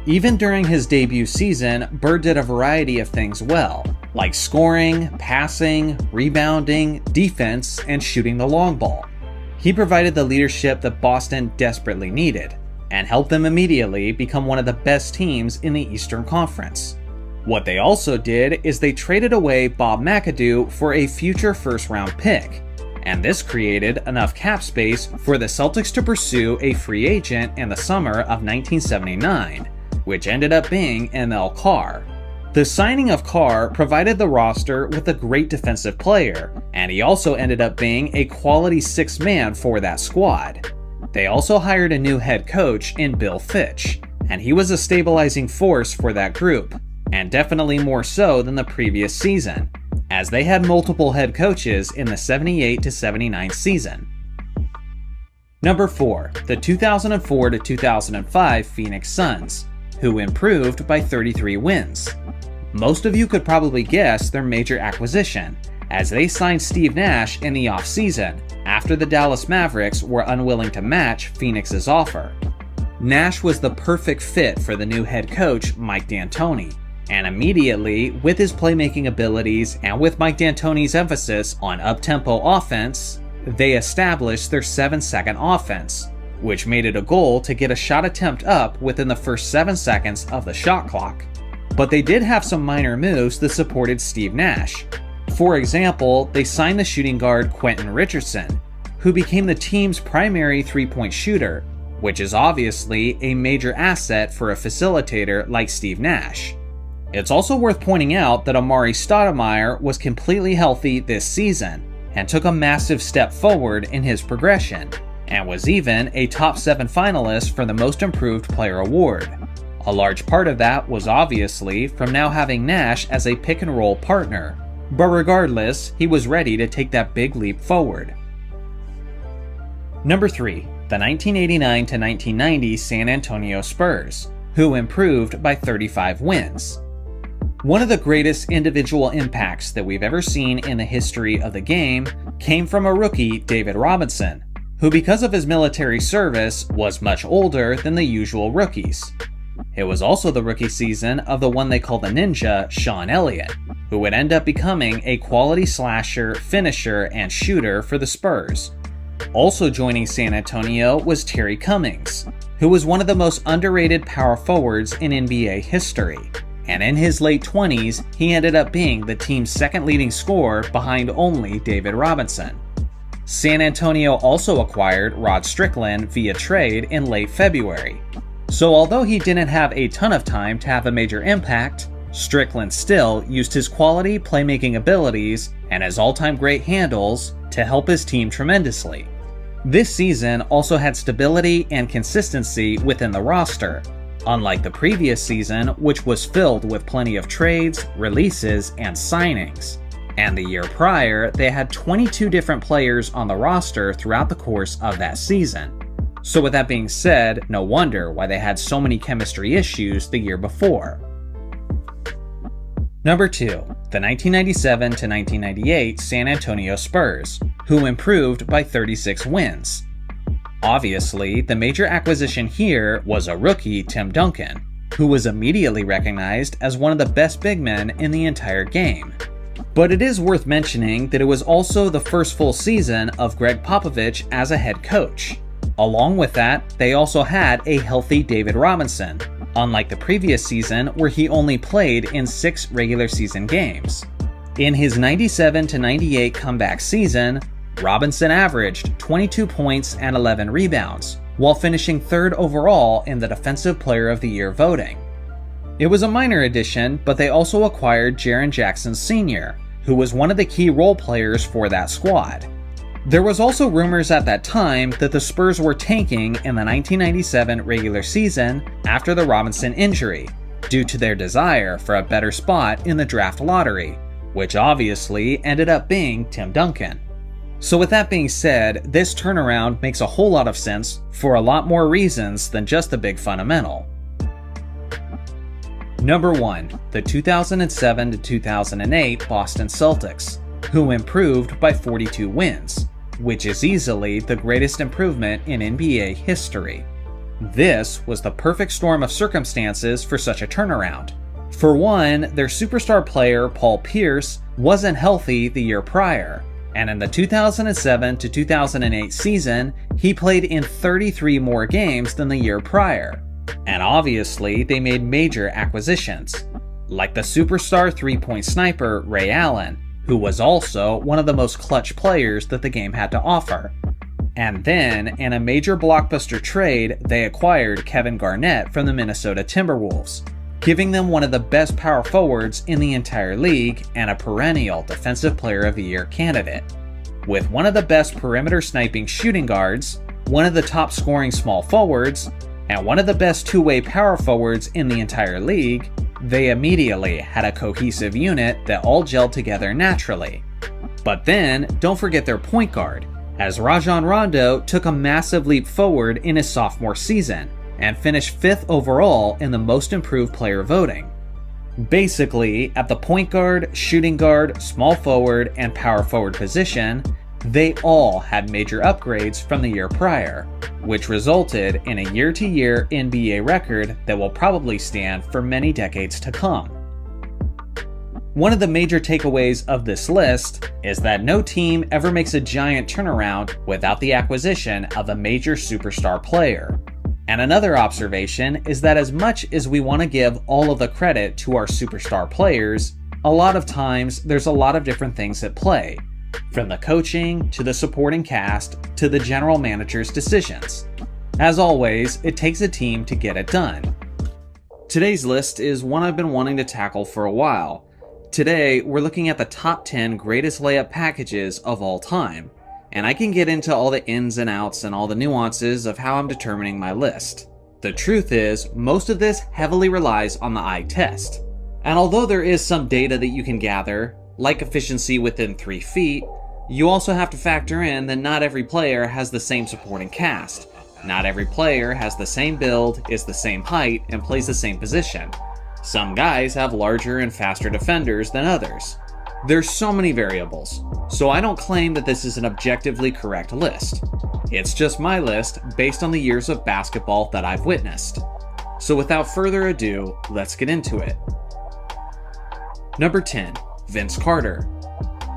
Speaker 1: Even during his debut season, Bird did a variety of things well, like scoring, passing, rebounding, defense, and shooting the long ball. He provided the leadership that Boston desperately needed, and helped them immediately become one of the best teams in the Eastern Conference. What they also did is they traded away Bob McAdoo for a future first-round pick, and this created enough cap space for the Celtics to pursue a free agent in the summer of 1979, which ended up being ML Carr. The signing of Carr provided the roster with a great defensive player, and he also ended up being a quality 6th man for that squad. They also hired a new head coach in Bill Fitch, and he was a stabilizing force for that group, and definitely more so than the previous season, as they had multiple head coaches in the 78-79 season. Number 4, the 2004-2005 Phoenix Suns, who improved by 33 wins. Most of you could probably guess their major acquisition, as they signed Steve Nash in the offseason after the Dallas Mavericks were unwilling to match Phoenix's offer. Nash was the perfect fit for the new head coach, Mike D'Antoni, and immediately, with his playmaking abilities and with Mike D'Antoni's emphasis on up-tempo offense, they established their 7-second offense, which made it a goal to get a shot attempt up within the first 7 seconds of the shot clock. But they did have some minor moves that supported Steve Nash. For example, they signed the shooting guard Quentin Richardson, who became the team's primary three-point shooter, which is obviously a major asset for a facilitator like Steve Nash. It's also worth pointing out that Amari Stoudemire was completely healthy this season and took a massive step forward in his progression, and was even a top 7 finalist for the Most Improved Player award. A large part of that was obviously from now having Nash as a pick-and-roll partner, but regardless, he was ready to take that big leap forward. Number 3, the 1989-1990 San Antonio Spurs, who improved by 35 wins. One of the greatest individual impacts that we've ever seen in the history of the game came from a rookie, David Robinson, who because of his military service was much older than the usual rookies. It was also the rookie season of the one they call the Ninja, Sean Elliott, who would end up becoming a quality slasher, finisher, and shooter for the Spurs. Also joining San Antonio was Terry Cummings, who was one of the most underrated power forwards in NBA history, and in his late 20s, he ended up being the team's second leading scorer behind only David Robinson. San Antonio also acquired Rod Strickland via trade in late February. So although he didn't have a ton of time to have a major impact, Strickland still used his quality playmaking abilities and his all-time great handles to help his team tremendously. This season also had stability and consistency within the roster, unlike the previous season, which was filled with plenty of trades, releases, and signings. And the year prior, they had 22 different players on the roster throughout the course of that season. So with that being said, no wonder why they had so many chemistry issues the year before. Number 2, the 1997-1998 San Antonio Spurs, who improved by 36 wins. Obviously, the major acquisition here was a rookie, Tim Duncan, who was immediately recognized as one of the best big men in the entire game. But it is worth mentioning that it was also the first full season of Greg Popovich as a head coach. Along with that, they also had a healthy David Robinson, unlike the previous season where he only played in 6 regular season games. In his 97-98 comeback season, Robinson averaged 22 points and 11 rebounds, while finishing third overall in the Defensive Player of the Year voting. It was a minor addition, but they also acquired Jaren Jackson Sr., who was one of the key role players for that squad. There was also rumors at that time that the Spurs were tanking in the 1997 regular season after the Robinson injury, due to their desire for a better spot in the draft lottery, which obviously ended up being Tim Duncan. So with that being said, this turnaround makes a whole lot of sense for a lot more reasons than just the big fundamental. Number 1, the 2007-2008 Boston Celtics, who improved by 42 wins, which is easily the greatest improvement in NBA history. This was the perfect storm of circumstances for such a turnaround. For one, their superstar player Paul Pierce wasn't healthy the year prior, and in the 2007-2008 season, he played in 33 more games than the year prior. And obviously, they made major acquisitions, like the superstar three-point sniper Ray Allen, who was also one of the most clutch players that the game had to offer. And then, in a major blockbuster trade, they acquired Kevin Garnett from the Minnesota Timberwolves, giving them one of the best power forwards in the entire league and a perennial Defensive Player of the Year candidate. With one of the best perimeter sniping shooting guards, one of the top scoring small forwards, and one of the best two-way power forwards in the entire league, they immediately had a cohesive unit that all gelled together naturally. But then, don't forget their point guard, as Rajon Rondo took a massive leap forward in his sophomore season and finished 5th overall in the most improved player voting. Basically, at the point guard, shooting guard, small forward, and power forward position, they all had major upgrades from the year prior, which resulted in a year-to-year NBA record that will probably stand for many decades to come. One of the major takeaways of this list is that no team ever makes a giant turnaround without the acquisition of a major superstar player. And another observation is that as much as we want to give all of the credit to our superstar players, a lot of times there's a lot of different things at play, from the coaching to the supporting cast to the general manager's decisions. As always, it takes a team to get it done. Today's list is one I've been wanting to tackle for a while. Today, we're looking at the top 10 greatest layup packages of all time, and I can get into all the ins and outs and all the nuances of how I'm determining my list. The truth is, most of this heavily relies on the eye test. And although there is some data that you can gather, like efficiency within 3 feet, you also have to factor in that not every player has the same supporting cast. Not every player has the same build, is the same height, and plays the same position. Some guys have larger and faster defenders than others. There's so many variables, so I don't claim that this is an objectively correct list. It's just my list based on the years of basketball that I've witnessed. So without further ado, let's get into it. Number 10. Vince Carter.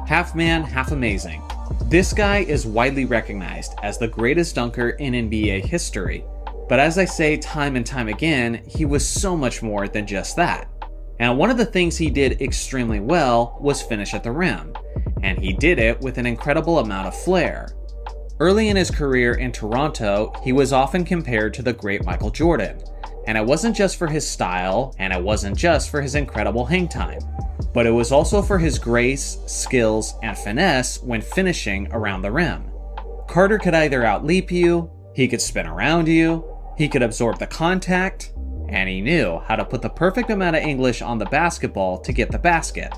Speaker 1: Half man, half amazing. This guy is widely recognized as the greatest dunker in NBA history, but as I say time and time again, he was so much more than just that. And one of the things he did extremely well was finish at the rim, and he did it with an incredible amount of flair. Early in his career in Toronto, he was often compared to the great Michael Jordan, and it wasn't just for his style, and it wasn't just for his incredible hang time, but it was also for his grace, skills, and finesse when finishing around the rim. Carter could either outleap you, he could spin around you, he could absorb the contact, and he knew how to put the perfect amount of English on the basketball to get the basket.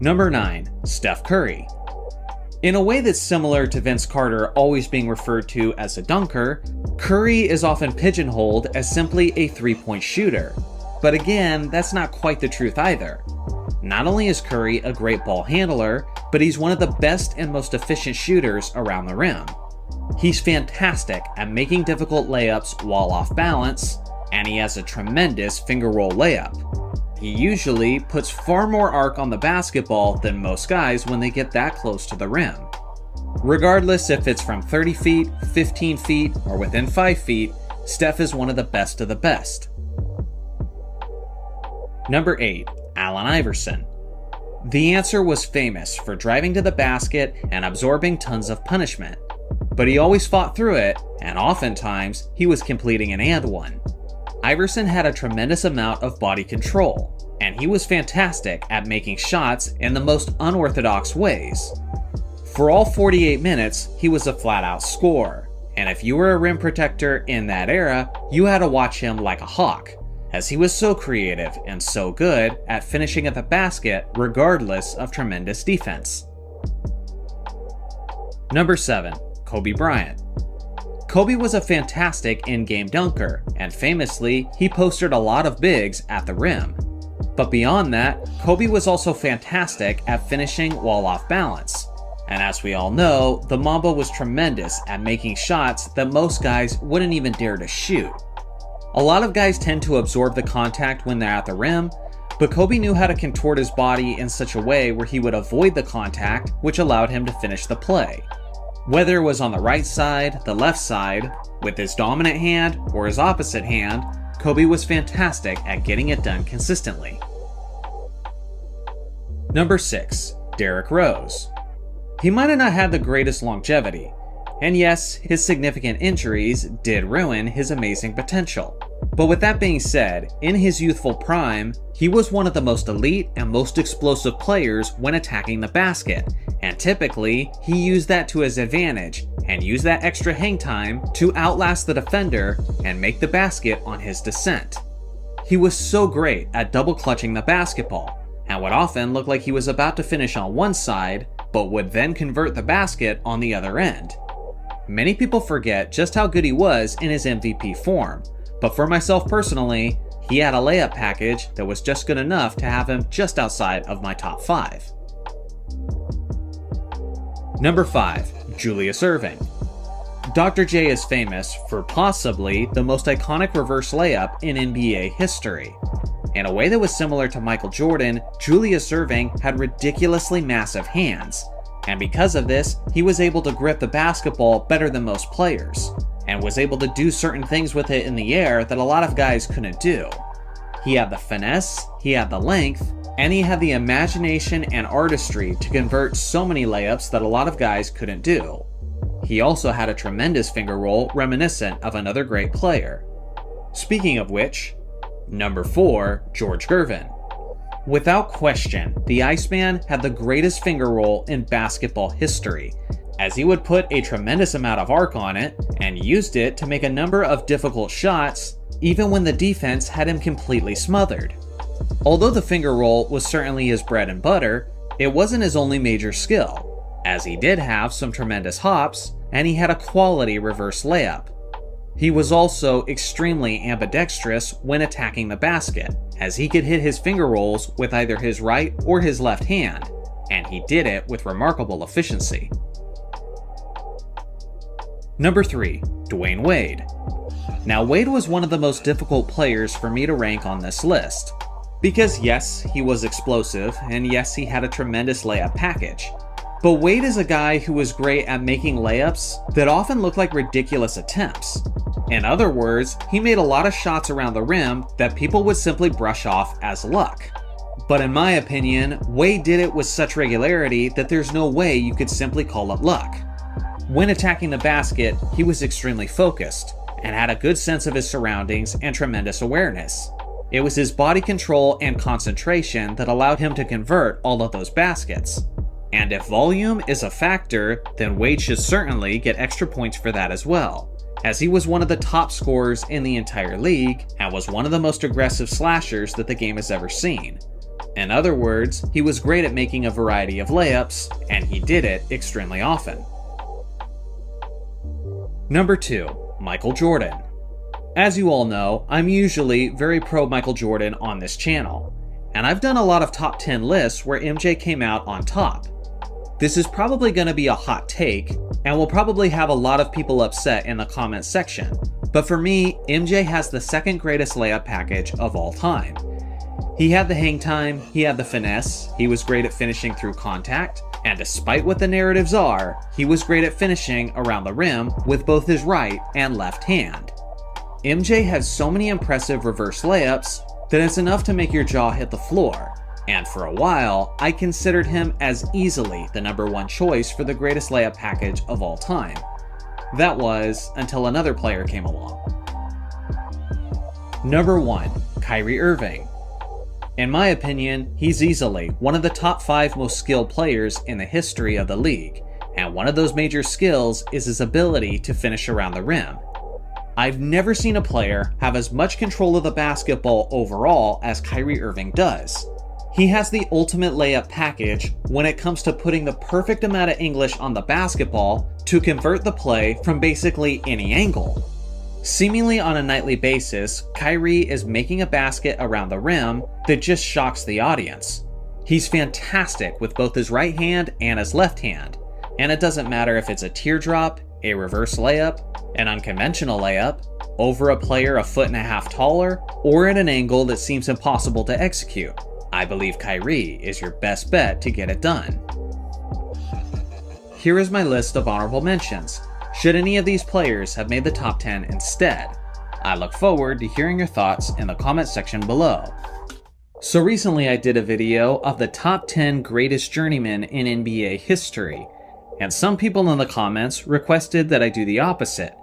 Speaker 1: Number 9. Steph Curry. In a way that's similar to Vince Carter always being referred to as a dunker, Curry is often pigeonholed as simply a three-point shooter. But again, that's not quite the truth either. Not only is Curry a great ball handler, but he's one of the best and most efficient shooters around the rim. He's fantastic at making difficult layups while off balance, and he has a tremendous finger roll layup. He usually puts far more arc on the basketball than most guys when they get that close to the rim. Regardless if it's from 30 feet, 15 feet, or within 5 feet, Steph is one of the best of the best. Number 8. Allen Iverson. The answer was famous for driving to the basket and absorbing tons of punishment. But he always fought through it, and oftentimes he was completing an and one. Iverson had a tremendous amount of body control, and he was fantastic at making shots in the most unorthodox ways. For all 48 minutes, he was a flat-out scorer, and if you were a rim protector in that era, you had to watch him like a hawk, as he was so creative and so good at finishing at the basket regardless of tremendous defense. Number 7. Kobe Bryant. Kobe was a fantastic in-game dunker, and famously, he posted a lot of bigs at the rim. But beyond that, Kobe was also fantastic at finishing while off balance. And as we all know, the Mamba was tremendous at making shots that most guys wouldn't even dare to shoot. A lot of guys tend to absorb the contact when they're at the rim, but Kobe knew how to contort his body in such a way where he would avoid the contact, which allowed him to finish the play. Whether it was on the right side, the left side, with his dominant hand, or his opposite hand, Kobe was fantastic at getting it done consistently. Number 6. Derrick Rose. He might have not had the greatest longevity, and yes, his significant injuries did ruin his amazing potential. But with that being said, in his youthful prime, he was one of the most elite and most explosive players when attacking the basket, and typically, he used that to his advantage and used that extra hang time to outlast the defender and make the basket on his descent. He was so great at double clutching the basketball, and would often look like he was about to finish on one side, but would then convert the basket on the other end. Many people forget just how good he was in his MVP form, but for myself personally, he had a layup package that was just good enough to have him just outside of my top 5. Number 5. Julius Erving. Dr. J is famous for possibly the most iconic reverse layup in NBA history. In a way that was similar to Michael Jordan, Julius Erving had ridiculously massive hands, and because of this, he was able to grip the basketball better than most players, and was able to do certain things with it in the air that a lot of guys couldn't do. He had the finesse, he had the length, and he had the imagination and artistry to convert so many layups that a lot of guys couldn't do. He also had a tremendous finger roll reminiscent of another great player. Speaking of which, Number 4. George Gervin. Without question, the Iceman had the greatest finger roll in basketball history, as he would put a tremendous amount of arc on it and used it to make a number of difficult shots, even when the defense had him completely smothered. Although the finger roll was certainly his bread and butter, it wasn't his only major skill, as he did have some tremendous hops, and he had a quality reverse layup. He was also extremely ambidextrous when attacking the basket, as he could hit his finger rolls with either his right or his left hand, and he did it with remarkable efficiency. Number 3. Dwayne Wade. Now, Wade was one of the most difficult players for me to rank on this list, because yes, he was explosive, and yes, he had a tremendous layup package. But Wade is a guy who was great at making layups that often look like ridiculous attempts. In other words, he made a lot of shots around the rim that people would simply brush off as luck. But in my opinion, Wade did it with such regularity that there's no way you could simply call it luck. When attacking the basket, he was extremely focused, and had a good sense of his surroundings and tremendous awareness. It was his body control and concentration that allowed him to convert all of those baskets. And if volume is a factor, then Wade should certainly get extra points for that as well, as he was one of the top scorers in the entire league and was one of the most aggressive slashers that the game has ever seen. In other words, he was great at making a variety of layups, and he did it extremely often. Number 2. Michael Jordan. As you all know, I'm usually very pro Michael Jordan on this channel, and I've done a lot of top 10 lists where MJ came out on top. This is probably going to be a hot take, and will probably have a lot of people upset in the comments section, but for me, MJ has the second greatest layup package of all time. He had the hang time, he had the finesse, he was great at finishing through contact, and despite what the narratives are, he was great at finishing around the rim with both his right and left hand. MJ had so many impressive reverse layups that it's enough to make your jaw hit the floor, And for a while, I considered him as easily the number one choice for the greatest layup package of all time. That was until another player came along. Number 1, Kyrie Irving. In my opinion, he's easily one of the top 5 most skilled players in the history of the league, and one of those major skills is his ability to finish around the rim. I've never seen a player have as much control of the basketball overall as Kyrie Irving does. He has the ultimate layup package when it comes to putting the perfect amount of English on the basketball to convert the play from basically any angle. Seemingly on a nightly basis, Kyrie is making a basket around the rim that just shocks the audience. He's fantastic with both his right hand and his left hand, and it doesn't matter if it's a teardrop, a reverse layup, an unconventional layup, over a player a foot and a half taller, or at an angle that seems impossible to execute. I believe Kyrie is your best bet to get it done. Here is my list of honorable mentions, should any of these players have made the top 10 instead. I look forward to hearing your thoughts in the comment section below. So recently I did a video of the top 10 greatest journeymen in NBA history, and some people in the comments requested that I do the opposite.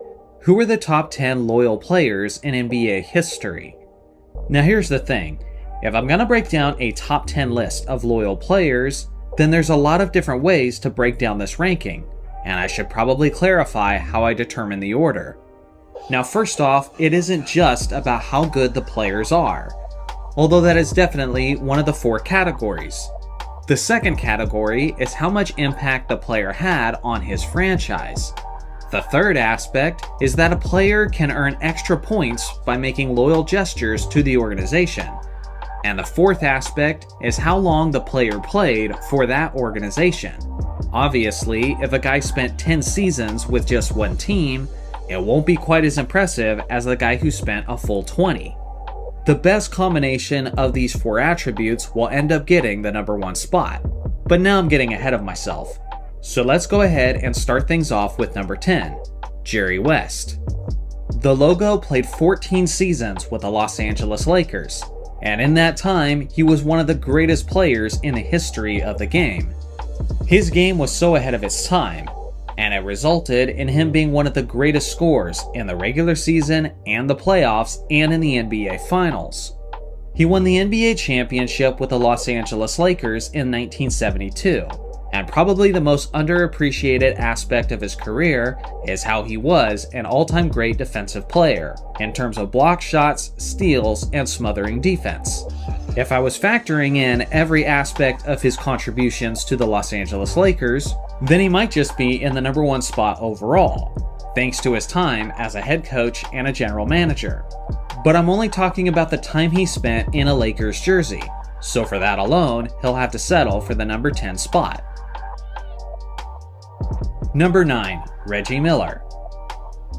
Speaker 1: Who are the top 10 loyal players in NBA history? Now here's the thing. If I'm going to break down a top 10 list of loyal players, then there's a lot of different ways to break down this ranking, and I should probably clarify how I determine the order. Now first off, it isn't just about how good the players are, although that is definitely one of the 4 categories. The second category is how much impact the player had on his franchise. The third aspect is that a player can earn extra points by making loyal gestures to the organization. And the fourth aspect is how long the player played for that organization. Obviously, if a guy spent 10 seasons with just one team, it won't be quite as impressive as the guy who spent a full 20. The best combination of these 4 attributes will end up getting the number 1 spot. But now I'm getting ahead of myself. So let's go ahead and start things off with number 10, Jerry West. The Logo played 14 seasons with the Los Angeles Lakers, and in that time, he was one of the greatest players in the history of the game. His game was so ahead of its time, and it resulted in him being one of the greatest scorers in the regular season and the playoffs and in the NBA Finals. He won the NBA championship with the Los Angeles Lakers in 1972, and probably the most underappreciated aspect of his career is how he was an all-time great defensive player, in terms of block shots, steals, and smothering defense. If I was factoring in every aspect of his contributions to the Los Angeles Lakers, then he might just be in the number 1 spot overall, thanks to his time as a head coach and a general manager. But I'm only talking about the time he spent in a Lakers jersey, so for that alone, he'll have to settle for the number 10 spot. Number 9, Reggie Miller.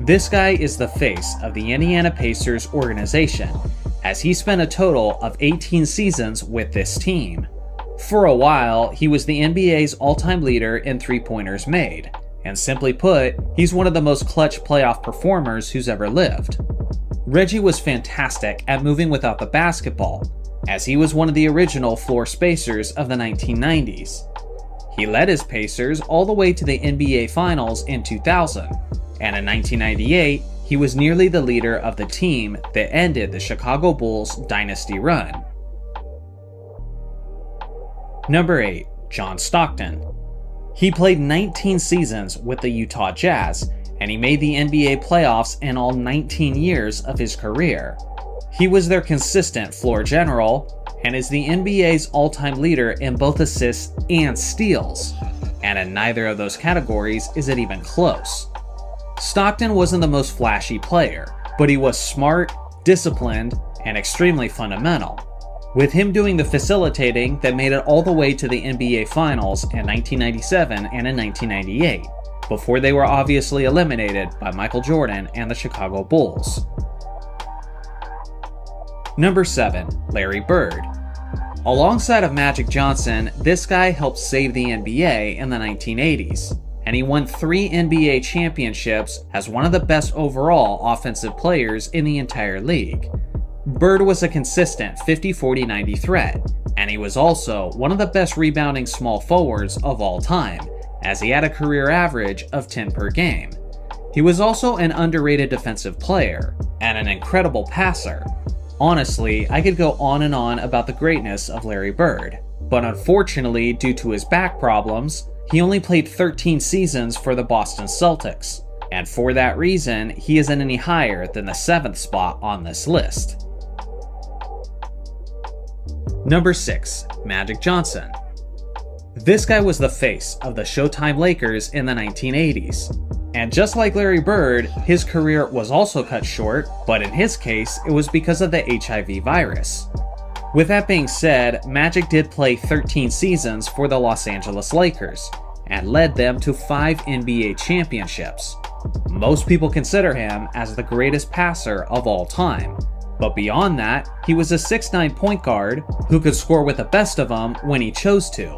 Speaker 1: This guy is the face of the Indiana Pacers organization, as he spent a total of 18 seasons with this team. For a while, he was the NBA's all-time leader in three-pointers made, and simply put, he's one of the most clutch playoff performers who's ever lived. Reggie was fantastic at moving without the basketball, as he was one of the original floor spacers of the 1990s. He led his Pacers all the way to the NBA Finals in 2000, and in 1998, he was nearly the leader of the team that ended the Chicago Bulls' dynasty run. Number 8, John Stockton. He played 19 seasons with the Utah Jazz, and he made the NBA playoffs in all 19 years of his career. He was their consistent floor general, and is the NBA's all-time leader in both assists and steals, and in neither of those categories is it even close. Stockton wasn't the most flashy player, but he was smart, disciplined, and extremely fundamental, with him doing the facilitating that made it all the way to the NBA Finals in 1997 and in 1998, before they were obviously eliminated by Michael Jordan and the Chicago Bulls. Number 7, Larry Bird. Alongside of Magic Johnson, this guy helped save the NBA in the 1980s, and he won 3 NBA championships as one of the best overall offensive players in the entire league. Bird was a consistent 50-40-90 threat, and and he was also one of the best rebounding small forwards of all time, as he had a career average of 10 per game. He was also an underrated defensive player, and an incredible passer. Honestly, I could go on and on about the greatness of Larry Bird, but unfortunately, due to his back problems, he only played 13 seasons for the Boston Celtics, and for that reason, he isn't any higher than the 7th spot on this list. Number 6, Magic Johnson. This guy was the face of the Showtime Lakers in the 1980s. And just like Larry Bird, his career was also cut short, but in his case, it was because of the HIV virus. With that being said, Magic did play 13 seasons for the Los Angeles Lakers, and led them to 5 NBA championships. Most people consider him as the greatest passer of all time. But beyond that, he was a 6'9" point guard who could score with the best of them when he chose to.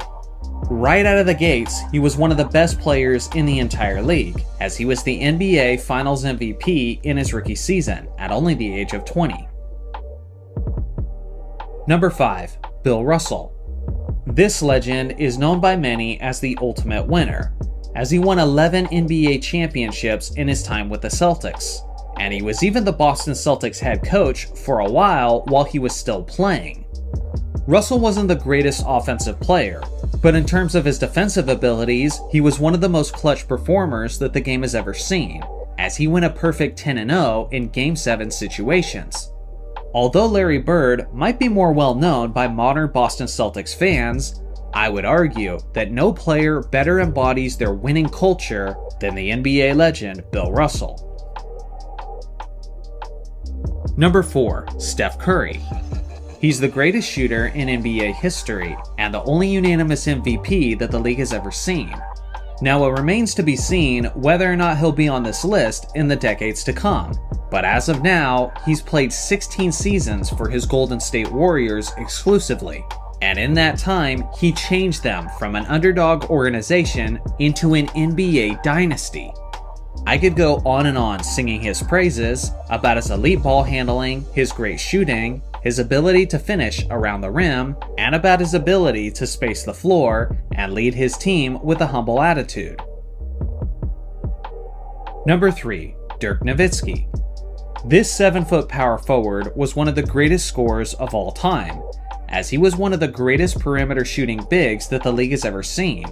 Speaker 1: Right out of the gates, he was one of the best players in the entire league, as he was the NBA Finals MVP in his rookie season at only the age of 20. Number 5, Bill Russell. This legend is known by many as the ultimate winner, as he won 11 NBA championships in his time with the Celtics. And he was even the Boston Celtics head coach for a while he was still playing. Russell wasn't the greatest offensive player, but in terms of his defensive abilities, he was one of the most clutch performers that the game has ever seen, as he went a perfect 10-0 in Game 7 situations. Although Larry Bird might be more well known by modern Boston Celtics fans, I would argue that no player better embodies their winning culture than the NBA legend Bill Russell. Number 4, Steph Curry. He's the greatest shooter in NBA history, and the only unanimous MVP that the league has ever seen. Now it remains to be seen whether or not he'll be on this list in the decades to come, but as of now, he's played 16 seasons for his Golden State Warriors exclusively, and in that time, he changed them from an underdog organization into an NBA dynasty. I could go on and on singing his praises about his elite ball handling, his great shooting, his ability to finish around the rim, and about his ability to space the floor and lead his team with a humble attitude. Number 3, Dirk Nowitzki. This 7-foot power forward was one of the greatest scorers of all time, as he was one of the greatest perimeter shooting bigs that the league has ever seen.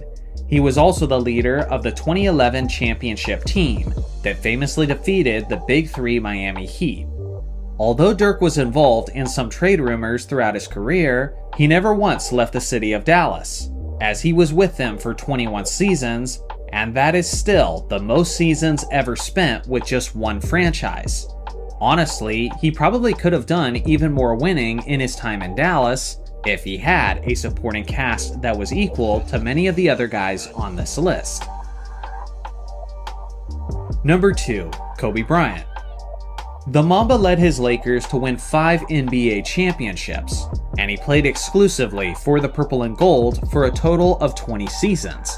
Speaker 1: He was also the leader of the 2011 championship team that famously defeated the Big Three Miami Heat. Although Dirk was involved in some trade rumors throughout his career, he never once left the city of Dallas, as he was with them for 21 seasons, and that is still the most seasons ever spent with just one franchise. Honestly, he probably could have done even more winning in his time in Dallas if he had a supporting cast that was equal to many of the other guys on this list. Number 2, Kobe Bryant. The Mamba led his Lakers to win 5 NBA championships, and he played exclusively for the Purple and Gold for a total of 20 seasons.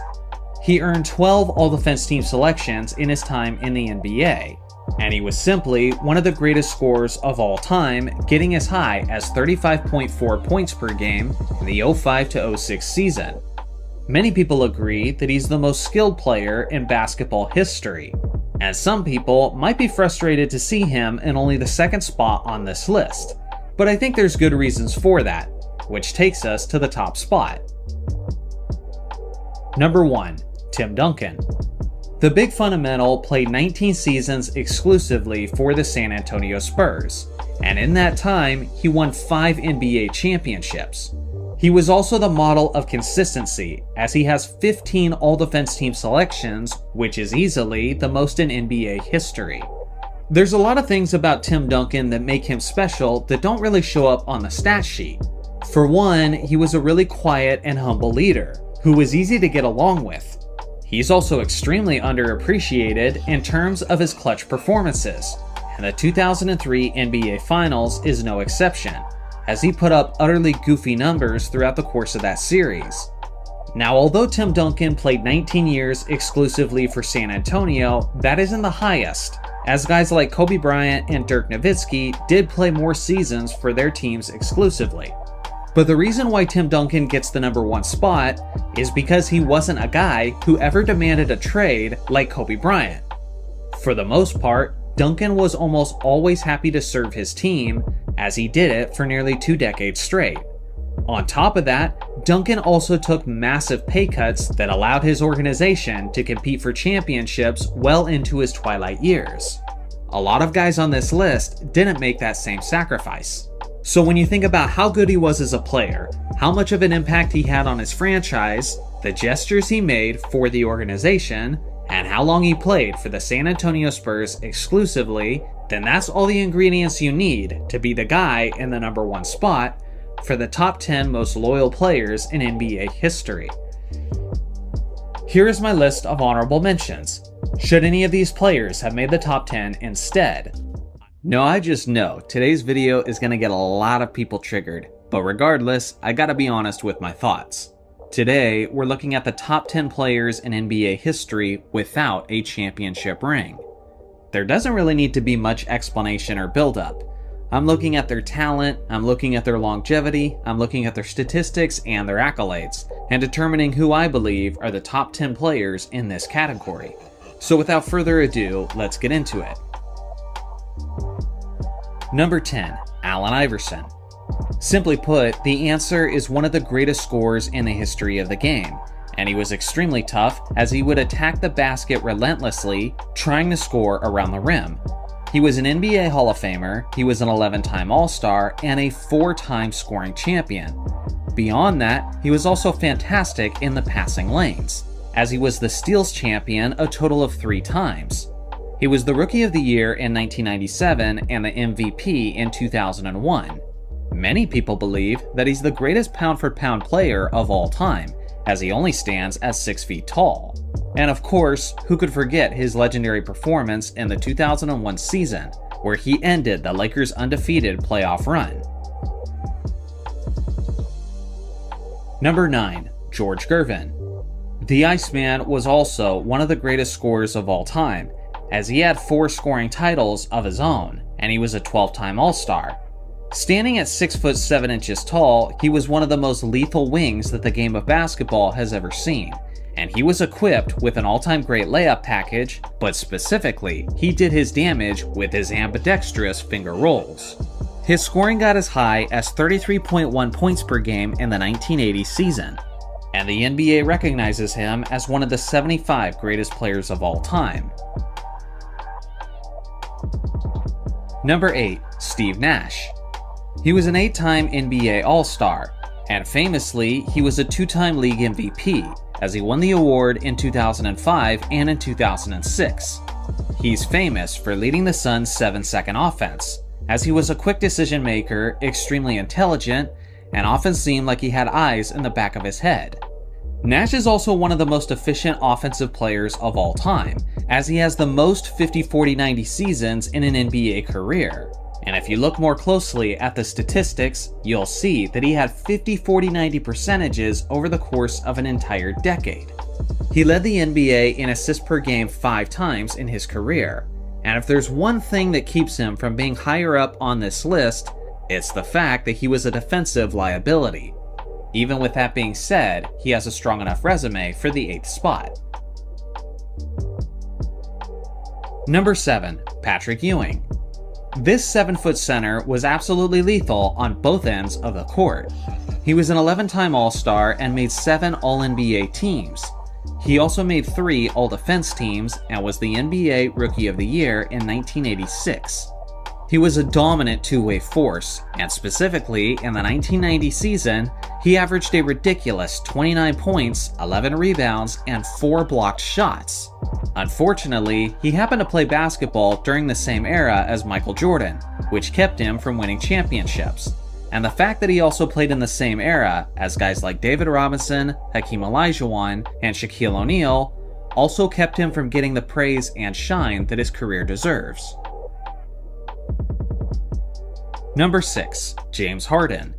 Speaker 1: He earned 12 All-Defense Team selections in his time in the NBA, and he was simply one of the greatest scorers of all time, getting as high as 35.4 points per game in the 05-06 season. Many people agree that he's the most skilled player in basketball history, and some people might be frustrated to see him in only the 2nd spot on this list, but I think there's good reasons for that, which takes us to the top spot. Number 1, Tim Duncan. The big fundamental played 19 seasons exclusively for the San Antonio Spurs, and in that time, he won 5 NBA championships. He was also the model of consistency, as he has 15 All-Defense Team selections, which is easily the most in NBA history. There's a lot of things about Tim Duncan that make him special that don't really show up on the stat sheet. For one, he was a really quiet and humble leader, who was easy to get along with. He's also extremely underappreciated in terms of his clutch performances, and the 2003 NBA Finals is no exception, as he put up utterly goofy numbers throughout the course of that series. Now, although Tim Duncan played 19 years exclusively for San Antonio, that isn't the highest, as guys like Kobe Bryant and Dirk Nowitzki did play more seasons for their teams exclusively. But the reason why Tim Duncan gets the number 1 spot is because he wasn't a guy who ever demanded a trade like Kobe Bryant. For the most part, Duncan was almost always happy to serve his team, as he did it for nearly 2 decades straight. On top of that, Duncan also took massive pay cuts that allowed his organization to compete for championships well into his twilight years. A lot of guys on this list didn't make that same sacrifice. So when you think about how good he was as a player, how much of an impact he had on his franchise, the gestures he made for the organization, and how long he played for the San Antonio Spurs exclusively, then that's all the ingredients you need to be the guy in the number 1 spot for the top 10 most loyal players in NBA history. Here is my list of honorable mentions. Should any of these players have made the top 10 instead? No, I just know today's video is going to get a lot of people triggered, but regardless, I gotta be honest with my thoughts. Today, we're looking at the top 10 players in NBA history without a championship ring. There doesn't really need to be much explanation or build-up. I'm looking at their talent, I'm looking at their longevity, I'm looking at their statistics and their accolades, and determining who I believe are the top 10 players in this category. So without further ado, let's get into it. Number 10, Allen Iverson. Simply put, the answer is one of the greatest scorers in the history of the game, and he was extremely tough as he would attack the basket relentlessly, trying to score around the rim. He was an NBA Hall of Famer, he was an 11-time All-Star, and a 4-time scoring champion. Beyond that, he was also fantastic in the passing lanes, as he was the steals champion a total of 3 times. He was the Rookie of the Year in 1997 and the MVP in 2001. Many people believe that he's the greatest pound-for-pound player of all time, as he only stands at 6 feet tall. And of course, who could forget his legendary performance in the 2001 season, where he ended the Lakers' undefeated playoff run. Number 9, George Gervin. The Iceman was also one of the greatest scorers of all time, as he had 4 scoring titles of his own, and he was a 12-time All-Star. Standing at 6 foot 7 inches tall, he was one of the most lethal wings that the game of basketball has ever seen, and he was equipped with an all-time great layup package, but specifically, he did his damage with his ambidextrous finger rolls. His scoring got as high as 33.1 points per game in the 1980 season, and the NBA recognizes him as one of the 75 greatest players of all time. Number 8, Steve Nash. He was an 8-time NBA All-Star, and famously, he was a 2-time league MVP, as he won the award in 2005 and in 2006. He's famous for leading the Suns' 7-second offense, as he was a quick decision maker, extremely intelligent, and often seemed like he had eyes in the back of his head. Nash is also one of the most efficient offensive players of all time, as he has the most 50-40-90 seasons in an NBA career. And if you look more closely at the statistics, you'll see that he had 50-40-90 percentages over the course of an entire decade. He led the NBA in assists per game 5 times in his career, and if there's one thing that keeps him from being higher up on this list, it's the fact that he was a defensive liability. Even with that being said, he has a strong enough resume for the 8th spot. Number 7, Patrick Ewing. This 7-foot center was absolutely lethal on both ends of the court. He was an 11-time All-Star and made 7 All-NBA teams. He also made 3 All-Defense teams and was the NBA Rookie of the Year in 1986. He was a dominant two-way force, and specifically in the 1990 season, he averaged a ridiculous 29 points, 11 rebounds, and 4 blocked shots. Unfortunately, he happened to play basketball during the same era as Michael Jordan, which kept him from winning championships. And the fact that he also played in the same era as guys like David Robinson, Hakeem Olajuwon, and Shaquille O'Neal also kept him from getting the praise and shine that his career deserves. Number 6, James Harden.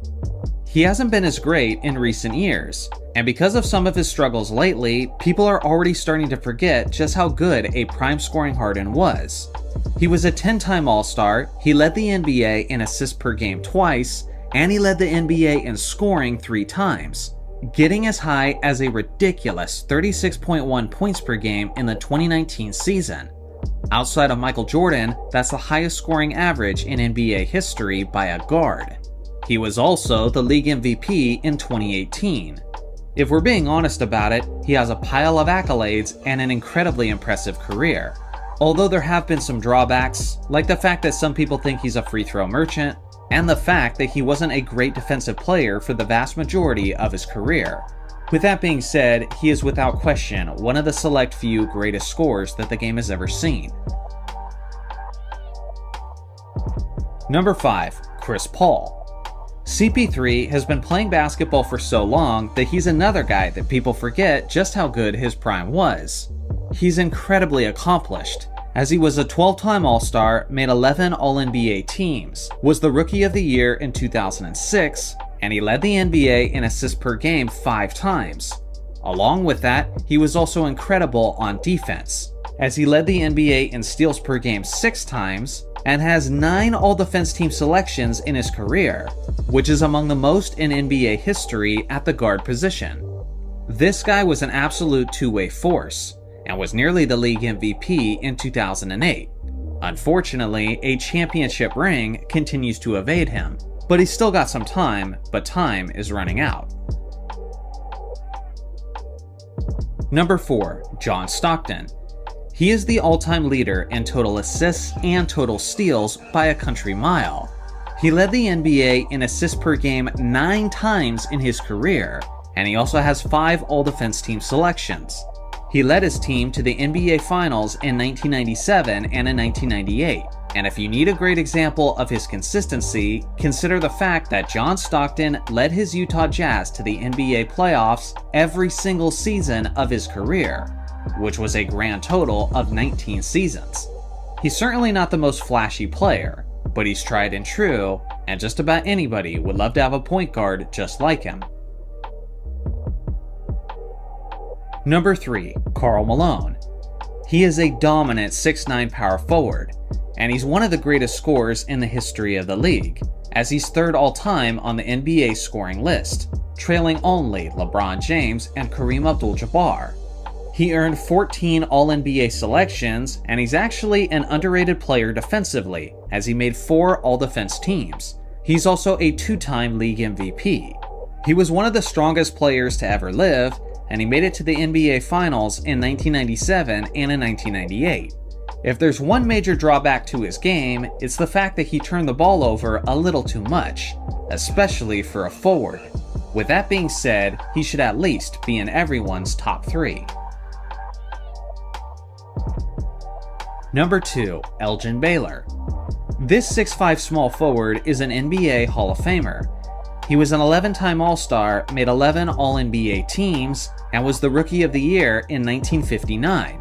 Speaker 1: He hasn't been as great in recent years, and because of some of his struggles lately, people are already starting to forget just how good a prime scoring Harden was. He was a 10-time All-Star, he led the NBA in assists per game twice, and he led the NBA in scoring 3 times, getting as high as a ridiculous 36.1 points per game in the 2019 season. Outside of Michael Jordan, that's the highest scoring average in NBA history by a guard. He was also the league MVP in 2018. If we're being honest about it, he has a pile of accolades and an incredibly impressive career. Although there have been some drawbacks, like the fact that some people think he's a free throw merchant, and the fact that he wasn't a great defensive player for the vast majority of his career. With that being said, he is without question one of the select few greatest scorers that the game has ever seen. Number 5. Chris Paul. CP3 has been playing basketball for so long that he's another guy that people forget just how good his prime was. He's incredibly accomplished, as he was a 12-time All-Star, made 11 All-NBA teams, was the Rookie of the Year in 2006, and he led the NBA in assists per game 5 times. Along with that, he was also incredible on defense, as he led the NBA in steals per game 6 times, and has 9 All-Defense Team selections in his career, which is among the most in NBA history at the guard position. This guy was an absolute two-way force, and was nearly the league MVP in 2008. Unfortunately, a championship ring continues to evade him, but he's still got some time, but time is running out. Number 4. John Stockton. He is the all-time leader in total assists and total steals by a country mile. He led the NBA in assists per game 9 times in his career, and he also has 5 All-Defense Team selections. He led his team to the NBA Finals in 1997 and in 1998, and if you need a great example of his consistency, consider the fact that John Stockton led his Utah Jazz to the NBA playoffs every single season of his career, which was a grand total of 19 seasons. He's certainly not the most flashy player, but he's tried and true, and just about anybody would love to have a point guard just like him. Number 3. Karl Malone. He is a dominant 6'9" power forward, and he's one of the greatest scorers in the history of the league, as he's 3rd all-time on the NBA scoring list, trailing only LeBron James and Kareem Abdul-Jabbar. He earned 14 All-NBA selections, and he's actually an underrated player defensively, as he made 4 All-Defense teams. He's also a 2-time league MVP. He was one of the strongest players to ever live, and he made it to the NBA Finals in 1997 and in 1998. If there's one major drawback to his game, it's the fact that he turned the ball over a little too much, especially for a forward. With that being said, he should at least be in everyone's top 3. Number 2. Elgin Baylor. This 6'5" small forward is an NBA Hall of Famer. He was an 11-time All-Star, made 11 All-NBA teams, and was the Rookie of the Year in 1959.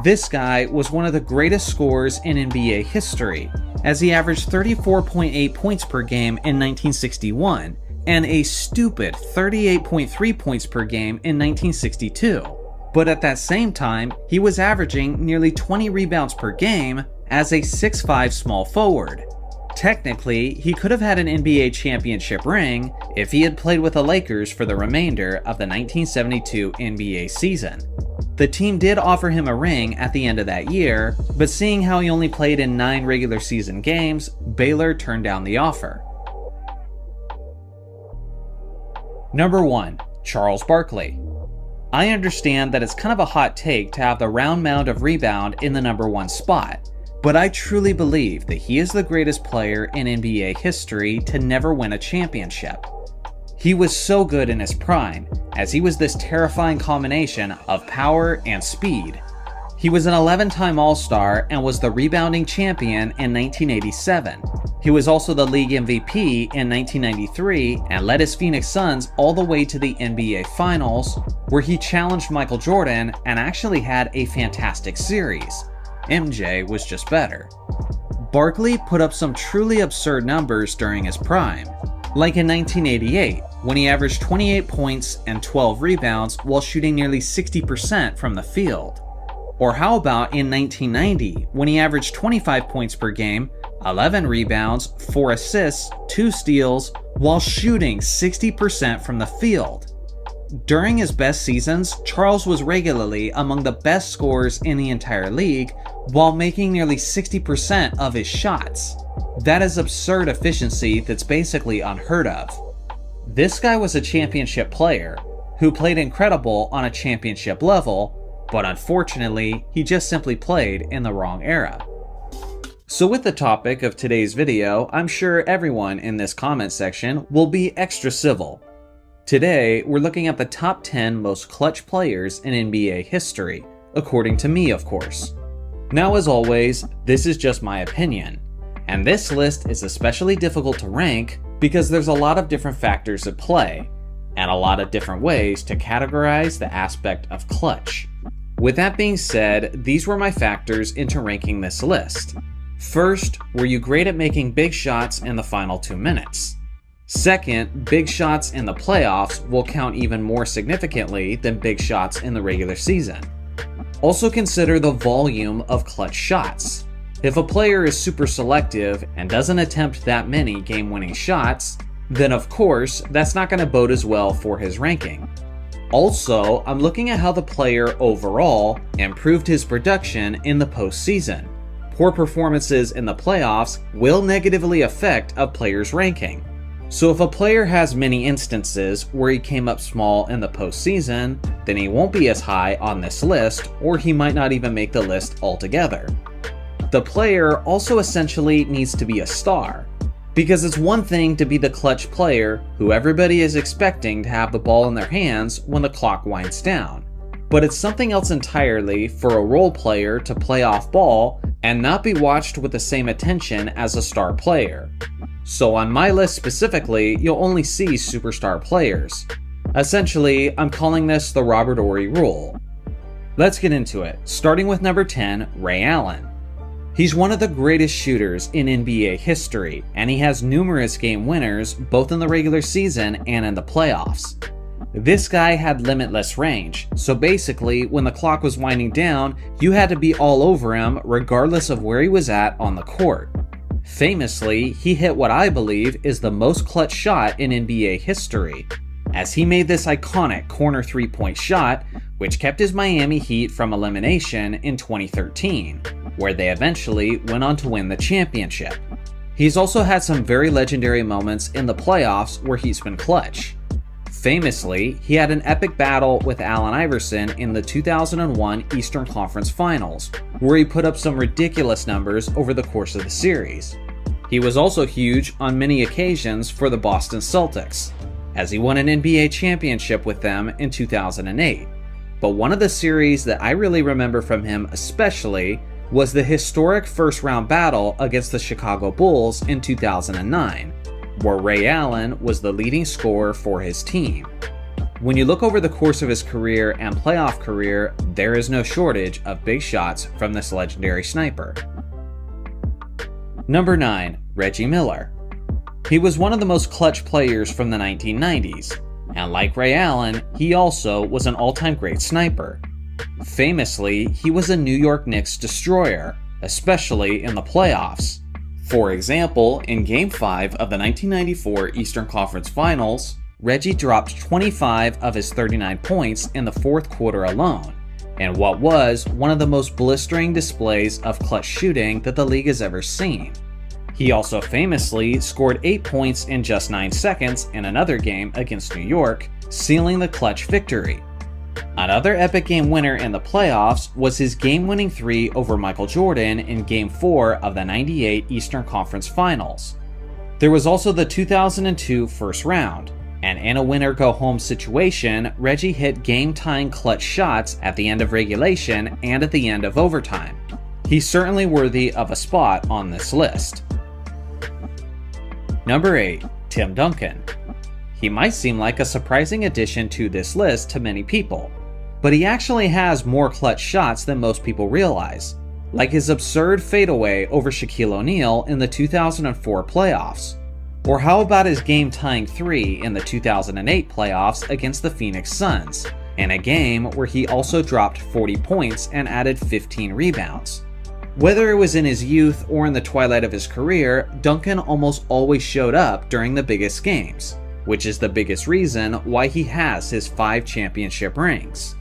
Speaker 1: This guy was one of the greatest scorers in NBA history, as he averaged 34.8 points per game in 1961, and a stupid 38.3 points per game in 1962. But at that same time, he was averaging nearly 20 rebounds per game as a 6'5" small forward. Technically, he could have had an NBA championship ring if he had played with the Lakers for the remainder of the 1972 NBA season. The team did offer him a ring at the end of that year, but seeing how he only played in 9 regular season games, Baylor turned down the offer. Number 1. Charles Barkley. I understand that it's kind of a hot take to have the round mound of rebound in the number 1 spot, but I truly believe that he is the greatest player in NBA history to never win a championship. He was so good in his prime, as he was this terrifying combination of power and speed. He was an 11-time All-Star and was the rebounding champion in 1987. He was also the league MVP in 1993 and led his Phoenix Suns all the way to the NBA Finals, where he challenged Michael Jordan and actually had a fantastic series. MJ was just better. Barkley put up some truly absurd numbers during his prime, like in 1988, when he averaged 28 points and 12 rebounds while shooting nearly 60% from the field. Or how about in 1990, when he averaged 25 points per game, 11 rebounds, 4 assists, 2 steals while shooting 60% from the field. During his best seasons, Charles was regularly among the best scorers in the entire league while making nearly 60% of his shots. That is absurd efficiency that's basically unheard of. This guy was a championship player who played incredible on a championship level, but unfortunately, he just simply played in the wrong era. So with the topic of today's video, I'm sure everyone in this comment section will be extra civil. Today, we're looking at the top 10 most clutch players in NBA history, according to me, of course. Now, as always, this is just my opinion, and this list is especially difficult to rank because there's a lot of different factors at play, and a lot of different ways to categorize the aspect of clutch. With that being said, these were my factors into ranking this list. First, were you great at making big shots in the final 2 minutes? Second, big shots in the playoffs will count even more significantly than big shots in the regular season. Also consider the volume of clutch shots. If a player is super selective and doesn't attempt that many game-winning shots, then of course, that's not going to bode as well for his ranking. Also, I'm looking at how the player overall improved his production in the postseason. Poor performances in the playoffs will negatively affect a player's ranking. So if a player has many instances where he came up small in the postseason, then he won't be as high on this list, or he might not even make the list altogether. The player also essentially needs to be a star, because it's one thing to be the clutch player who everybody is expecting to have the ball in their hands when the clock winds down, but it's something else entirely for a role player to play off ball and not be watched with the same attention as a star player. So on my list specifically, you'll only see superstar players. Essentially, I'm calling this the Robert Horry rule. Let's get into it, starting with number 10, Ray Allen. He's one of the greatest shooters in NBA history, and he has numerous game winners both in the regular season and in the playoffs. This guy had limitless range, so basically when the clock was winding down, you had to be all over him regardless of where he was at on the court. Famously, he hit what I believe is the most clutch shot in NBA history, as he made this iconic corner 3-point shot, which kept his Miami Heat from elimination in 2013, where they eventually went on to win the championship. He's also had some very legendary moments in the playoffs where he's been clutch. Famously, he had an epic battle with Allen Iverson in the 2001 Eastern Conference Finals, where he put up some ridiculous numbers over the course of the series. He was also huge on many occasions for the Boston Celtics, as he won an NBA championship with them in 2008. But one of the series that I really remember from him especially was the historic first-round battle against the Chicago Bulls in 2009, where Ray Allen was the leading scorer for his team. When you look over the course of his career and playoff career, there is no shortage of big shots from this legendary sniper. Number 9, Reggie Miller. He was one of the most clutch players from the 1990s, and like Ray Allen, he also was an all-time great sniper. Famously, he was a New York Knicks destroyer, especially in the playoffs. For example, in Game 5 of the 1994 Eastern Conference Finals, Reggie dropped 25 of his 39 points in the fourth quarter alone, in what was one of the most blistering displays of clutch shooting that the league has ever seen. He also famously scored 8 points in just 9 seconds in another game against New York, sealing the clutch victory. Another epic game winner in the playoffs was his game-winning 3 over Michael Jordan in Game 4 of the 98 Eastern Conference Finals. There was also the 2002 first round, and in a win-or-go-home situation, Reggie hit game-tying clutch shots at the end of regulation and at the end of overtime. He's certainly worthy of a spot on this list. Number 8, Tim Duncan. He might seem like a surprising addition to this list to many people, but he actually has more clutch shots than most people realize, like his absurd fadeaway over Shaquille O'Neal in the 2004 playoffs. Or how about his game-tying 3 in the 2008 playoffs against the Phoenix Suns, in a game where he also dropped 40 points and added 15 rebounds. Whether it was in his youth or in the twilight of his career, Duncan almost always showed up during the biggest games, which is the biggest reason why he has his 5 championship rings.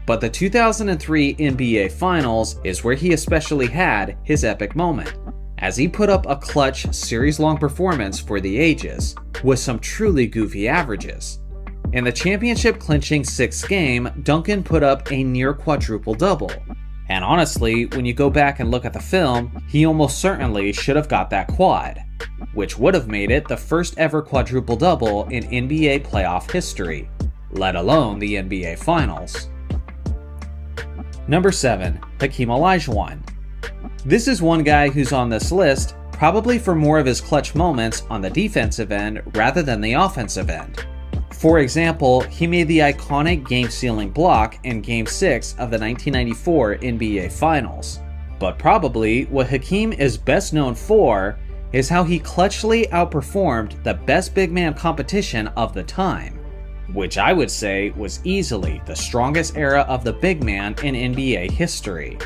Speaker 1: But the 2003 NBA Finals is where he especially had his epic moment, as he put up a clutch, series-long performance for the ages, with some truly goofy averages. In the championship-clinching 6th game, Duncan put up a near quadruple-double. And honestly, when you go back and look at the film, he almost certainly should have got that quad, which would have made it the first ever quadruple-double in NBA playoff history, let alone the NBA Finals. Number 7. Hakeem Olajuwon. This is one guy who's on this list probably for more of his clutch moments on the defensive end rather than the offensive end. For example, he made the iconic game-sealing block in Game 6 of the 1994 NBA Finals. But probably what Hakeem is best known for is how he clutchly outperformed the best big man competition of the time, which I would say was easily the strongest era of the big man in NBA history.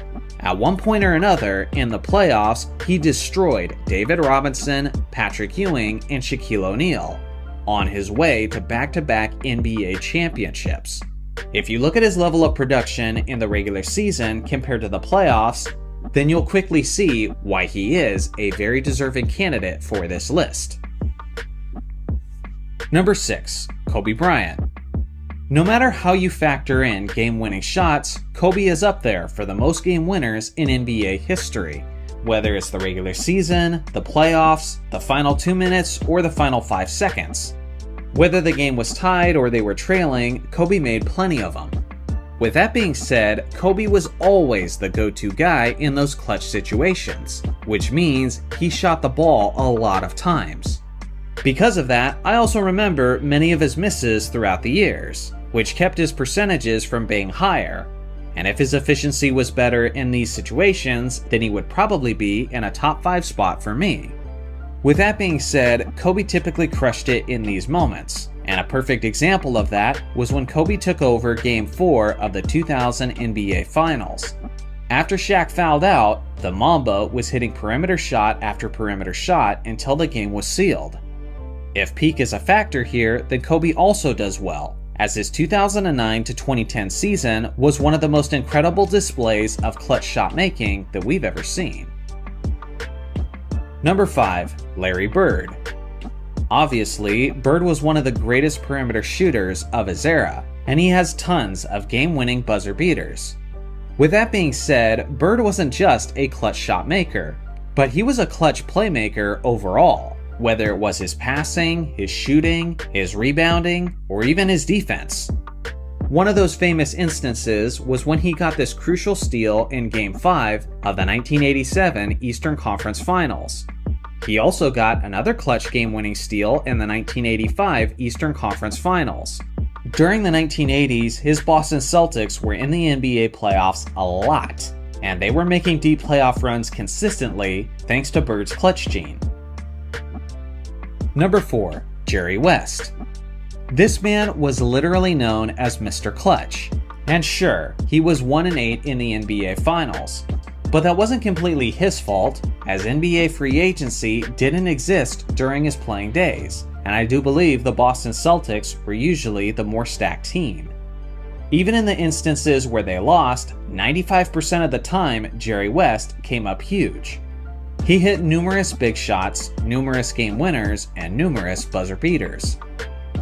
Speaker 1: At one point or another in the playoffs, he destroyed David Robinson, Patrick Ewing, and Shaquille O'Neal, on his way to back-to-back NBA championships. If you look at his level of production in the regular season compared to the playoffs, then you'll quickly see why he is a very deserving candidate for this list. Number 6. Kobe Bryant. No matter how you factor in game-winning shots, Kobe is up there for the most game winners in NBA history, whether it's the regular season, the playoffs, the final 2 minutes, or the final 5 seconds. Whether the game was tied or they were trailing, Kobe made plenty of them. With that being said, Kobe was always the go-to guy in those clutch situations, which means he shot the ball a lot of times. Because of that, I also remember many of his misses throughout the years, which kept his percentages from being higher. And if his efficiency was better in these situations, then he would probably be in a top 5 spot for me. With that being said, Kobe typically crushed it in these moments, and a perfect example of that was when Kobe took over Game 4 of the 2000 NBA Finals. After Shaq fouled out, the Mamba was hitting perimeter shot after perimeter shot until the game was sealed. If peak is a factor here, then Kobe also does well, as his 2009 to 2010 season was one of the most incredible displays of clutch shot making that we've ever seen. Number 5. Larry Bird. Obviously, Bird was one of the greatest perimeter shooters of his era, and he has tons of game-winning buzzer beaters. With that being said, Bird wasn't just a clutch shot maker, but he was a clutch playmaker overall, whether it was his passing, his shooting, his rebounding, or even his defense. One of those famous instances was when he got this crucial steal in Game 5 of the 1987 Eastern Conference Finals. He also got another clutch game-winning steal in the 1985 Eastern Conference Finals. During the 1980s, his Boston Celtics were in the NBA playoffs a lot, and they were making deep playoff runs consistently thanks to Bird's clutch gene. Number 4. Jerry West. This man was literally known as Mr. Clutch, and sure, he was 1-8 in the NBA Finals, but that wasn't completely his fault, as NBA free agency didn't exist during his playing days, and I do believe the Boston Celtics were usually the more stacked team. Even in the instances where they lost, 95% of the time Jerry West came up huge. He hit numerous big shots, numerous game winners, and numerous buzzer beaters.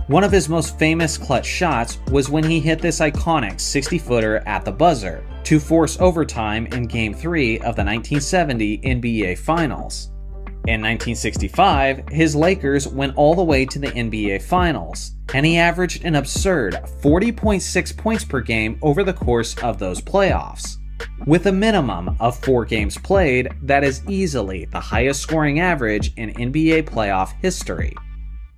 Speaker 1: One of his most famous clutch shots was when he hit this iconic 60-footer at the buzzer to force overtime in Game 3 of the 1970 NBA Finals. In 1965, his Lakers went all the way to the NBA Finals, and he averaged an absurd 40.6 points per game over the course of those playoffs. With a minimum of 4 games played, that is easily the highest scoring average in NBA playoff history.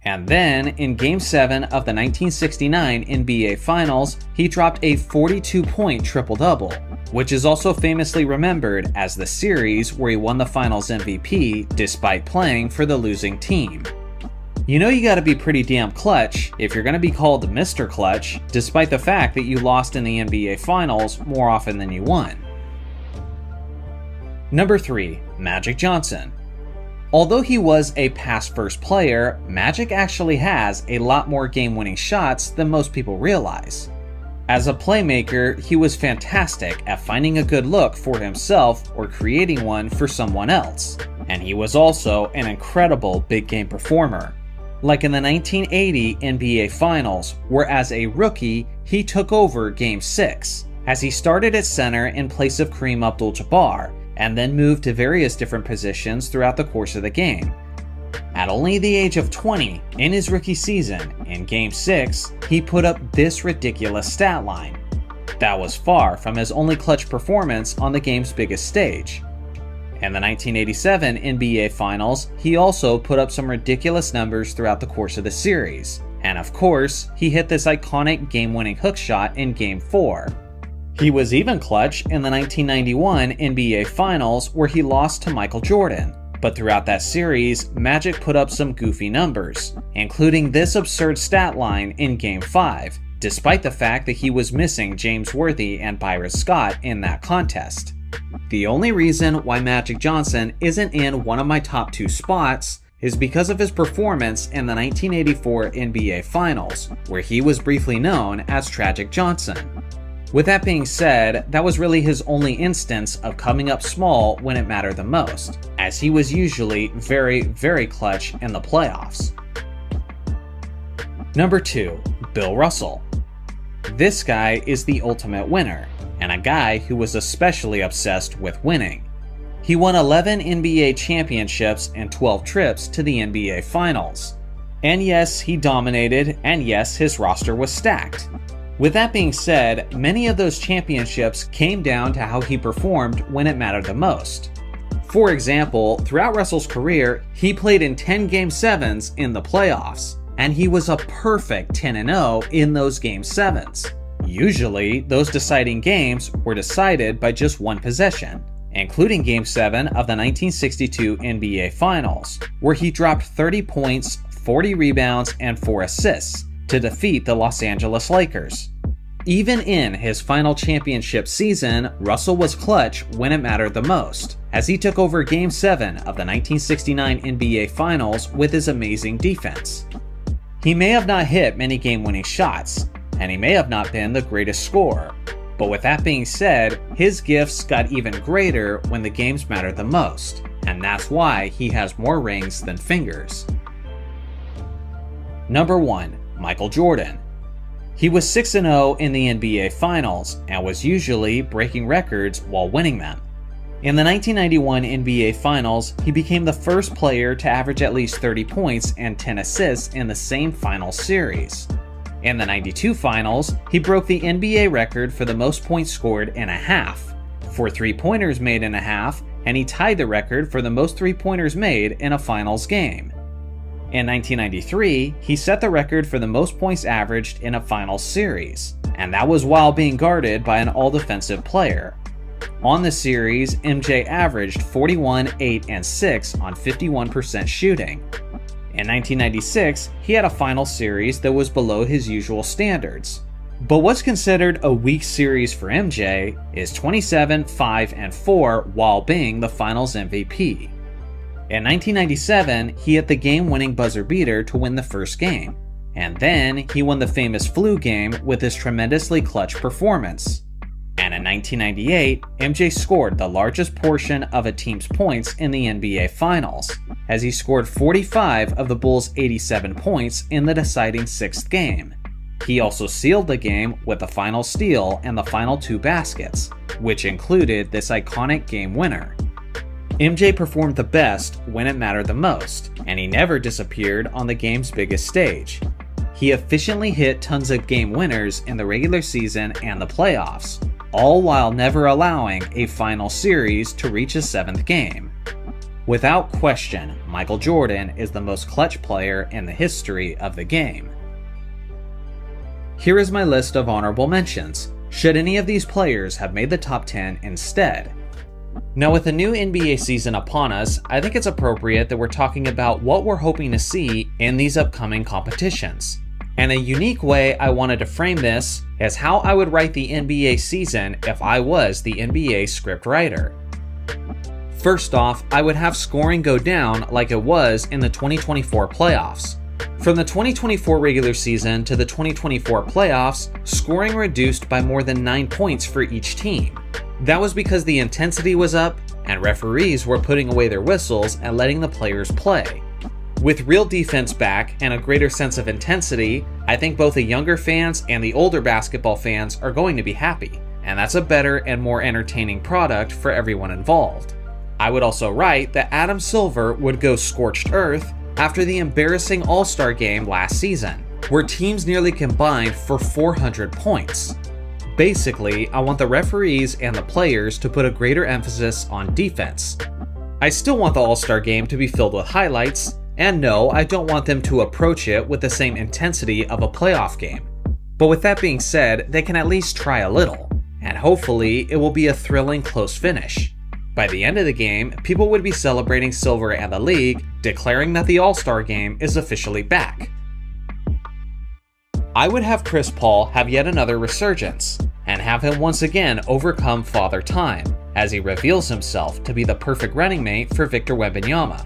Speaker 1: And then, in Game 7 of the 1969 NBA Finals, he dropped a 42-point triple-double, which is also famously remembered as the series where he won the Finals MVP despite playing for the losing team. You know you gotta be pretty damn clutch if you're gonna be called Mr. Clutch, despite the fact that you lost in the NBA Finals more often than you won. Number 3. Magic Johnson. Although he was a pass-first player, Magic actually has a lot more game-winning shots than most people realize. As a playmaker, he was fantastic at finding a good look for himself or creating one for someone else, and he was also an incredible big-game performer. Like in the 1980 NBA Finals, where as a rookie, he took over Game 6, as he started at center in place of Kareem Abdul-Jabbar, and then moved to various different positions throughout the course of the game. At only the age of 20, in his rookie season, in Game 6, he put up this ridiculous stat line. That was far from his only clutch performance on the game's biggest stage. In the 1987 NBA Finals, he also put up some ridiculous numbers throughout the course of the series, and of course, he hit this iconic game-winning hook shot in Game 4. He was even clutch in the 1991 NBA Finals where he lost to Michael Jordan. But throughout that series, Magic put up some goofy numbers, including this absurd stat line in Game 5, despite the fact that he was missing James Worthy and Byron Scott in that contest. The only reason why Magic Johnson isn't in one of my top 2 spots is because of his performance in the 1984 NBA Finals, where he was briefly known as Tragic Johnson. With that being said, that was really his only instance of coming up small when it mattered the most, as he was usually very, very clutch in the playoffs. Number 2. Bill Russell. This guy is the ultimate winner, and a guy who was especially obsessed with winning. He won 11 NBA championships and 12 trips to the NBA Finals. And yes, he dominated, and yes, his roster was stacked. With that being said, many of those championships came down to how he performed when it mattered the most. For example, throughout Russell's career, he played in 10 Game 7s in the playoffs, and he was a perfect 10-0 in those Game 7s. Usually, those deciding games were decided by just one possession, including Game 7 of the 1962 NBA Finals, where he dropped 30 points, 40 rebounds, and 4 assists to defeat the Los Angeles Lakers. Even in his final championship season, Russell was clutch when it mattered the most, as he took over Game 7 of the 1969 NBA Finals with his amazing defense. He may have not hit many game-winning shots, and he may have not been the greatest scorer, but with that being said, his gifts got even greater when the games mattered the most, and that's why he has more rings than fingers. Number 1. Michael Jordan. He was 6-0 in the NBA Finals and was usually breaking records while winning them. In the 1991 NBA Finals, he became the first player to average at least 30 points and 10 assists in the same finals series. In the 92 Finals, he broke the NBA record for the most points scored in a half, for three-pointers made in a half, and he tied the record for the most three-pointers made in a finals game. In 1993, he set the record for the most points averaged in a finals series, and that was while being guarded by an all-defensive player. On the series, MJ averaged 41, 8, and 6 on 51% shooting. In 1996, he had a final series that was below his usual standards. But what's considered a weak series for MJ is 27, 5, and 4 while being the finals MVP. In 1997, he hit the game-winning buzzer beater to win the first game, and then he won the famous flu game with his tremendously clutch performance. And in 1998, MJ scored the largest portion of a team's points in the NBA Finals, as he scored 45 of the Bulls' 87 points in the deciding sixth game. He also sealed the game with the final steal and the final 2 baskets, which included this iconic game winner. MJ performed the best when it mattered the most, and he never disappeared on the game's biggest stage. He efficiently hit tons of game winners in the regular season and the playoffs, all while never allowing a final series to reach a 7th game. Without question, Michael Jordan is the most clutch player in the history of the game. Here is my list of honorable mentions, should any of these players have made the top 10 instead. Now, with the new NBA season upon us, I think it's appropriate that we're talking about what we're hoping to see in these upcoming competitions. And a unique way I wanted to frame this is how I would write the NBA season if I was the NBA script writer. First off, I would have scoring go down like it was in the 2024 playoffs. From the 2024 regular season to the 2024 playoffs, scoring reduced by more than 9 points for each team. That was because the intensity was up and referees were putting away their whistles and letting the players play. With real defense back and a greater sense of intensity, I think both the younger fans and the older basketball fans are going to be happy, and that's a better and more entertaining product for everyone involved. I would also write that Adam Silver would go scorched earth after the embarrassing All-Star game last season, where teams nearly combined for 400 points. Basically, I want the referees and the players to put a greater emphasis on defense. I still want the All-Star game to be filled with highlights, and no, I don't want them to approach it with the same intensity of a playoff game. But with that being said, they can at least try a little, and hopefully it will be a thrilling close finish. By the end of the game, people would be celebrating Silver and the league, declaring that the All-Star game is officially back. I would have Chris Paul have yet another resurgence, and have him once again overcome Father Time, as he reveals himself to be the perfect running mate for Victor Wembanyama.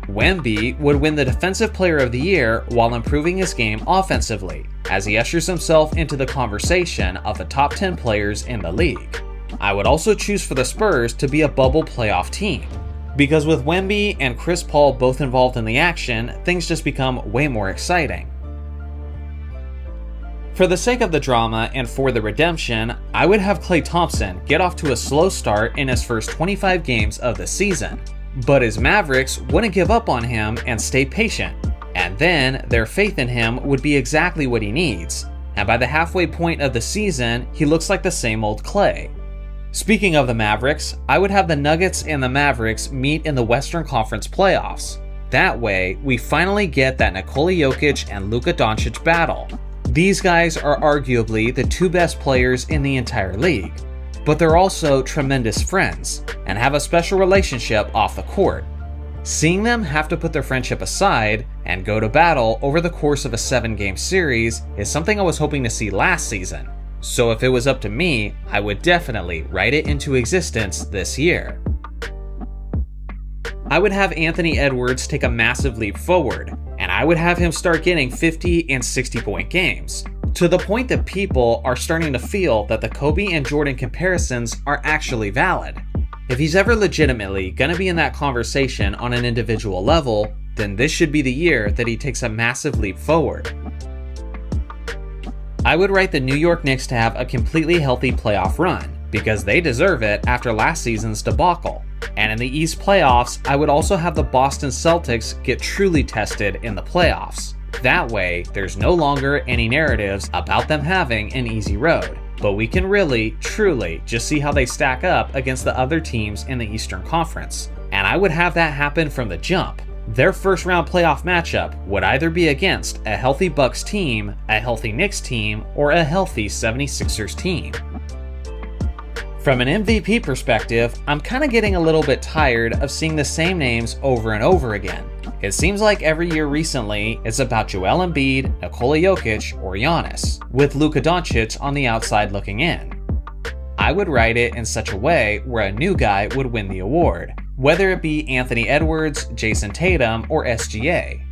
Speaker 1: Wemby would win the Defensive Player of the Year while improving his game offensively, as he ushers himself into the conversation of the top 10 players in the league. I would also choose for the Spurs to be a bubble playoff team, because with Wemby and Chris Paul both involved in the action, things just become way more exciting. For the sake of the drama and for the redemption, I would have Klay Thompson get off to a slow start in his first 25 games of the season, but his Mavericks wouldn't give up on him and stay patient, and then their faith in him would be exactly what he needs, and by the halfway point of the season, he looks like the same old Klay. Speaking of the Mavericks, I would have the Nuggets and the Mavericks meet in the Western Conference playoffs. That way, we finally get that Nikola Jokic and Luka Doncic battle. These guys are arguably the two best players in the entire league, but they're also tremendous friends and have a special relationship off the court. Seeing them have to put their friendship aside and go to battle over the course of a 7-game series is something I was hoping to see last season. So if it was up to me, I would definitely write it into existence this year. I would have Anthony Edwards take a massive leap forward, and I would have him start getting 50 and 60-point games, to the point that people are starting to feel that the Kobe and Jordan comparisons are actually valid. If he's ever legitimately gonna be in that conversation on an individual level, then this should be the year that he takes a massive leap forward. I would write the New York Knicks to have a completely healthy playoff run, because they deserve it after last season's debacle. And in the East playoffs, I would also have the Boston Celtics get truly tested in the playoffs. That way, there's no longer any narratives about them having an easy road, but we can really, truly just see how they stack up against the other teams in the Eastern Conference. And I would have that happen from the jump. Their first round playoff matchup would either be against a healthy Bucks team, a healthy Knicks team, or a healthy 76ers team. From an MVP perspective, I'm kind of getting a little bit tired of seeing the same names over and over again. It seems like every year recently it's about Joel Embiid, Nikola Jokic, or Giannis, with Luka Doncic on the outside looking in. I would write it in such a way where a new guy would win the award, whether it be Anthony Edwards, Jason Tatum, or SGA.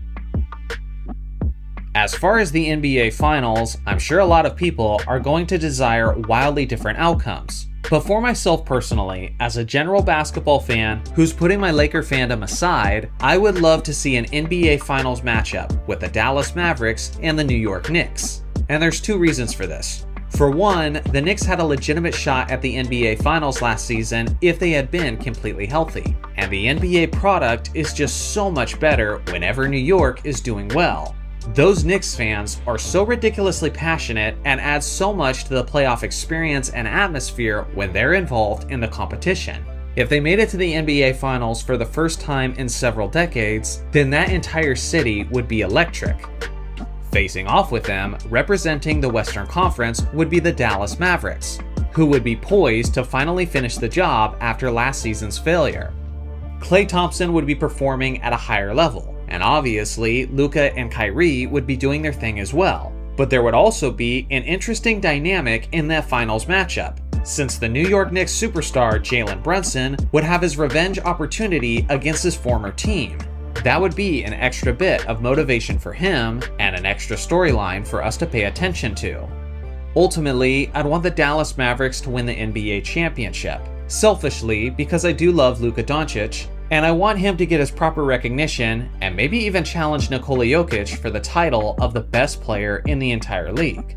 Speaker 1: As far as the NBA Finals, I'm sure a lot of people are going to desire wildly different outcomes. But for myself personally, as a general basketball fan who's putting my Laker fandom aside, I would love to see an NBA Finals matchup with the Dallas Mavericks and the New York Knicks. And there's two reasons for this. For one, the Knicks had a legitimate shot at the NBA Finals last season if they had been completely healthy. And the NBA product is just so much better whenever New York is doing well. Those Knicks fans are so ridiculously passionate and add so much to the playoff experience and atmosphere when they're involved in the competition. If they made it to the NBA Finals for the first time in several decades, then that entire city would be electric. Facing off with them, representing the Western Conference, would be the Dallas Mavericks, who would be poised to finally finish the job after last season's failure. Klay Thompson would be performing at a higher level, and obviously Luka and Kyrie would be doing their thing as well. But there would also be an interesting dynamic in that finals matchup, since the New York Knicks superstar Jalen Brunson would have his revenge opportunity against his former team. That would be an extra bit of motivation for him and an extra storyline for us to pay attention to. Ultimately, I'd want the Dallas Mavericks to win the NBA championship, selfishly because I do love Luka Doncic, and I want him to get his proper recognition and maybe even challenge Nikola Jokic for the title of the best player in the entire league.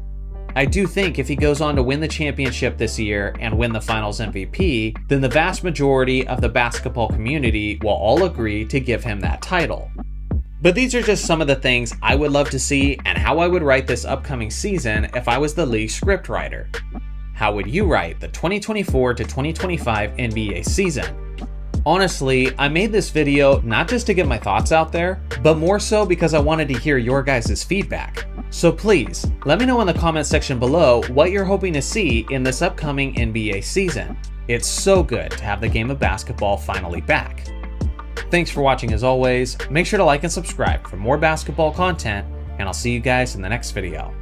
Speaker 1: I do think if he goes on to win the championship this year and win the Finals MVP, then the vast majority of the basketball community will all agree to give him that title. But these are just some of the things I would love to see and how I would write this upcoming season if I was the league scriptwriter. How would you write the 2024 to 2025 NBA season? Honestly, I made this video not just to get my thoughts out there, but more so because I wanted to hear your guys' feedback. So please, let me know in the comment section below what you're hoping to see in this upcoming NBA season. It's so good to have the game of basketball finally back. Thanks for watching as always, make sure to like and subscribe for more basketball content, and I'll see you guys in the next video.